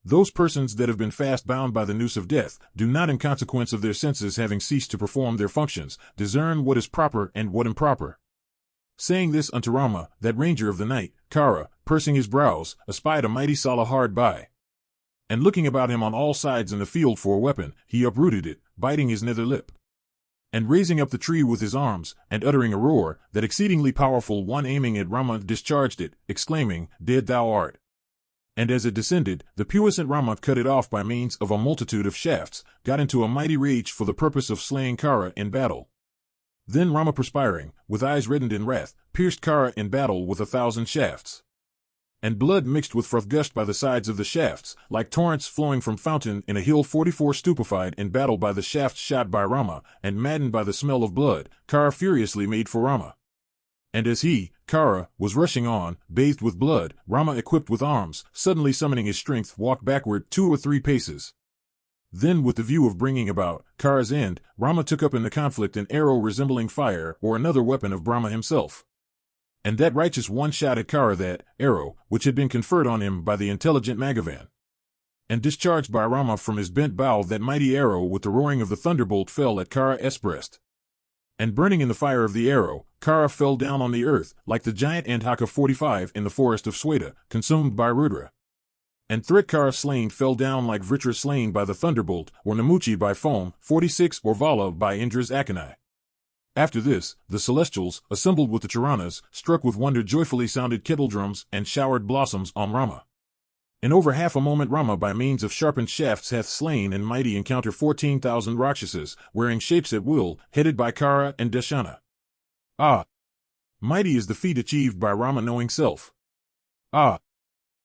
Those persons that have been fast bound by the noose of death, do not in consequence of their senses having ceased to perform their functions, discern what is proper and what improper. Saying this unto Rama, that ranger of the night, Kara, pursing his brows, espied a mighty Sala hard by. And looking about him on all sides in the field for a weapon, he uprooted it, biting his nether lip. And raising up the tree with his arms, and uttering a roar, that exceedingly powerful one aiming at Rama discharged it, exclaiming, Dead thou art. And as it descended, the puissant Rama cut it off by means of a multitude of shafts, got into a mighty rage for the purpose of slaying Kara in battle. Then Rama, perspiring, with eyes reddened in wrath, pierced Kara in battle with 1,000 shafts. And blood mixed with froth gushed by the sides of the shafts, like torrents flowing from fountain in a hill. 44 Stupefied in battle by the shafts shot by Rama, and maddened by the smell of blood, Kara furiously made for Rama. And as he, Kara, was rushing on, bathed with blood, Rama, equipped with arms, suddenly summoning his strength, walked backward 2 or 3 paces. Then, with the view of bringing about Kara's end, Rama took up in the conflict an arrow resembling fire or another weapon of Brahma himself. And that righteous one shot at Kara that arrow, which had been conferred on him by the intelligent Maghavan. And discharged by Rama from his bent bow, that mighty arrow with the roaring of the thunderbolt fell at Kara's breast. And burning in the fire of the arrow, Kara fell down on the earth, like the giant Andhaka 45 in the forest of Sweta, consumed by Rudra. And Thritkara slain fell down like Vritra slain by the thunderbolt, or Namuchi by foam, 46 or Vala by Indra's Akanai. After this, the celestials, assembled with the Charanas, struck with wonder joyfully sounded kettledrums and showered blossoms on Rama. In over half a moment Rama by means of sharpened shafts hath slain in mighty encounter 14,000 Rakshasas, wearing shapes at will, headed by Kara and Dashana. Ah! Mighty is the feat achieved by Rama knowing self. Ah!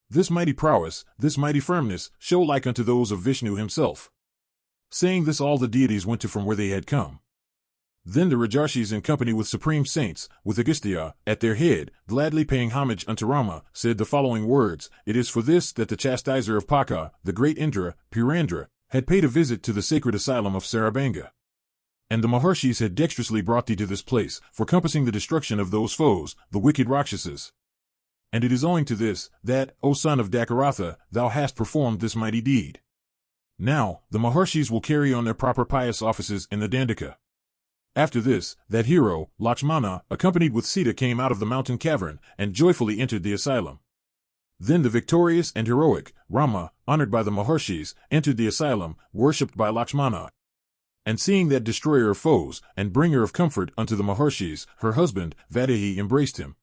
This mighty prowess, this mighty firmness, show like unto those of Vishnu himself. Saying this, all the deities went to from where they had come. Then the Rajarshis, in company with supreme saints, with Agastya at their head, gladly paying homage unto Rama, said the following words: It is for this that the chastiser of Paka, the great Indra, Purandra, had paid a visit to the sacred asylum of Sarabanga. And the Maharshis had dexterously brought thee to this place, for compassing the destruction of those foes, the wicked Rakshasas. And it is owing to this, that, O son of Dakaratha, thou hast performed this mighty deed. Now, the Maharshis will carry on their proper pious offices in the Dandaka. After this, that hero, Lakshmana, accompanied with Sita, came out of the mountain cavern, and joyfully entered the asylum. Then the victorious and heroic, Rama, honored by the Maharshis, entered the asylum, worshipped by Lakshmana. And seeing that destroyer of foes, and bringer of comfort unto the Maharshis, her husband, Vaidehi, embraced him.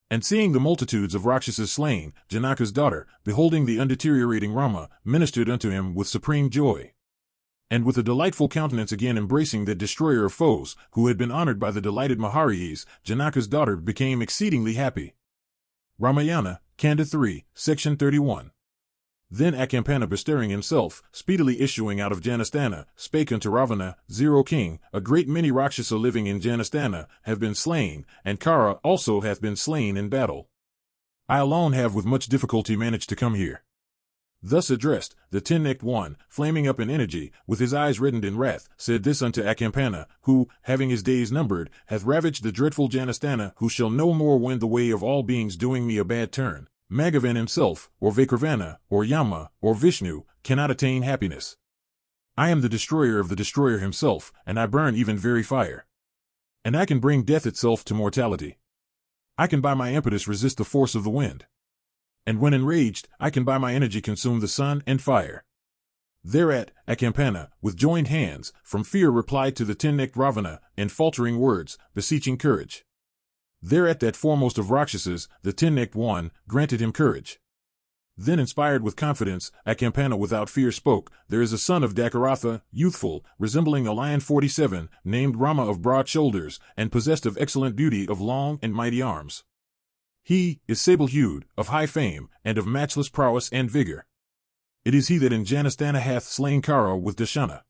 And seeing the multitudes of Rakshasas slain, Janaka's daughter, beholding the undeteriorating Rama, ministered unto him with supreme joy. And with a delightful countenance again embracing that destroyer of foes, who had been honored by the delighted Maharishis, Janaka's daughter became exceedingly happy. Ramayana, Kanda 3, Section 31. Then Akampana, bestirring himself, speedily issuing out of Janastana, spake unto Ravana, Zero King, a great many Rakshasa living in Janastana have been slain, and Kara also hath been slain in battle. I alone have with much difficulty managed to come here. Thus addressed, the ten-necked one, flaming up in energy, with his eyes reddened in wrath, said this unto Akampana, who, having his days numbered, hath ravaged the dreadful Janastana, who shall no more wend the way of all beings doing me a bad turn. Maghavan himself, or Vaikravana, or Yama, or Vishnu, cannot attain happiness. I am the destroyer of the destroyer himself, and I burn even very fire. And I can bring death itself to mortality. I can by my impetus resist the force of the wind. And when enraged, I can by my energy consume the sun and fire. Thereat, Akampana, with joined hands, from fear replied to the ten-necked Ravana, in faltering words, beseeching courage. Thereat that foremost of Rakshasas, the ten-necked one, granted him courage. Then inspired with confidence, Akampana without fear spoke, There is a son of Dakaratha, youthful, resembling a lion 47, named Rama, of broad shoulders, and possessed of excellent beauty, of long and mighty arms. He is sable-hued, of high fame, and of matchless prowess and vigor. It is he that in Janastana hath slain Kara with Dashana.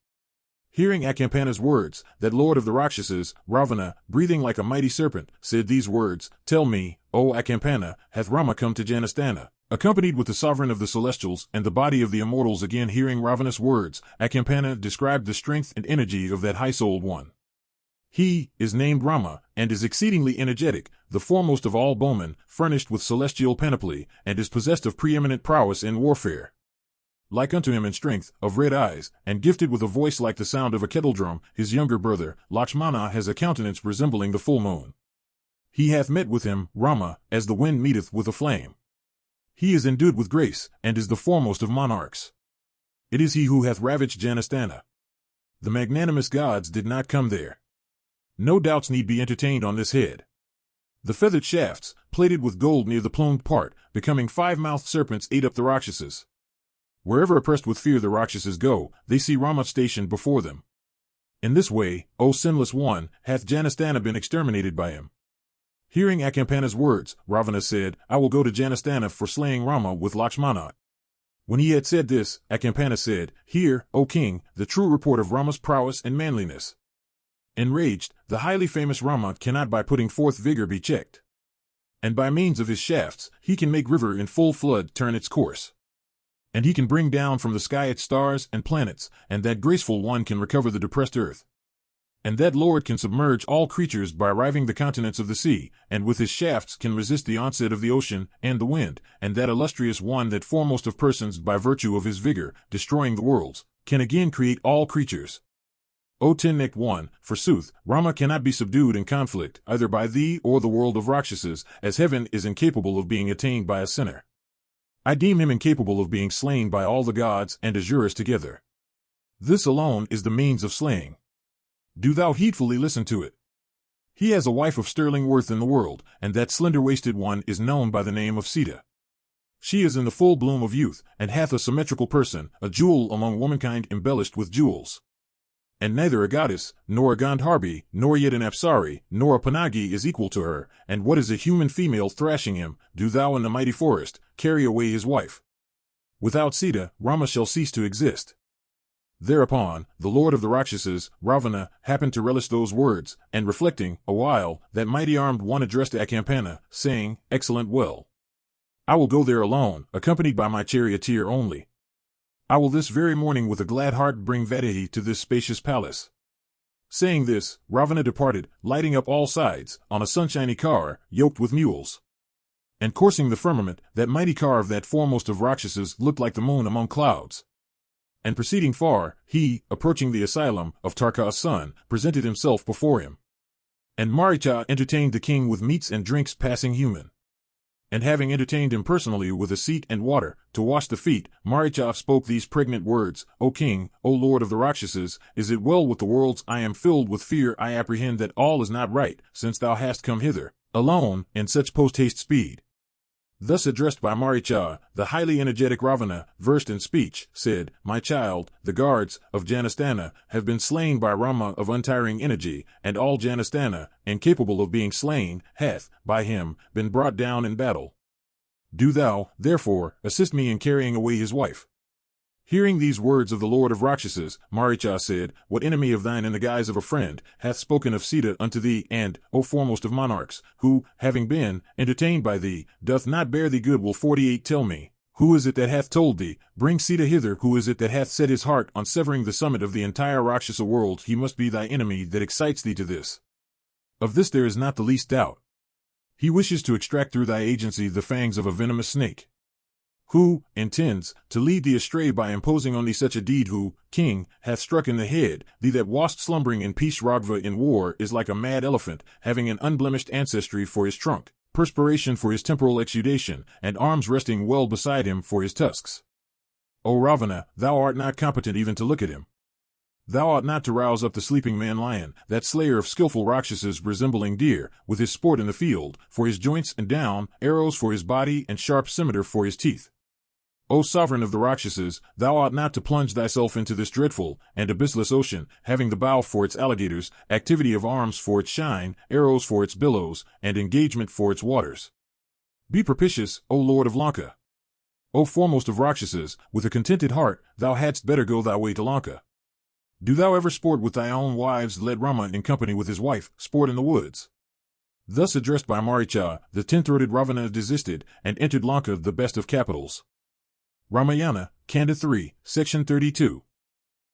Hearing Akampana's words, that lord of the Rakshasas, Ravana, breathing like a mighty serpent, said these words, Tell me, O Akampana, hath Rama come to Janastana, accompanied with the sovereign of the celestials and the body of the immortals? Again hearing Ravana's words, Akampana described the strength and energy of that high-souled one. He is named Rama, and is exceedingly energetic, the foremost of all bowmen, furnished with celestial panoply, and is possessed of preeminent prowess in warfare. Like unto him in strength, of red eyes, and gifted with a voice like the sound of a kettledrum, his younger brother, Lakshmana, has a countenance resembling the full moon. He hath met with him, Rama, as the wind meeteth with a flame. He is endued with grace, and is the foremost of monarchs. It is he who hath ravaged Janastana. The magnanimous gods did not come there. No doubts need be entertained on this head. The feathered shafts, plated with gold near the plumed part, becoming 5-mouthed serpents, ate up the Rakshasas. Wherever oppressed with fear the Rakshasas go, they see Rama stationed before them. In this way, O sinless one, hath Janastana been exterminated by him. Hearing Akampana's words, Ravana said, I will go to Janastana for slaying Rama with Lakshmana. When he had said this, Akampana said, Hear, O king, the true report of Rama's prowess and manliness. Enraged, the highly famous Rama cannot by putting forth vigor be checked. And by means of his shafts, he can make river in full flood turn its course. And he can bring down from the sky its stars and planets, and that graceful one can recover the depressed earth. And that Lord can submerge all creatures by riving the continents of the sea, and with his shafts can resist the onset of the ocean and the wind, and that illustrious one that foremost of persons by virtue of his vigor, destroying the worlds, can again create all creatures. O ten-necked one, forsooth, Rama cannot be subdued in conflict, either by thee or the world of Rakshasas, as heaven is incapable of being attained by a sinner. I deem him incapable of being slain by all the gods and Asuras together. This alone is the means of slaying. Do thou heedfully listen to it. He has a wife of sterling worth in the world, and that slender-waisted one is known by the name of Sita. She is in the full bloom of youth, and hath a symmetrical person, a jewel among womankind embellished with jewels. And neither a goddess, nor a Gandharvi, nor yet an Apsari, nor a Panagi is equal to her, and what is a human female thrashing him, do thou in the mighty forest, carry away his wife. Without Sita, Rama shall cease to exist. Thereupon, the lord of the Rakshasas, Ravana, happened to relish those words, and reflecting, awhile, that mighty armed one addressed Akampana, saying, Excellent well. I will go there alone, accompanied by my charioteer only. I will this very morning with a glad heart bring Vaidehi to this spacious palace. Saying this, Ravana departed, lighting up all sides, on a sunshiny car, yoked with mules. And coursing the firmament, that mighty car of that foremost of Rakshasas looked like the moon among clouds. And proceeding far, he, approaching the asylum of Tarka's son, presented himself before him. And Maricha entertained the king with meats and drinks passing human. And having entertained him personally with a seat and water, to wash the feet, Maricha spoke these pregnant words, O king, O lord of the Rakshasas, is it well with the worlds? I am filled with fear, I apprehend that all is not right, since thou hast come hither, alone, in such post-haste speed. Thus addressed by Maricha, the highly energetic Ravana, versed in speech, said, My child, the guards of Janastana have been slain by Rama of untiring energy, and all Janastana, incapable of being slain, hath, by him, been brought down in battle. Do thou, therefore, assist me in carrying away his wife. Hearing these words of the lord of Rakshasas, Maricha said, What enemy of thine in the guise of a friend hath spoken of Sita unto thee, and, O foremost of monarchs, who, having been entertained by thee, doth not bear thee good will 48 tell me, who is it that hath told thee, Bring Sita hither, who is it that hath set his heart on severing the summit of the entire Rakshasa world? He must be thy enemy that excites thee to this. Of this there is not the least doubt. He wishes to extract through thy agency the fangs of a venomous snake. Who intends to lead thee astray by imposing on thee such a deed? Who, king, hath struck in the head, thee that wast slumbering in peace? Ragva in war is like a mad elephant, having an unblemished ancestry for his trunk, perspiration for his temporal exudation, and arms resting well beside him for his tusks. O Ravana, thou art not competent even to look at him. Thou ought not to rouse up the sleeping man-lion, that slayer of skillful Rakshasas resembling deer, with his sport in the field, for his joints and down, arrows for his body and sharp scimitar for his teeth. O sovereign of the Rakshasas, thou ought not to plunge thyself into this dreadful and abyssless ocean, having the bow for its alligators, activity of arms for its shine, arrows for its billows, and engagement for its waters. Be propitious, O lord of Lanka. O foremost of Rakshasas, with a contented heart, thou hadst better go thy way to Lanka. Do thou ever sport with thy own wives? Let Rama in company with his wife, sport in the woods. Thus addressed by Maricha, the 10-throated Ravana desisted, and entered Lanka, the best of capitals. Ramayana, Kanda 3, Section 32.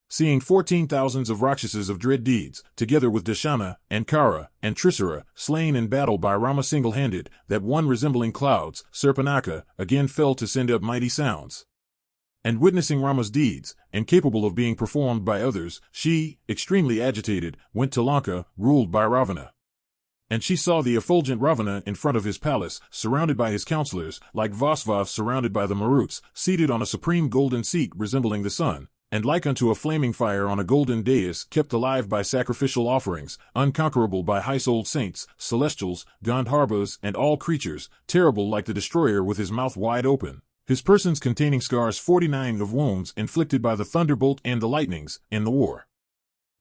Seeing 14,000 of Rakshasas of dread deeds, together with Dashana, and Kara, and Trisara, slain in battle by Rama single-handed, that one resembling clouds, Surpanaka, again fell to send up mighty sounds. And witnessing Rama's deeds, incapable of being performed by others, she, extremely agitated, went to Lanka, ruled by Ravana. And she saw the effulgent Ravana in front of his palace, surrounded by his counselors, like Vasvav surrounded by the Maruts, seated on a supreme golden seat resembling the sun, and like unto a flaming fire on a golden dais, kept alive by sacrificial offerings, unconquerable by high-souled saints, celestials, Gandharvas, and all creatures, terrible like the destroyer with his mouth wide open, his persons containing scars 49 of wounds inflicted by the thunderbolt and the lightnings, in the war.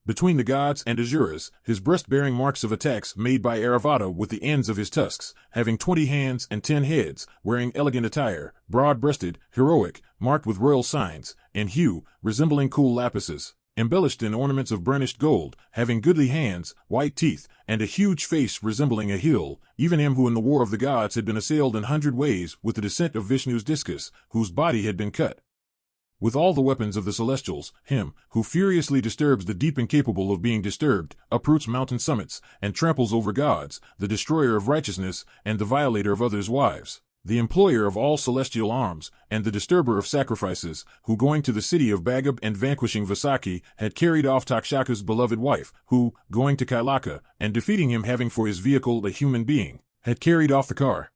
Between the gods and Asuras, his breast bearing marks of attacks made by Airavata with the ends of his tusks, having 20 hands and 10 heads, wearing elegant attire, broad-breasted, heroic, marked with royal signs, in hue, resembling cool lapises, embellished in ornaments of burnished gold, having goodly hands, white teeth, and a huge face resembling a hill, even him who in the war of the gods had been assailed in 100 ways with the descent of Vishnu's discus, whose body had been cut. With all the weapons of the celestials, him, who furiously disturbs the deep incapable of being disturbed, uproots mountain summits, and tramples over gods, the destroyer of righteousness, and the violator of others' wives, the employer of all celestial arms, and the disturber of sacrifices, who going to the city of Bhagab and vanquishing Vasaki, had carried off Takshaka's beloved wife, who, going to Kailaka, and defeating him having for his vehicle a human being, had carried off the car.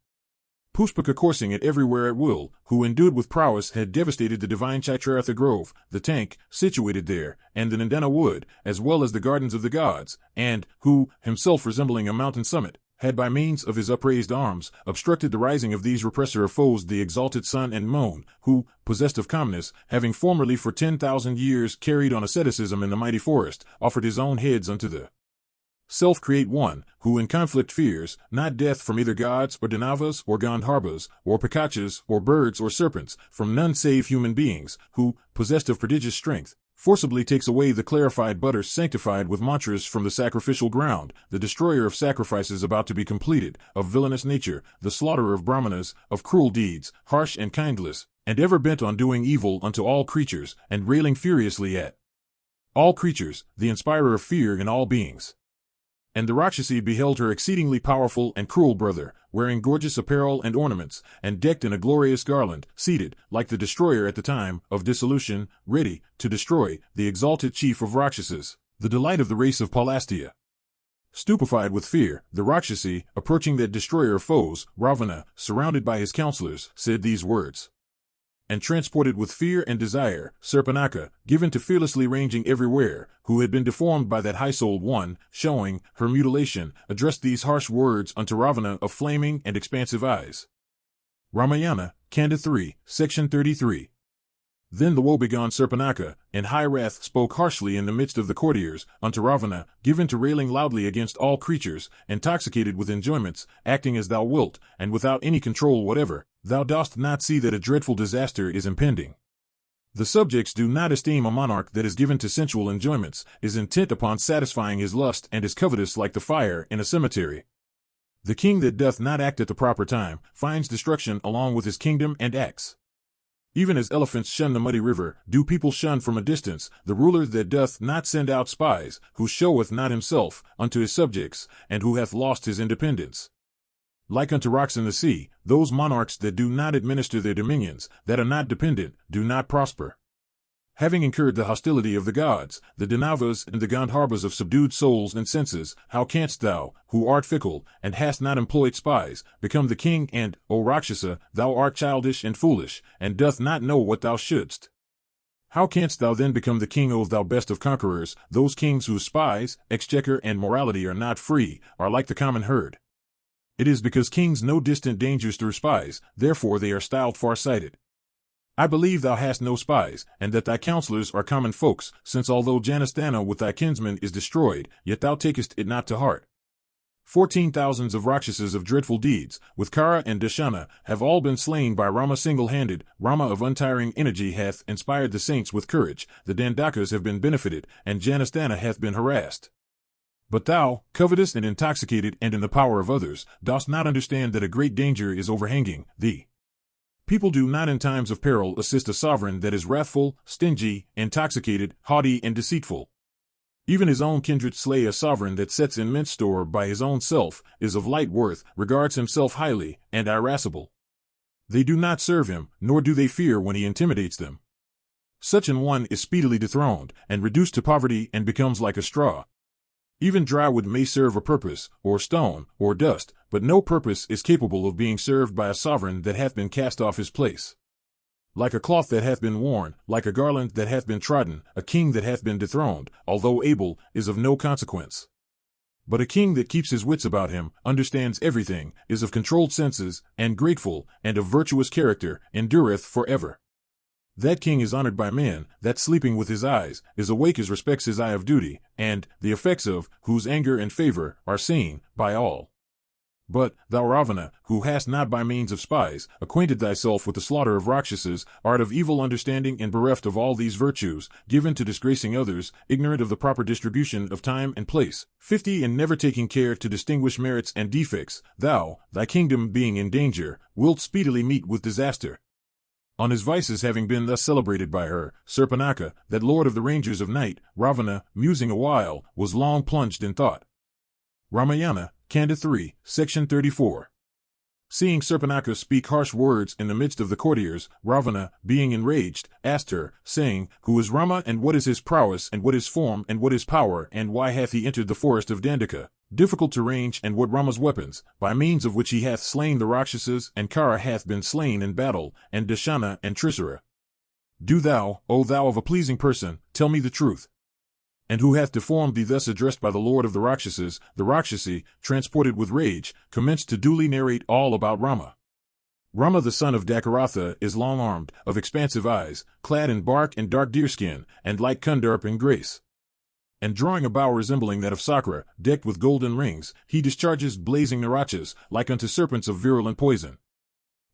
Pushpaka coursing it everywhere at will, who endued with prowess had devastated the divine Chaitraratha grove, the tank, situated there, and the Nandana wood, as well as the gardens of the gods, and, who, himself resembling a mountain summit, had by means of his upraised arms obstructed the rising of these repressor of foes, the exalted sun and moon, who, possessed of calmness, having formerly for 10,000 years carried on asceticism in the mighty forest, offered his own heads unto the self-create one, who in conflict fears, not death from either gods or Danavas or Gandharvas, or Pikachas, or birds or serpents, from none save human beings, who, possessed of prodigious strength, forcibly takes away the clarified butter sanctified with mantras from the sacrificial ground, the destroyer of sacrifices about to be completed, of villainous nature, the slaughterer of brahmanas, of cruel deeds, harsh and kindless, and ever bent on doing evil unto all creatures, and railing furiously at all creatures, the inspirer of fear in all beings. And the Rakshasi beheld her exceedingly powerful and cruel brother, wearing gorgeous apparel and ornaments, and decked in a glorious garland, seated, like the destroyer at the time of dissolution, ready to destroy the exalted chief of Rakshasas, the delight of the race of Palastia. Stupefied with fear, the Rakshasi, approaching that destroyer of foes, Ravana, surrounded by his counselors, said these words. And transported with fear and desire, Surpanaka, given to fearlessly ranging everywhere, who had been deformed by that high-souled one, showing her mutilation, addressed these harsh words unto Ravana of flaming and expansive eyes. Ramayana, Kanda 3, Section 33. Then the woebegone Surpanaka, in high wrath, spoke harshly in the midst of the courtiers, unto Ravana, given to railing loudly against all creatures, intoxicated with enjoyments, acting as thou wilt, and without any control whatever. Thou dost not see that a dreadful disaster is impending. The subjects do not esteem a monarch that is given to sensual enjoyments, is intent upon satisfying his lust, and is covetous like the fire in a cemetery. The king that doth not act at the proper time, finds destruction along with his kingdom and acts. Even as elephants shun the muddy river, do people shun from a distance the ruler that doth not send out spies, who showeth not himself unto his subjects, and who hath lost his independence. Like unto rocks in the sea, those monarchs that do not administer their dominions, that are not dependent, do not prosper. Having incurred the hostility of the gods, the Danavas and the Gandharvas of subdued souls and senses, how canst thou, who art fickle, and hast not employed spies, become the king and, O Rakshasa, thou art childish and foolish, and doth not know what thou shouldst? How canst thou then become the king, O thou best of conquerors? Those kings whose spies, exchequer and morality are not free, are like the common herd. It is because kings know distant dangers through spies, therefore they are styled far-sighted. I believe thou hast no spies, and that thy counselors are common folks, since although Janasthana with thy kinsmen is destroyed, yet thou takest it not to heart. 14,000 of Rakshasas of dreadful deeds, with Kara and Dashana, have all been slain by Rama single-handed. Rama of untiring energy hath inspired the saints with courage, the Dandakas have been benefited, and Janasthana hath been harassed. But thou, covetous and intoxicated and in the power of others, dost not understand that a great danger is overhanging thee. People do not in times of peril assist a sovereign that is wrathful, stingy, intoxicated, haughty, and deceitful. Even his own kindred slay a sovereign that sets immense store by his own self, is of light worth, regards himself highly, and irascible. They do not serve him, nor do they fear when he intimidates them. Such an one is speedily dethroned, and reduced to poverty and becomes like a straw. Even dry wood may serve a purpose, or stone, or dust, but no purpose is capable of being served by a sovereign that hath been cast off his place. Like a cloth that hath been worn, like a garland that hath been trodden, a king that hath been dethroned, although able, is of no consequence. But a king that keeps his wits about him, understands everything, is of controlled senses, and grateful, and of virtuous character, endureth forever. That king is honored by men, that sleeping with his eyes, is awake as respects his eye of duty, and, the effects of, whose anger and favor, are seen, by all. But, thou Ravana, who hast not by means of spies, acquainted thyself with the slaughter of Rakshasas, art of evil understanding and bereft of all these virtues, given to disgracing others, ignorant of the proper distribution of time and place, 50 and never taking care to distinguish merits and defects, thou, thy kingdom being in danger, wilt speedily meet with disaster. On his vices having been thus celebrated by her, Surpanaka, that lord of the rangers of night, Ravana, musing a while, was long plunged in thought. Ramayana, Kanda 3, Section 34. Seeing Surpanaka speak harsh words in the midst of the courtiers, Ravana, being enraged, asked her, saying, Who is Rama, and what is his prowess, and what his form, and what his power, and why hath he entered the forest of Dandaka, difficult to range, and what Rama's weapons, by means of which he hath slain the Rakshasas, and Kara hath been slain in battle, and Dashana and Trisara? Do thou, O thou of a pleasing person, tell me the truth. And who hath deformed thee thus addressed by the lord of the Rakshasas, the Rakshasi, transported with rage, commenced to duly narrate all about Rama. Rama the son of Dakaratha is long-armed, of expansive eyes, clad in bark and dark deerskin, and like Kanda in grace. And drawing a bow resembling that of Sakra, decked with golden rings, he discharges blazing narachas, like unto serpents of virulent poison.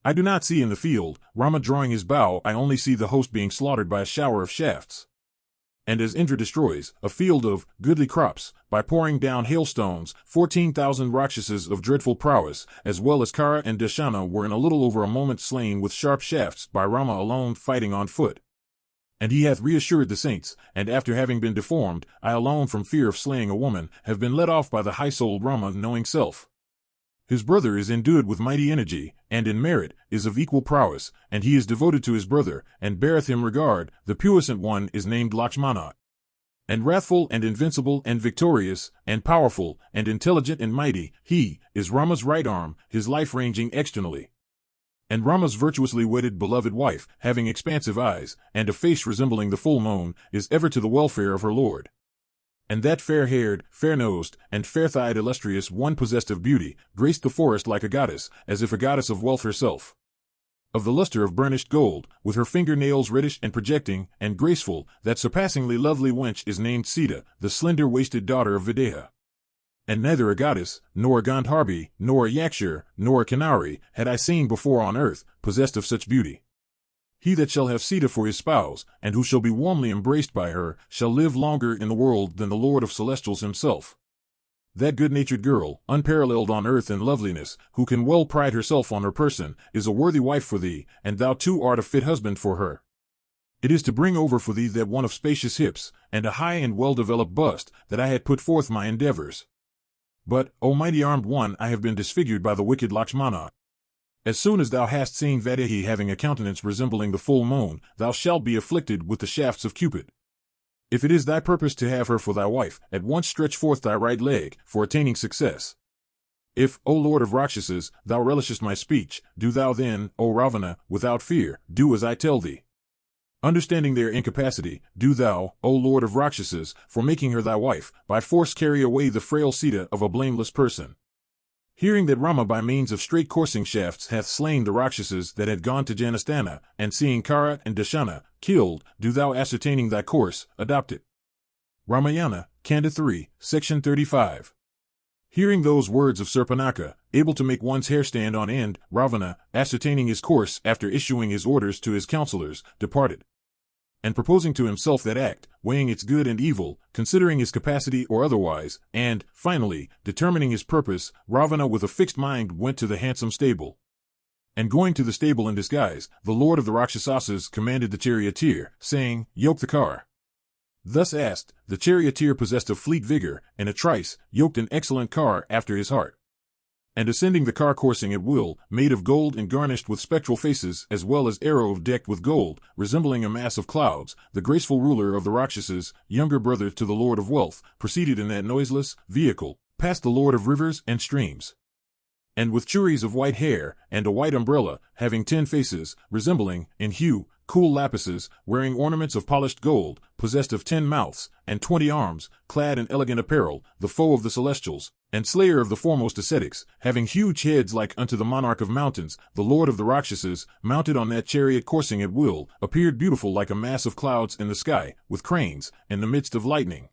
I do not see in the field, Rama drawing his bow, I only see the host being slaughtered by a shower of shafts. And as Indra destroys a field of goodly crops, by pouring down hailstones, 14,000 Rakshasas of dreadful prowess, as well as Kara and Dashana, were in a little over a moment slain with sharp shafts by Rama alone fighting on foot. And he hath reassured the saints, and after having been deformed, I alone from fear of slaying a woman, have been let off by the high-souled Rama knowing self. His brother is endued with mighty energy, and in merit, is of equal prowess, and he is devoted to his brother, and beareth him regard. The puissant one is named Lakshmana. And wrathful and invincible and victorious, and powerful, and intelligent and mighty, he is Rama's right arm, his life ranging externally. And Rama's virtuously wedded beloved wife, having expansive eyes, and a face resembling the full moon, is ever to the welfare of her lord. And that fair-haired, fair-nosed, and fair-thighed illustrious one possessed of beauty, graced the forest like a goddess, as if a goddess of wealth herself. Of the luster of burnished gold, with her finger-nails reddish and projecting, and graceful, that surpassingly lovely wench is named Sita, the slender-waisted daughter of Videha. And neither a goddess, nor a Gandharvi, nor a Yakshur, nor a Kinnari, had I seen before on earth, possessed of such beauty. He that shall have Sita for his spouse, and who shall be warmly embraced by her, shall live longer in the world than the Lord of Celestials himself. That good-natured girl, unparalleled on earth in loveliness, who can well pride herself on her person, is a worthy wife for thee, and thou too art a fit husband for her. It is to bring over for thee that one of spacious hips, and a high and well-developed bust, that I had put forth my endeavors. But, O mighty armed one, I have been disfigured by the wicked Lakshmana. As soon as thou hast seen Vaidehi having a countenance resembling the full moon, thou shalt be afflicted with the shafts of Cupid. If it is thy purpose to have her for thy wife, at once stretch forth thy right leg, for attaining success. If, O Lord of Rakshasas, thou relishest my speech, do thou then, O Ravana, without fear, do as I tell thee. Understanding their incapacity, do thou, O Lord of Rakshasas, for making her thy wife, by force carry away the frail Sita of a blameless person. Hearing that Rama by means of straight coursing shafts hath slain the Rakshasas that had gone to Janasthana, and seeing Kara and Dashana killed, do thou ascertaining thy course, adopt it. Ramayana, Kanda 3, Section 35. Hearing those words of Surpanaka, able to make one's hair stand on end, Ravana, ascertaining his course after issuing his orders to his counselors, departed. And proposing to himself that act, weighing its good and evil, considering his capacity or otherwise, and, finally, determining his purpose, Ravana with a fixed mind went to the handsome stable. And going to the stable in disguise, the lord of the Rakshasas commanded the charioteer, saying, Yoke the car. Thus asked, the charioteer possessed of fleet vigor, and a trice, yoked an excellent car after his heart. And ascending the car coursing at will, made of gold and garnished with spectral faces as well as arrow decked with gold, resembling a mass of clouds, the graceful ruler of the Rakshasas, younger brother to the Lord of Wealth, proceeded in that noiseless vehicle, past the Lord of Rivers and Streams. And with churis of white hair, and a white umbrella, having 10 faces, resembling, in hue, cool lapises, wearing ornaments of polished gold, possessed of 10 mouths, and 20 arms, clad in elegant apparel, the foe of the celestials, and slayer of the foremost ascetics, having huge heads like unto the monarch of mountains, the lord of the Rakshasas, mounted on that chariot coursing at will, appeared beautiful like a mass of clouds in the sky, with cranes, in the midst of lightning.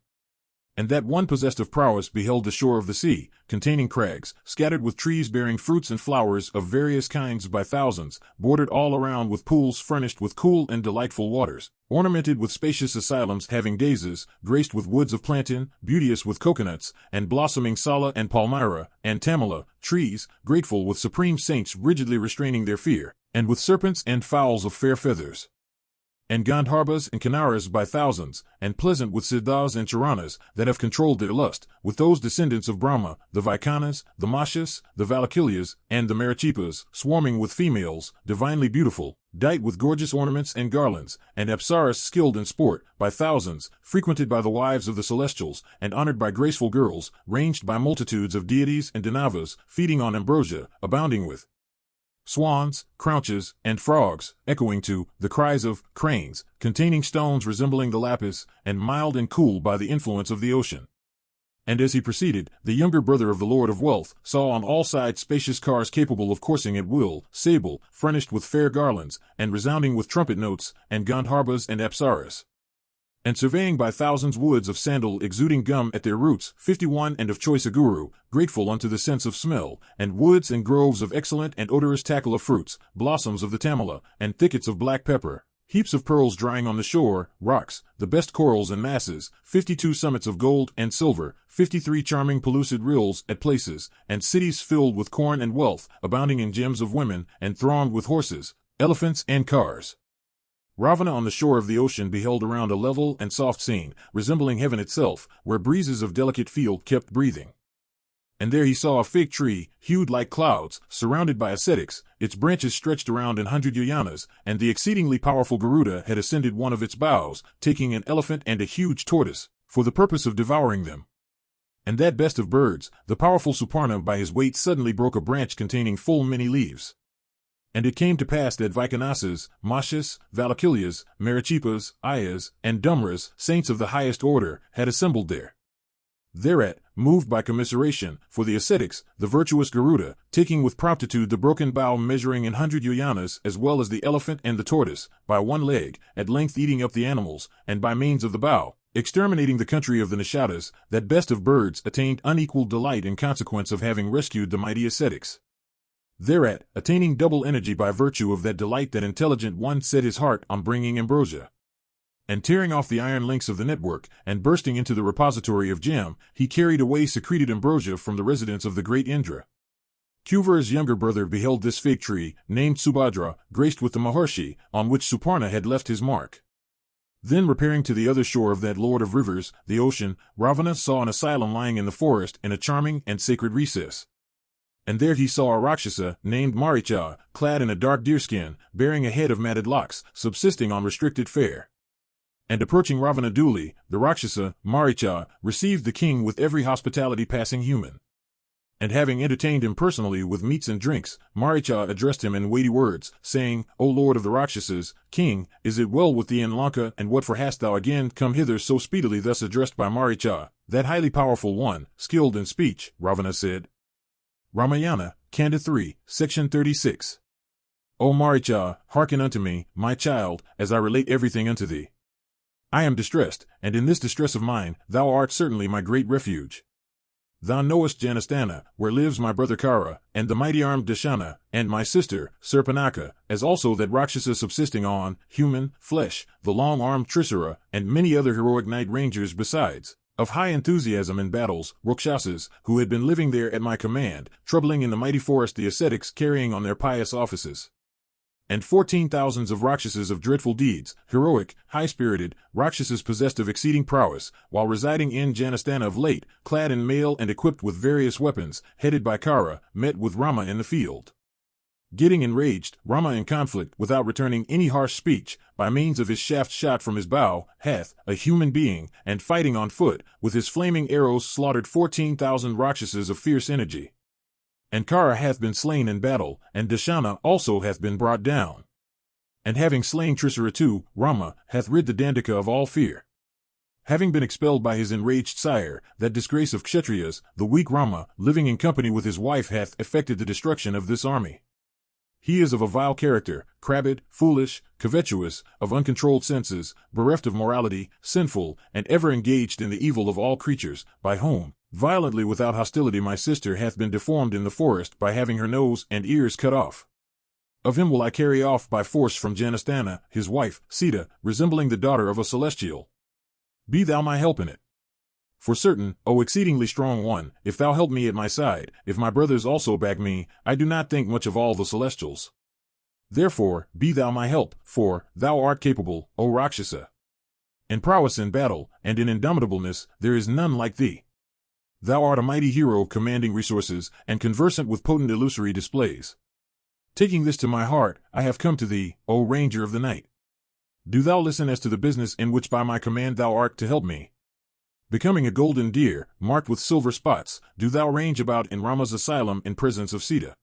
And that one possessed of prowess beheld the shore of the sea, containing crags, scattered with trees bearing fruits and flowers of various kinds by thousands, bordered all around with pools furnished with cool and delightful waters, ornamented with spacious asylums having daisies, graced with woods of plantain, beauteous with coconuts, and blossoming sala and palmyra, and tamala, trees, grateful with supreme saints rigidly restraining their fear, and with serpents and fowls of fair feathers. And Gandharvas and Kinnaras by thousands, and pleasant with Siddhas and Charanas that have controlled their lust, with those descendants of Brahma, the Vaikanas, the Mashas, the Valakilyas, and the Marichipas, swarming with females, divinely beautiful, dight with gorgeous ornaments and garlands, and Apsaras skilled in sport, by thousands, frequented by the wives of the celestials, and honored by graceful girls, ranged by multitudes of deities and Danavas, feeding on ambrosia, abounding with swans, crouches, and frogs, echoing to the cries of cranes, containing stones resembling the lapis, and mild and cool by the influence of the ocean. And as he proceeded, the younger brother of the Lord of Wealth saw on all sides spacious cars capable of coursing at will, sable, furnished with fair garlands, and resounding with trumpet notes, and gandharbas and apsaras. And surveying by thousands woods of sandal exuding gum at their roots, 51 and of choice aguru, grateful unto the sense of smell, and woods and groves of excellent and odorous tackle of fruits, blossoms of the tamala, and thickets of black pepper, heaps of pearls drying on the shore, rocks, the best corals and masses, 52 summits of gold and silver, 53 charming pellucid rills at places, and cities filled with corn and wealth, abounding in gems of women, and thronged with horses, elephants, and cars. Ravana on the shore of the ocean beheld around a level and soft scene, resembling heaven itself, where breezes of delicate feel kept breathing. And there he saw a fig tree, hued like clouds, surrounded by ascetics, its branches stretched around 100 yojanas, and the exceedingly powerful Garuda had ascended one of its boughs, taking an elephant and a huge tortoise, for the purpose of devouring them. And that best of birds, the powerful Suparna by his weight suddenly broke a branch containing full many leaves. And it came to pass that Vaikanasas, Mashas, Valakilias, Marichipas, Ayas, and Dumras, saints of the highest order, had assembled there. Thereat, moved by commiseration, for the ascetics, the virtuous Garuda, taking with promptitude the broken bough measuring 100 yojanas as well as the elephant and the tortoise, by one leg, at length eating up the animals, and by means of the bough, exterminating the country of the Nishadas, that best of birds attained unequaled delight in consequence of having rescued the mighty ascetics. Thereat, attaining double energy by virtue of that delight, that intelligent one set his heart on bringing ambrosia. And tearing off the iron links of the network, and bursting into the repository of gem, he carried away secreted ambrosia from the residence of the great Indra. Kuvar's younger brother beheld this fig tree, named Subhadra, graced with the Maharshi, on which Suparna had left his mark. Then repairing to the other shore of that lord of rivers, the ocean, Ravana saw an asylum lying in the forest in a charming and sacred recess. And there he saw a Rakshasa, named Maricha, clad in a dark deerskin, bearing a head of matted locks, subsisting on restricted fare. And approaching Ravana duly, the Rakshasa, Maricha, received the king with every hospitality passing human. And having entertained him personally with meats and drinks, Maricha addressed him in weighty words, saying, O lord of the Rakshasas, king, is it well with thee in Lanka, and what for hast thou again come hither so speedily? Thus addressed by Maricha, that highly powerful one, skilled in speech, Ravana said. Ramayana, Kanda 3, Section 36. O Maricha, hearken unto me, my child, as I relate everything unto thee. I am distressed, and in this distress of mine, thou art certainly my great refuge. Thou knowest Janastana, where lives my brother Kara, and the mighty armed Dashana, and my sister, Serpanaka, as also that Rakshasa subsisting on human flesh, the long-armed Trisara, and many other heroic knight rangers besides, of high enthusiasm in battles, Rakshasas, who had been living there at my command, troubling in the mighty forest the ascetics carrying on their pious offices. And 14,000 of Rakshasas of dreadful deeds, heroic, high-spirited, Rakshasas possessed of exceeding prowess, while residing in Janastana of late, clad in mail and equipped with various weapons, headed by Kara, met with Rama in the field. Getting enraged, Rama in conflict, without returning any harsh speech, by means of his shaft shot from his bow, hath, a human being, and fighting on foot, with his flaming arrows slaughtered 14,000 Rakshasas of fierce energy. And Kara hath been slain in battle, and Dashana also hath been brought down. And having slain Trisara too, Rama hath rid the Dandaka of all fear. Having been expelled by his enraged sire, that disgrace of Kshatriyas, the weak Rama, living in company with his wife, hath effected the destruction of this army. He is of a vile character, crabbed, foolish, covetous, of uncontrolled senses, bereft of morality, sinful, and ever engaged in the evil of all creatures, by whom, violently without hostility, my sister hath been deformed in the forest by having her nose and ears cut off. Of him will I carry off by force from Janastana, his wife, Sita, resembling the daughter of a celestial. Be thou my help in it. For certain, O exceedingly strong one, if thou help me at my side, if my brothers also back me, I do not think much of all the celestials. Therefore, be thou my help, for thou art capable, O Rakshasa. In prowess in battle, and in indomitableness, there is none like thee. Thou art a mighty hero commanding resources, and conversant with potent illusory displays. Taking this to my heart, I have come to thee, O Ranger of the Night. Do thou listen as to the business in which by my command thou art to help me. Becoming a golden deer, marked with silver spots, do thou range about in Rama's asylum in presence of Sita.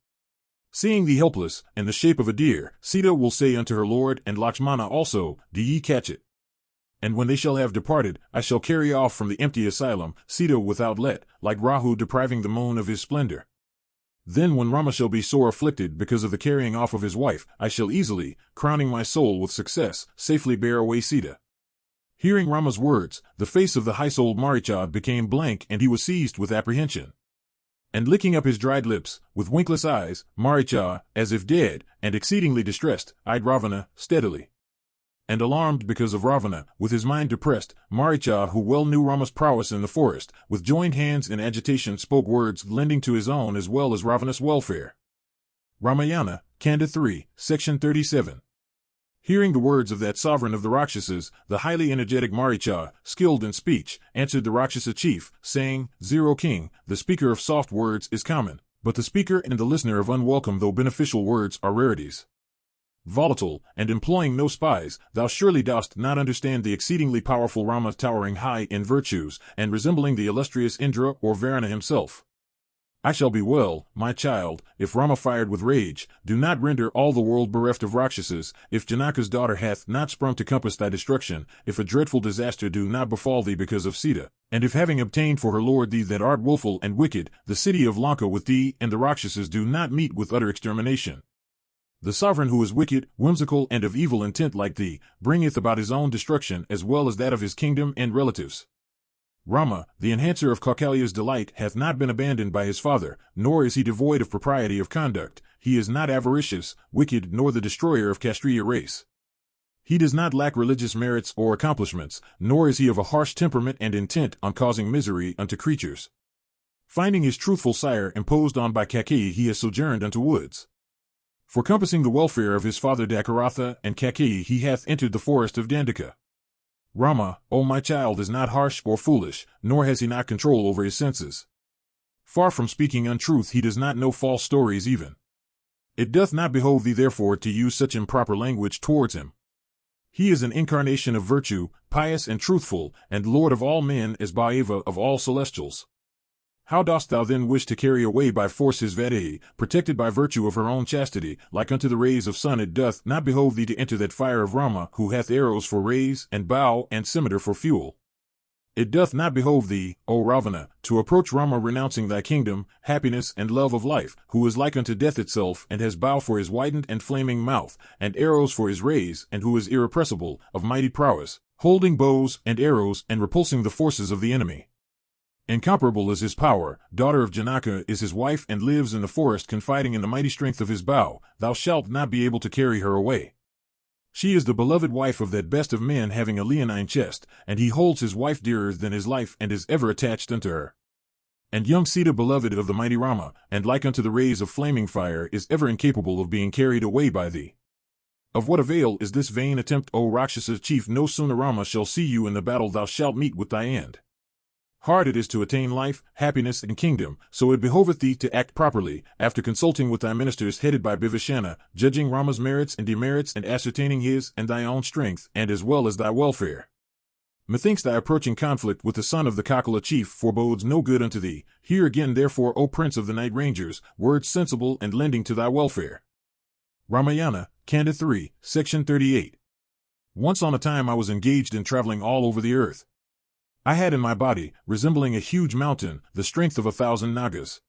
Seeing thee helpless, in the shape of a deer, Sita will say unto her lord and Lakshmana also, Do ye catch it? And when they shall have departed, I shall carry off from the empty asylum Sita without let, like Rahu depriving the moon of his splendor. Then when Rama shall be sore afflicted because of the carrying off of his wife, I shall easily, crowning my soul with success, safely bear away Sita. Hearing Rama's words, the face of the high-souled Maricha became blank and he was seized with apprehension. And licking up his dried lips, with winkless eyes, Maricha, as if dead, and exceedingly distressed, eyed Ravana, steadily. And alarmed because of Ravana, with his mind depressed, Maricha, who well knew Rama's prowess in the forest, with joined hands in agitation spoke words lending to his own as well as Ravana's welfare. Ramayana, Kanda 3, Section 37. Hearing the words of that sovereign of the Rakshasas, the highly energetic Maricha, skilled in speech, answered the Rakshasa chief, saying, Zero king, the speaker of soft words is common, but the speaker and the listener of unwelcome though beneficial words are rarities. Volatile, and employing no spies, thou surely dost not understand the exceedingly powerful Rama towering high in virtues, and resembling the illustrious Indra or Varuna himself. I shall be well, my child, if Rama fired with rage, do not render all the world bereft of Rakshasas, if Janaka's daughter hath not sprung to compass thy destruction, if a dreadful disaster do not befall thee because of Sita, and if having obtained for her lord thee that art wilful and wicked, the city of Lanka with thee and the Rakshasas do not meet with utter extermination. The sovereign who is wicked, whimsical, and of evil intent like thee, bringeth about his own destruction as well as that of his kingdom and relatives. Rama, the enhancer of Kausalya's delight, hath not been abandoned by his father, nor is he devoid of propriety of conduct. He is not avaricious, wicked, nor the destroyer of Kshatriya race. He does not lack religious merits or accomplishments, nor is he of a harsh temperament and intent on causing misery unto creatures. Finding his truthful sire imposed on by Kaikeyi, he has sojourned unto woods. For compassing the welfare of his father Dakaratha and Kaikeyi, he hath entered the forest of Dandaka. Rama, O my child, is not harsh or foolish, nor has he not control over his senses. Far from speaking untruth, he does not know false stories even. It doth not behove thee therefore to use such improper language towards him. He is an incarnation of virtue, pious and truthful, and lord of all men as Bhaeva of all celestials. How dost thou then wish to carry away by force his Vaidehi, protected by virtue of her own chastity, like unto the rays of sun? It doth not behove thee to enter that fire of Rama, who hath arrows for rays, and bow, and scimitar for fuel. It doth not behove thee, O Ravana, to approach Rama renouncing thy kingdom, happiness, and love of life, who is like unto death itself, and has bow for his widened and flaming mouth, and arrows for his rays, and who is irrepressible, of mighty prowess, holding bows and arrows, and repulsing the forces of the enemy. Incomparable is his power, daughter of Janaka is his wife, and lives in the forest confiding in the mighty strength of his bow. Thou shalt not be able to carry her away. She is the beloved wife of that best of men, having a leonine chest, and he holds his wife dearer than his life, and is ever attached unto her. And young Sita, beloved of the mighty Rama, and like unto the rays of flaming fire, is ever incapable of being carried away by thee. Of what avail is this vain attempt, O Rakshasa chief? No sooner Rama shall see you in the battle thou shalt meet with thy end. Hard it is to attain life, happiness, and kingdom, so it behoveth thee to act properly, after consulting with thy ministers headed by Bhishana, judging Rama's merits and demerits, and ascertaining his and thy own strength, and as well as thy welfare. Methinks thy approaching conflict with the son of the Kakala chief forebodes no good unto thee. Hear again therefore, O Prince of the Night Rangers, words sensible and lending to thy welfare. Ramayana, Kanda 3, Section 38. Once on a time I was engaged in traveling all over the earth. I had in my body, resembling a huge mountain, the strength of 1,000 Nagas.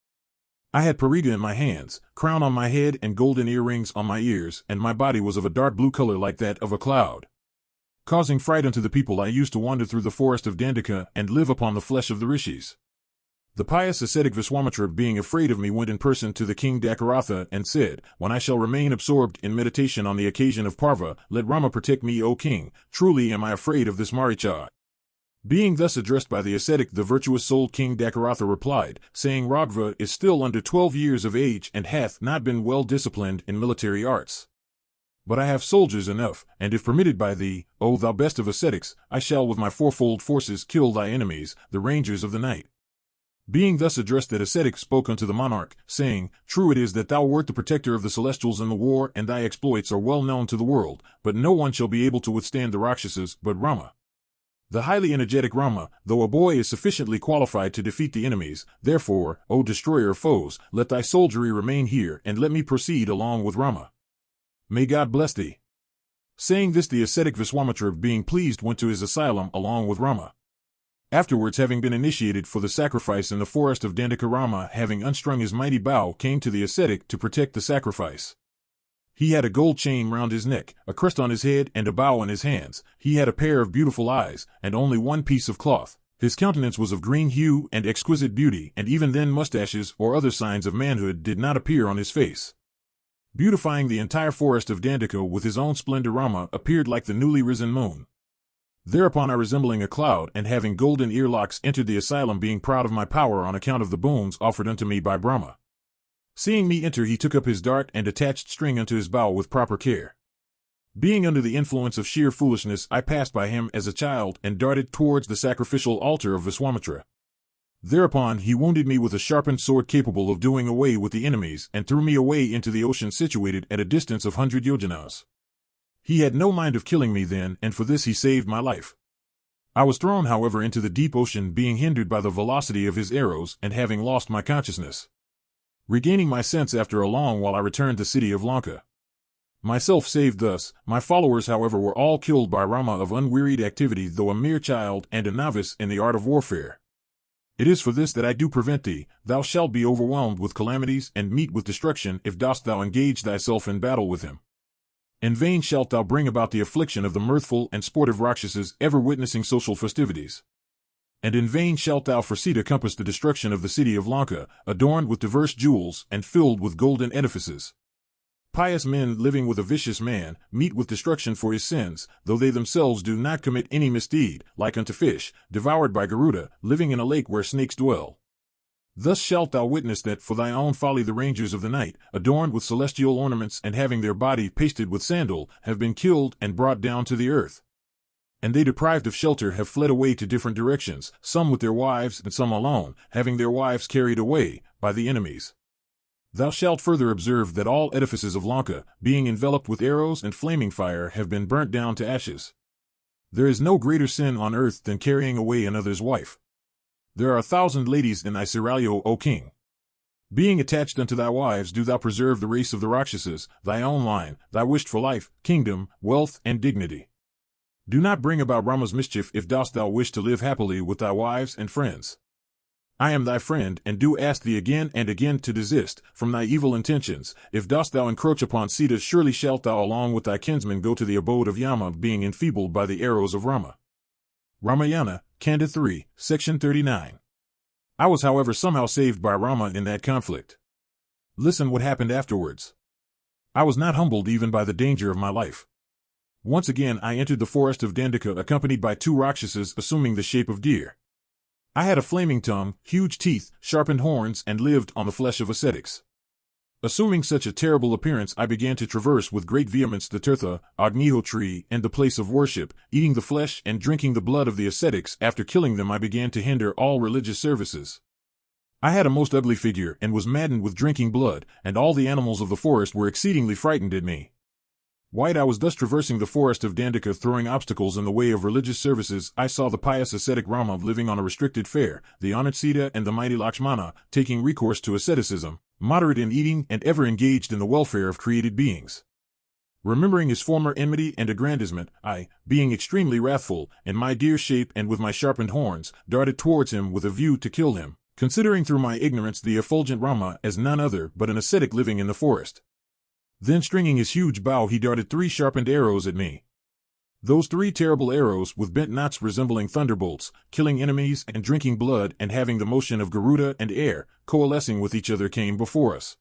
I had pariga in my hands, crown on my head, and golden earrings on my ears, and my body was of a dark blue color like that of a cloud. Causing fright unto the people, I used to wander through the forest of Dandaka and live upon the flesh of the rishis. The pious ascetic Viswamitra, being afraid of me, went in person to the king Dakaratha and said, When I shall remain absorbed in meditation on the occasion of Parva, let Rama protect me, O king. Truly am I afraid of this Maricha. Being thus addressed by the ascetic, the virtuous-souled king Dakaratha replied, saying, Raghava is still under 12 years of age and hath not been well disciplined in military arts. But I have soldiers enough, and if permitted by thee, O thou best of ascetics, I shall with my fourfold forces kill thy enemies, the rangers of the night. Being thus addressed, that ascetic spoke unto the monarch, saying, True it is that thou wert the protector of the celestials in the war, and thy exploits are well known to the world, but no one shall be able to withstand the Rakshasas but Rama. The highly energetic Rama, though a boy, is sufficiently qualified to defeat the enemies. Therefore, O destroyer of foes, let thy soldiery remain here, and let me proceed along with Rama. May God bless thee. Saying this, the ascetic Viswamitra, being pleased, went to his asylum along with Rama. Afterwards, having been initiated for the sacrifice in the forest of Dandaka, Rama, having unstrung his mighty bow, came to the ascetic to protect the sacrifice. He had a gold chain round his neck, a crest on his head, and a bow in his hands. He had a pair of beautiful eyes, and only one piece of cloth. His countenance was of green hue and exquisite beauty, and even then mustaches or other signs of manhood did not appear on his face. Beautifying the entire forest of Dandaka with his own splendor, Rama appeared like the newly risen moon. Thereupon I, resembling a cloud and having golden earlocks, entered the asylum, being proud of my power on account of the boons offered unto me by Brahma. Seeing me enter, he took up his dart and attached string unto his bow with proper care. Being under the influence of sheer foolishness, I passed by him as a child and darted towards the sacrificial altar of Viswamitra. Thereupon he wounded me with a sharpened sword capable of doing away with the enemies, and threw me away into the ocean situated at a distance of 100 yojanas. He had no mind of killing me then, and for this he saved my life. I was thrown, however, into the deep ocean, being hindered by the velocity of his arrows, and having lost my consciousness. Regaining my sense after a long while, I returned to the city of Lanka. Myself saved thus. My followers, however, were all killed by Rama of unwearied activity, though a mere child and a novice in the art of warfare. It is for this that I do prevent thee. Thou shalt be overwhelmed with calamities and meet with destruction if dost thou engage thyself in battle with him. In vain shalt thou bring about the affliction of the mirthful and sportive Rakshasas, ever witnessing social festivities. And in vain shalt thou for Sita compass the destruction of the city of Lanka, adorned with diverse jewels and filled with golden edifices. Pious men living with a vicious man meet with destruction for his sins, though they themselves do not commit any misdeed, like unto fish, devoured by Garuda, living in a lake where snakes dwell. Thus shalt thou witness that for thy own folly the rangers of the night, adorned with celestial ornaments and having their body pasted with sandal, have been killed and brought down to the earth. And they, deprived of shelter, have fled away to different directions, some with their wives and some alone, having their wives carried away by the enemies. Thou shalt further observe that all edifices of Lanka, being enveloped with arrows and flaming fire, have been burnt down to ashes. There is no greater sin on earth than carrying away another's wife. There are 1,000 ladies in thy seraglio, O king. Being attached unto thy wives, do thou preserve the race of the Rakshasas, thy own line, thy wished for life, kingdom, wealth, and dignity. Do not bring about Rama's mischief if dost thou wish to live happily with thy wives and friends. I am thy friend, and do ask thee again and again to desist from thy evil intentions. If dost thou encroach upon Sita, surely shalt thou along with thy kinsmen go to the abode of Yama, being enfeebled by the arrows of Rama. Ramayana, Kanda 3, Section 39. I was, however, somehow saved by Rama in that conflict. Listen what happened afterwards. I was not humbled even by the danger of my life. Once again I entered the forest of Dandaka accompanied by 2 Rakshasas assuming the shape of deer. I had a flaming tongue, huge teeth, sharpened horns, and lived on the flesh of ascetics. Assuming such a terrible appearance, I began to traverse with great vehemence the Tirtha, Agnihotri, and the place of worship, eating the flesh and drinking the blood of the ascetics. After killing them, I began to hinder all religious services. I had a most ugly figure and was maddened with drinking blood, and all the animals of the forest were exceedingly frightened at me. While I was thus traversing the forest of Dandaka, throwing obstacles in the way of religious services, I saw the pious ascetic Rama living on a restricted fare, the honored Sita and the mighty Lakshmana taking recourse to asceticism, moderate in eating and ever engaged in the welfare of created beings. Remembering his former enmity and aggrandizement, I, being extremely wrathful, in my deer shape and with my sharpened horns, darted towards him with a view to kill him, considering through my ignorance the effulgent Rama as none other but an ascetic living in the forest. Then, stringing his huge bow, he darted 3 sharpened arrows at me. Those 3 terrible arrows, with bent knots resembling thunderbolts, killing enemies and drinking blood and having the motion of Garuda and air, coalescing with each other, came before us.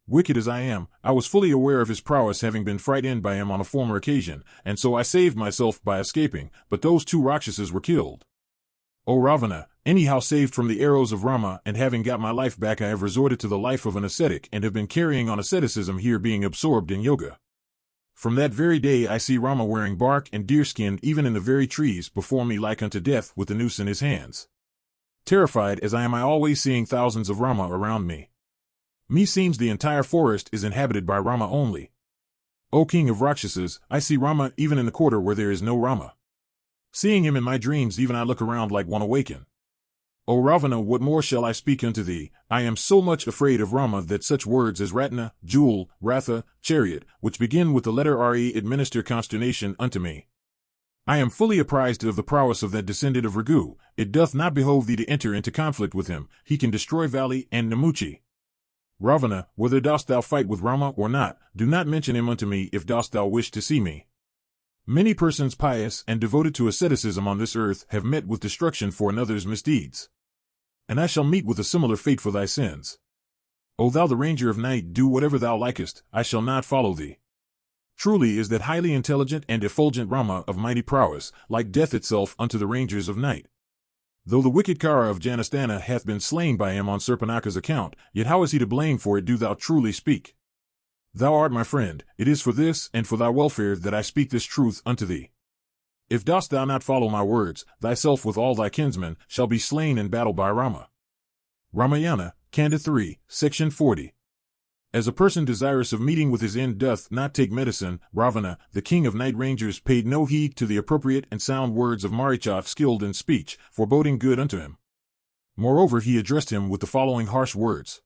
Wicked as I am, I was fully aware of his prowess, having been frightened by him on a former occasion, and so I saved myself by escaping, but those 2 Rakshasas were killed. O Ravana, anyhow saved from the arrows of Rama, and having got my life back, I have resorted to the life of an ascetic and have been carrying on asceticism here, being absorbed in yoga. From that very day I see Rama wearing bark and deerskin even in the very trees before me, like unto death, with the noose in his hands. Terrified as I am, I always seeing thousands of Rama around me. Meseems the entire forest is inhabited by Rama only. O king of Rakshasas, I see Rama even in the quarter where there is no Rama. Seeing him in my dreams, even I look around like one awakened. O Ravana, what more shall I speak unto thee? I am so much afraid of Rama that such words as Ratna, jewel, Ratha, chariot, which begin with the letter Re, administer consternation unto me. I am fully apprised of the prowess of that descendant of Ragu. It doth not behove thee to enter into conflict with him. He can destroy Valley and Namuchi. Ravana, whether dost thou fight with Rama or not, do not mention him unto me if dost thou wish to see me. Many persons pious and devoted to asceticism on this earth have met with destruction for another's misdeeds. And I shall meet with a similar fate for thy sins. O thou the ranger of night, do whatever thou likest, I shall not follow thee. Truly is that highly intelligent and effulgent Rama of mighty prowess, like death itself unto the rangers of night. Though the wicked Kara of Janastana hath been slain by him on Surpanaka's account, yet how is he to blame for it, do thou truly speak? Thou art my friend, it is for this and for thy welfare that I speak this truth unto thee. If dost thou not follow my words, thyself with all thy kinsmen shall be slain in battle by Rama. Ramayana, Kanda 3, Section 40. As a person desirous of meeting with his end doth not take medicine, Ravana, the king of night rangers, paid no heed to the appropriate and sound words of Maricha, skilled in speech, foreboding good unto him. Moreover, he addressed him with the following harsh words.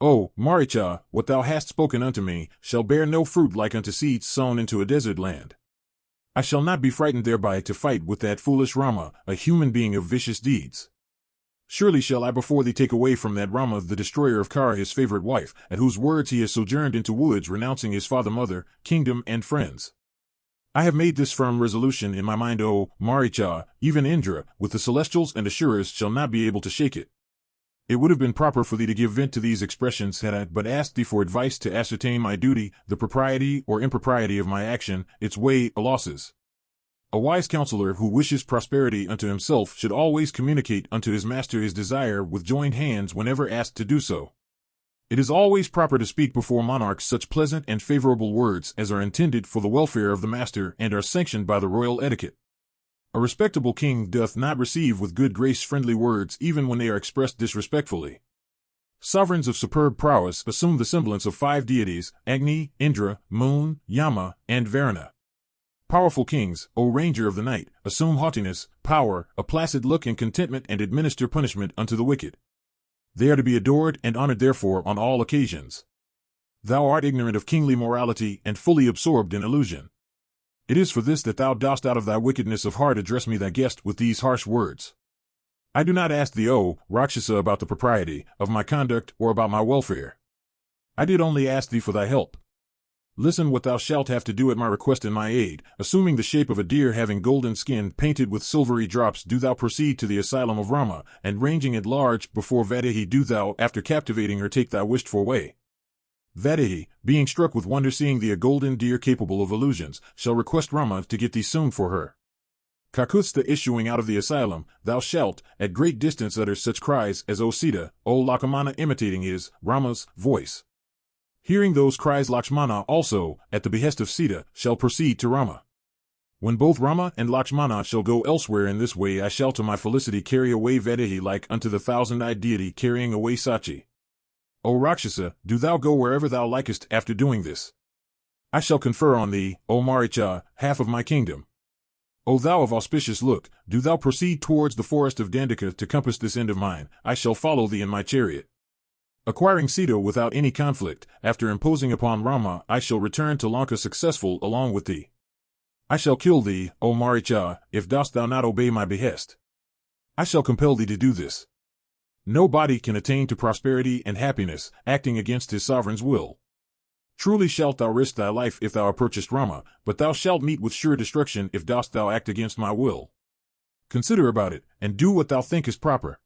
O, Maricha, what thou hast spoken unto me shall bear no fruit like unto seeds sown into a desert land. I shall not be frightened thereby to fight with that foolish Rama, a human being of vicious deeds. Surely shall I before thee take away from that Rama the destroyer of Kara his favorite wife, at whose words he has sojourned into woods, renouncing his father, mother, kingdom, and friends. I have made this firm resolution in my mind, O Maricha, even Indra, with the celestials and assurers, shall not be able to shake it. It would have been proper for thee to give vent to these expressions had I but asked thee for advice to ascertain my duty, the propriety or impropriety of my action, its way or losses. A wise counselor who wishes prosperity unto himself should always communicate unto his master his desire with joined hands whenever asked to do so. It is always proper to speak before monarchs such pleasant and favorable words as are intended for the welfare of the master and are sanctioned by the royal etiquette. A respectable king doth not receive with good grace friendly words even when they are expressed disrespectfully. Sovereigns of superb prowess assume the semblance of 5 deities, Agni, Indra, Moon, Yama, and Varuna. Powerful kings, O ranger of the night, assume haughtiness, power, a placid look and contentment, and administer punishment unto the wicked. They are to be adored and honored therefore on all occasions. Thou art ignorant of kingly morality and fully absorbed in illusion. It is for this that thou dost out of thy wickedness of heart address me thy guest with these harsh words. I do not ask thee, O Rakshasa, about the propriety of my conduct or about my welfare. I did only ask thee for thy help. Listen what thou shalt have to do at my request in my aid. Assuming the shape of a deer having golden skin painted with silvery drops, do thou proceed to the asylum of Rama, and ranging at large before Vaidehi, do thou, after captivating her, take thy wished for way. Vaidehi, being struck with wonder seeing thee a golden deer capable of illusions, shall request Rama to get thee soon for her. Kakustha, issuing out of the asylum, thou shalt, at great distance, utter such cries as O Sita, O Lakshmana, imitating his, Rama's, voice. Hearing those cries, Lakshmana also, at the behest of Sita, shall proceed to Rama. When both Rama and Lakshmana shall go elsewhere in this way, I shall to my felicity carry away Vaidehi like unto the 1,000-eyed deity carrying away Sachi. O Rakshasa, do thou go wherever thou likest after doing this. I shall confer on thee, O Maricha, half of my kingdom. O thou of auspicious look, do thou proceed towards the forest of Dandaka to compass this end of mine. I shall follow thee in my chariot. Acquiring Sita without any conflict, after imposing upon Rama, I shall return to Lanka successful along with thee. I shall kill thee, O Maricha, if dost thou not obey my behest. I shall compel thee to do this. No body can attain to prosperity and happiness, acting against his sovereign's will. Truly shalt thou risk thy life if thou approachest Rama, but thou shalt meet with sure destruction if dost thou act against my will. Consider about it, and do what thou thinkest proper.